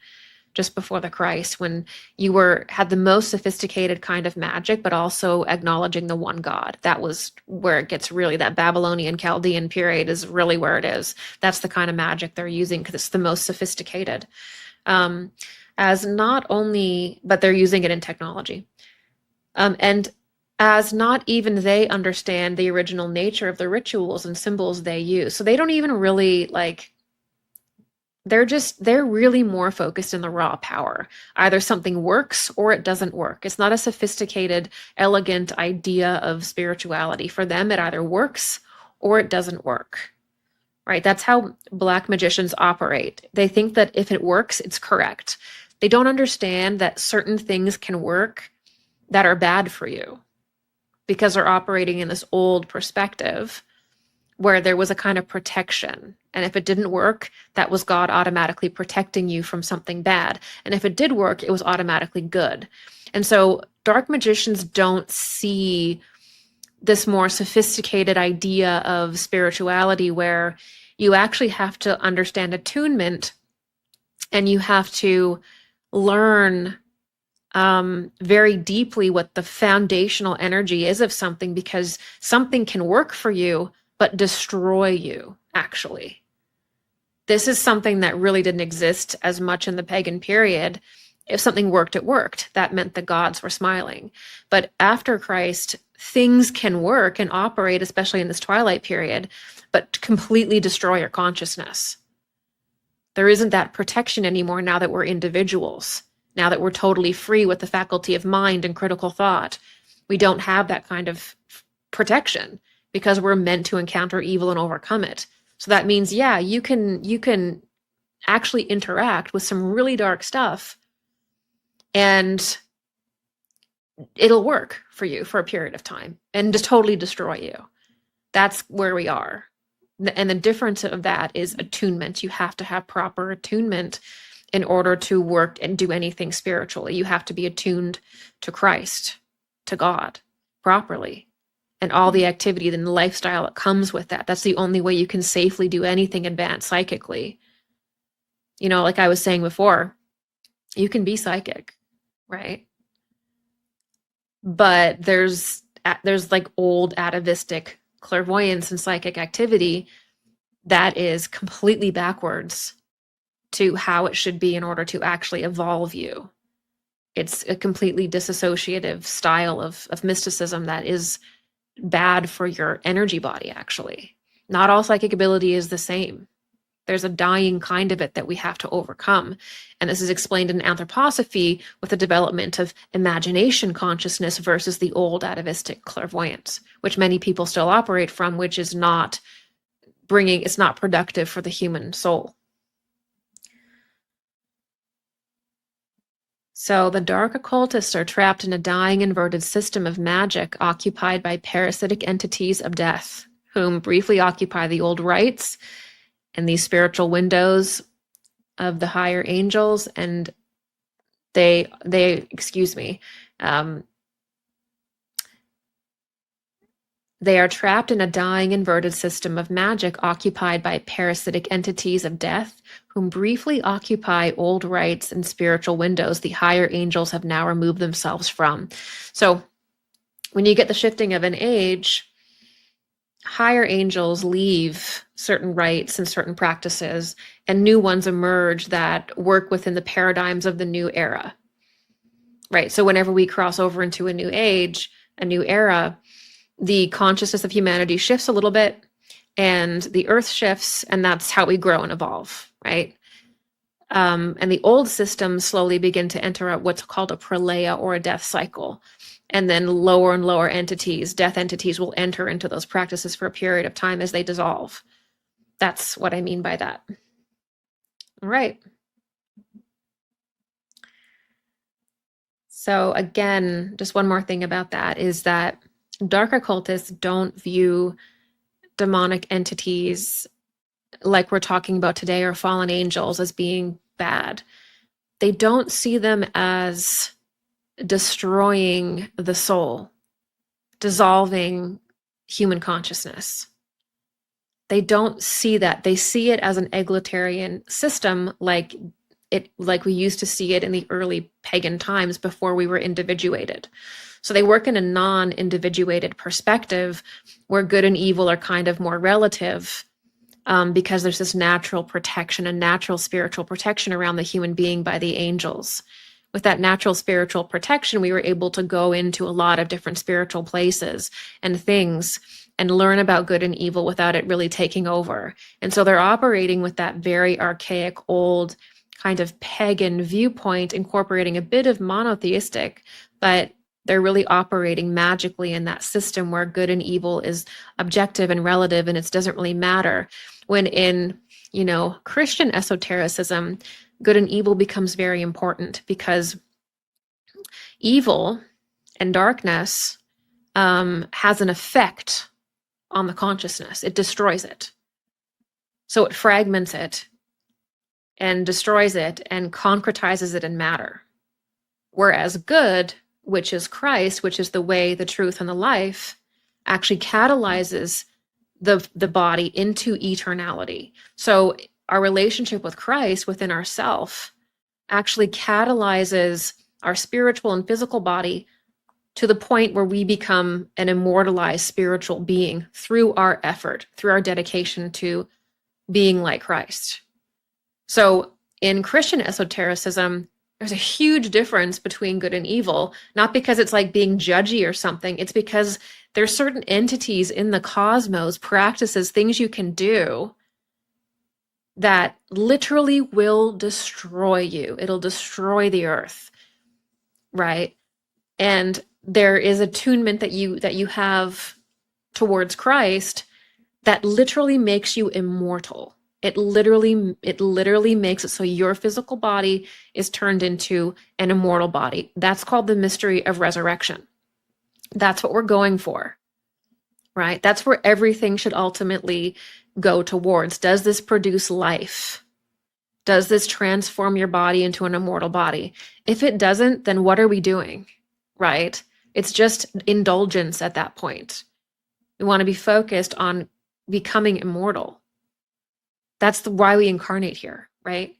just before the Christ, when you had the most sophisticated kind of magic, but also acknowledging the one God. That was where it gets really, that Babylonian Chaldean period is really where it is. That's the kind of magic they're using because it's the most sophisticated. But they're using it in technology. And as not even they understand the original nature of the rituals and symbols they use. So they don't even really they're really more focused in the raw power. Either something works or it doesn't work. It's not a sophisticated, elegant idea of spirituality. For them, it either works or it doesn't work. right? That's how black magicians operate. They think that if it works, it's correct. They don't understand that certain things can work that are bad for you because they're operating in this old perspective where there was a kind of protection. And if it didn't work, that was God automatically protecting you from something bad. And if it did work, it was automatically good. And so dark magicians don't see this more sophisticated idea of spirituality where you actually have to understand attunement and you have to learn very deeply what the foundational energy is of something, because something can work for you but destroy you, actually. This is something that really didn't exist as much in the pagan period. If something worked, it worked. That meant the gods were smiling. But after Christ, things can work and operate, especially in this twilight period, but completely destroy your consciousness. There isn't that protection anymore now that we're individuals, now that we're totally free with the faculty of mind and critical thought. We don't have that kind of protection because we're meant to encounter evil and overcome it. So that means, yeah, you can actually interact with some really dark stuff and it'll work for you for a period of time and just totally destroy you. That's where we are. And the difference of that is attunement. You have to have proper attunement in order to work and do anything spiritually. You have to be attuned to Christ, to God, properly, and all the activity and the lifestyle that comes with that. That's the only way you can safely do anything advanced psychically. You know, like I was saying before, you can be psychic, right? But there's like old atavistic clairvoyance and psychic activity that is completely backwards to how it should be in order to actually evolve you. It's a completely disassociative style of mysticism that is bad for your energy body, actually. Not all psychic ability is the same. There's a dying kind of it that we have to overcome. And this is explained in anthroposophy with the development of imagination consciousness versus the old atavistic clairvoyance, which many people still operate from, which is not it's not productive for the human soul. So the dark occultists are trapped in a dying inverted system of magic occupied by parasitic entities of death, whom briefly occupy the old rites and these spiritual windows of the higher angels, and they are trapped in a dying inverted system of magic occupied by parasitic entities of death, whom briefly occupy old rites and spiritual windows the higher angels have now removed themselves from. So when you get the shifting of an age, higher angels leave certain rites and certain practices, and new ones emerge that work within the paradigms of the new era. Right? So whenever we cross over into a new age, a new era, the consciousness of humanity shifts a little bit and the earth shifts, and that's how we grow and evolve, right? And the old systems slowly begin to enter what's called a pralaya, or a death cycle. And then lower and lower entities, death entities, will enter into those practices for a period of time as they dissolve. That's what I mean by that. All right. So again, just one more thing about that is that dark occultists don't view demonic entities like we're talking about today, or fallen angels, as being bad. They don't see them as destroying the soul, dissolving human consciousness. They don't see that. They see it as an egalitarian system, like we used to see it in the early pagan times before we were individuated. So they work in a non-individuated perspective where good and evil are kind of more relative, because there's this natural protection and natural spiritual protection around the human being by the angels. With that natural spiritual protection, we were able to go into a lot of different spiritual places and things and learn about good and evil without it really taking over. And so they're operating with that very archaic, old kind of pagan viewpoint, incorporating a bit of monotheistic, but They're really operating magically in that system where good and evil is objective and relative, and it doesn't really matter. When in, Christian esotericism, good and evil becomes very important, because evil and darkness has an effect on the consciousness. It destroys it. So it fragments it and destroys it and concretizes it in matter. Whereas good, which is Christ, which is the way, the truth, and the life, actually catalyzes the body into eternality. So our relationship with Christ within ourself actually catalyzes our spiritual and physical body to the point where we become an immortalized spiritual being through our effort, through our dedication to being like Christ. So in Christian esotericism, there's a huge difference between good and evil, not because it's like being judgy or something. It's because there's certain entities in the cosmos, practices, things you can do that literally will destroy you. It'll destroy the earth, right? And there is attunement that you have towards Christ that literally makes you immortal. It literally makes it so your physical body is turned into an immortal body. That's called the mystery of resurrection. That's what we're going for, right? That's where everything should ultimately go towards. Does this produce life? Does this transform your body into an immortal body? If it doesn't, then what are we doing, right? It's just indulgence at that point. We want to be focused on becoming immortal. That's why we incarnate here, right?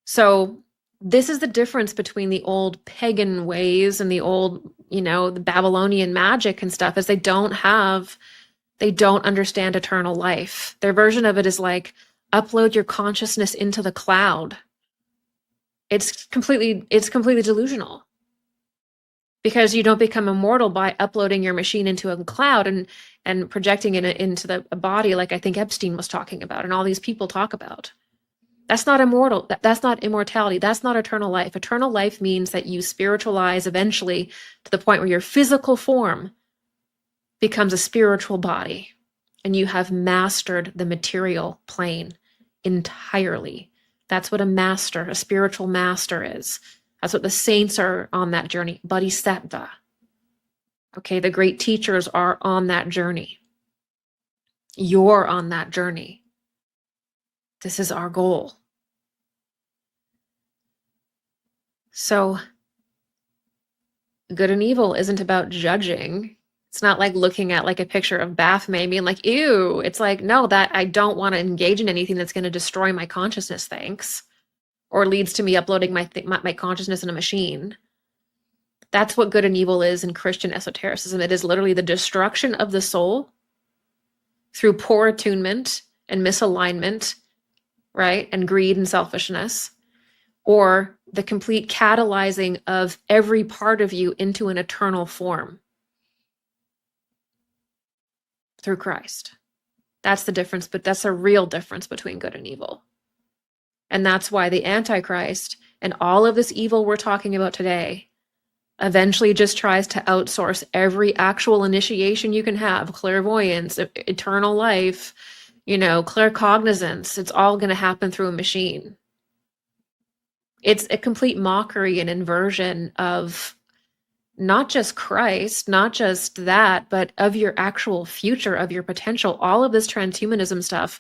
So this is the difference between the old pagan ways and the old, the Babylonian magic and stuff, is they don't understand eternal life. Their version of it is like, upload your consciousness into the cloud. It's completely delusional, because you don't become immortal by uploading your machine into a cloud and projecting it into the body, like I think Epstein was talking about and all these people talk about. That's not immortal. That's not immortality. That's not eternal life. Eternal life means that you spiritualize eventually to the point where your physical form becomes a spiritual body and you have mastered the material plane entirely. That's what a spiritual master is. That's what the saints are on that journey. Bodhisattva. Okay, the great teachers are on that journey. You're on that journey. This is our goal. So, good and evil isn't about judging. It's not like looking at like a picture of Baphomet being like, ew. It's like, no, that I don't want to engage in anything that's going to destroy my consciousness, thanks. Or leads to me uploading my consciousness in a machine. That's what good and evil is in Christian esotericism. It is literally the destruction of the soul through poor attunement and misalignment, right? And greed and selfishness, or the complete catalyzing of every part of you into an eternal form through Christ. That's the difference, but that's a real difference between good and evil. And that's why the Antichrist and all of this evil we're talking about today eventually just tries to outsource every actual initiation you can have, clairvoyance, eternal life, claircognizance. It's all going to happen through a machine. It's a complete mockery and inversion of not just Christ, not just that, but of your actual future, of your potential. All of this transhumanism stuff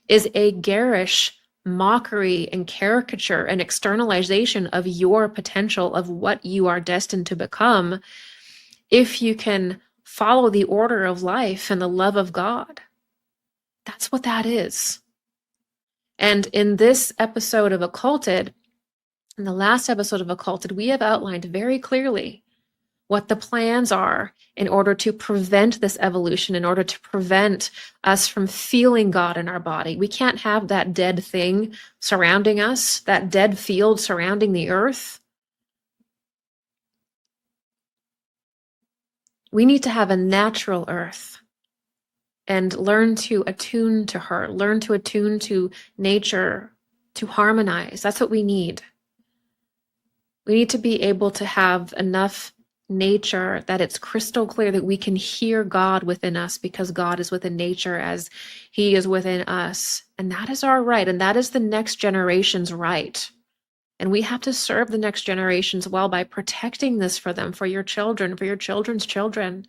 is a garish mockery and caricature and externalization of your potential, of what you are destined to become, if you can follow the order of life and the love of God. That's what that is. And in this episode of Occulted, in the last episode of Occulted, we have outlined very clearly what the plans are in order to prevent this evolution, in order to prevent us from feeling God in our body. We can't have that dead thing surrounding us, that dead field surrounding the earth. We need to have a natural earth and learn to attune to her, learn to attune to nature, to harmonize. That's what we need. We need to be able to have enough nature, that it's crystal clear that we can hear God within us because God is within nature as he is within us. And that is our right. And that is the next generation's right. And we have to serve the next generations well by protecting this for them, for your children, for your children's children.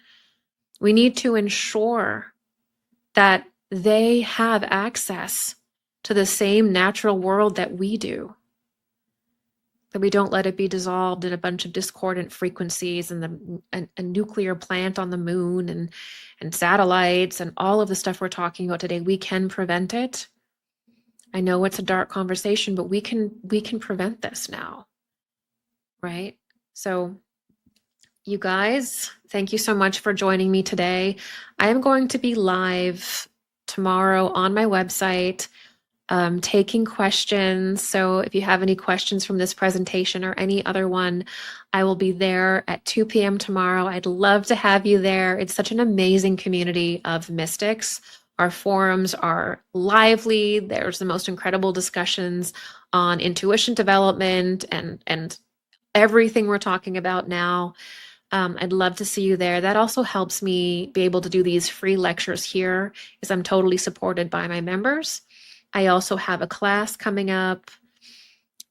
We need to ensure that they have access to the same natural world that we do, that we don't let it be dissolved in a bunch of discordant frequencies and a nuclear plant on the moon and satellites and all of the stuff we're talking about today. We can prevent it. I know it's a dark conversation, but we can prevent this now, right? So you guys, thank you so much for joining me today. I am going to be live tomorrow on my website, taking questions. So if you have any questions from this presentation or any other one, I will be there at 2 p.m. tomorrow. I'd love to have you there. It's such an amazing community of mystics. Our forums are lively. There's the most incredible discussions on intuition development and everything we're talking about now. I'd love to see you there. That also helps me be able to do these free lectures here, as I'm totally supported by my members. I also have a class coming up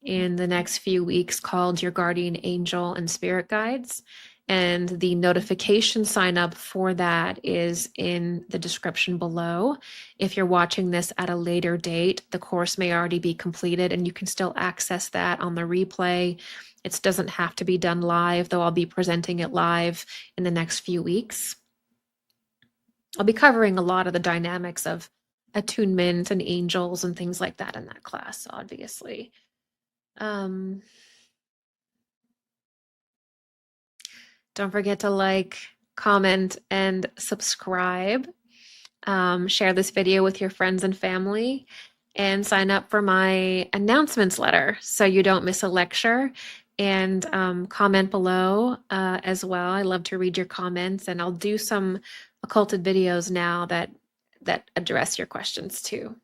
in the next few weeks called Your Guardian Angel and Spirit Guides. And the notification sign up for that is in the description below. If you're watching this at a later date, the course may already be completed and you can still access that on the replay. It doesn't have to be done live, though I'll be presenting it live in the next few weeks. I'll be covering a lot of the dynamics of attunement and angels and things like that in that class, obviously. Don't forget to like, comment, and subscribe. Share this video with your friends and family, and sign up for my announcements letter so you don't miss a lecture. And comment below as well. I love to read your comments, and I'll do some occulted videos now that address your questions too.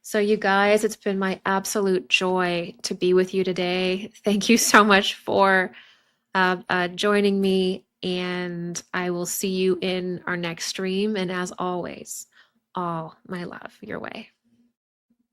So you guys, it's been my absolute joy to be with you today. Thank you so much for joining me, and I will see you in our next stream. And as always, all my love your way.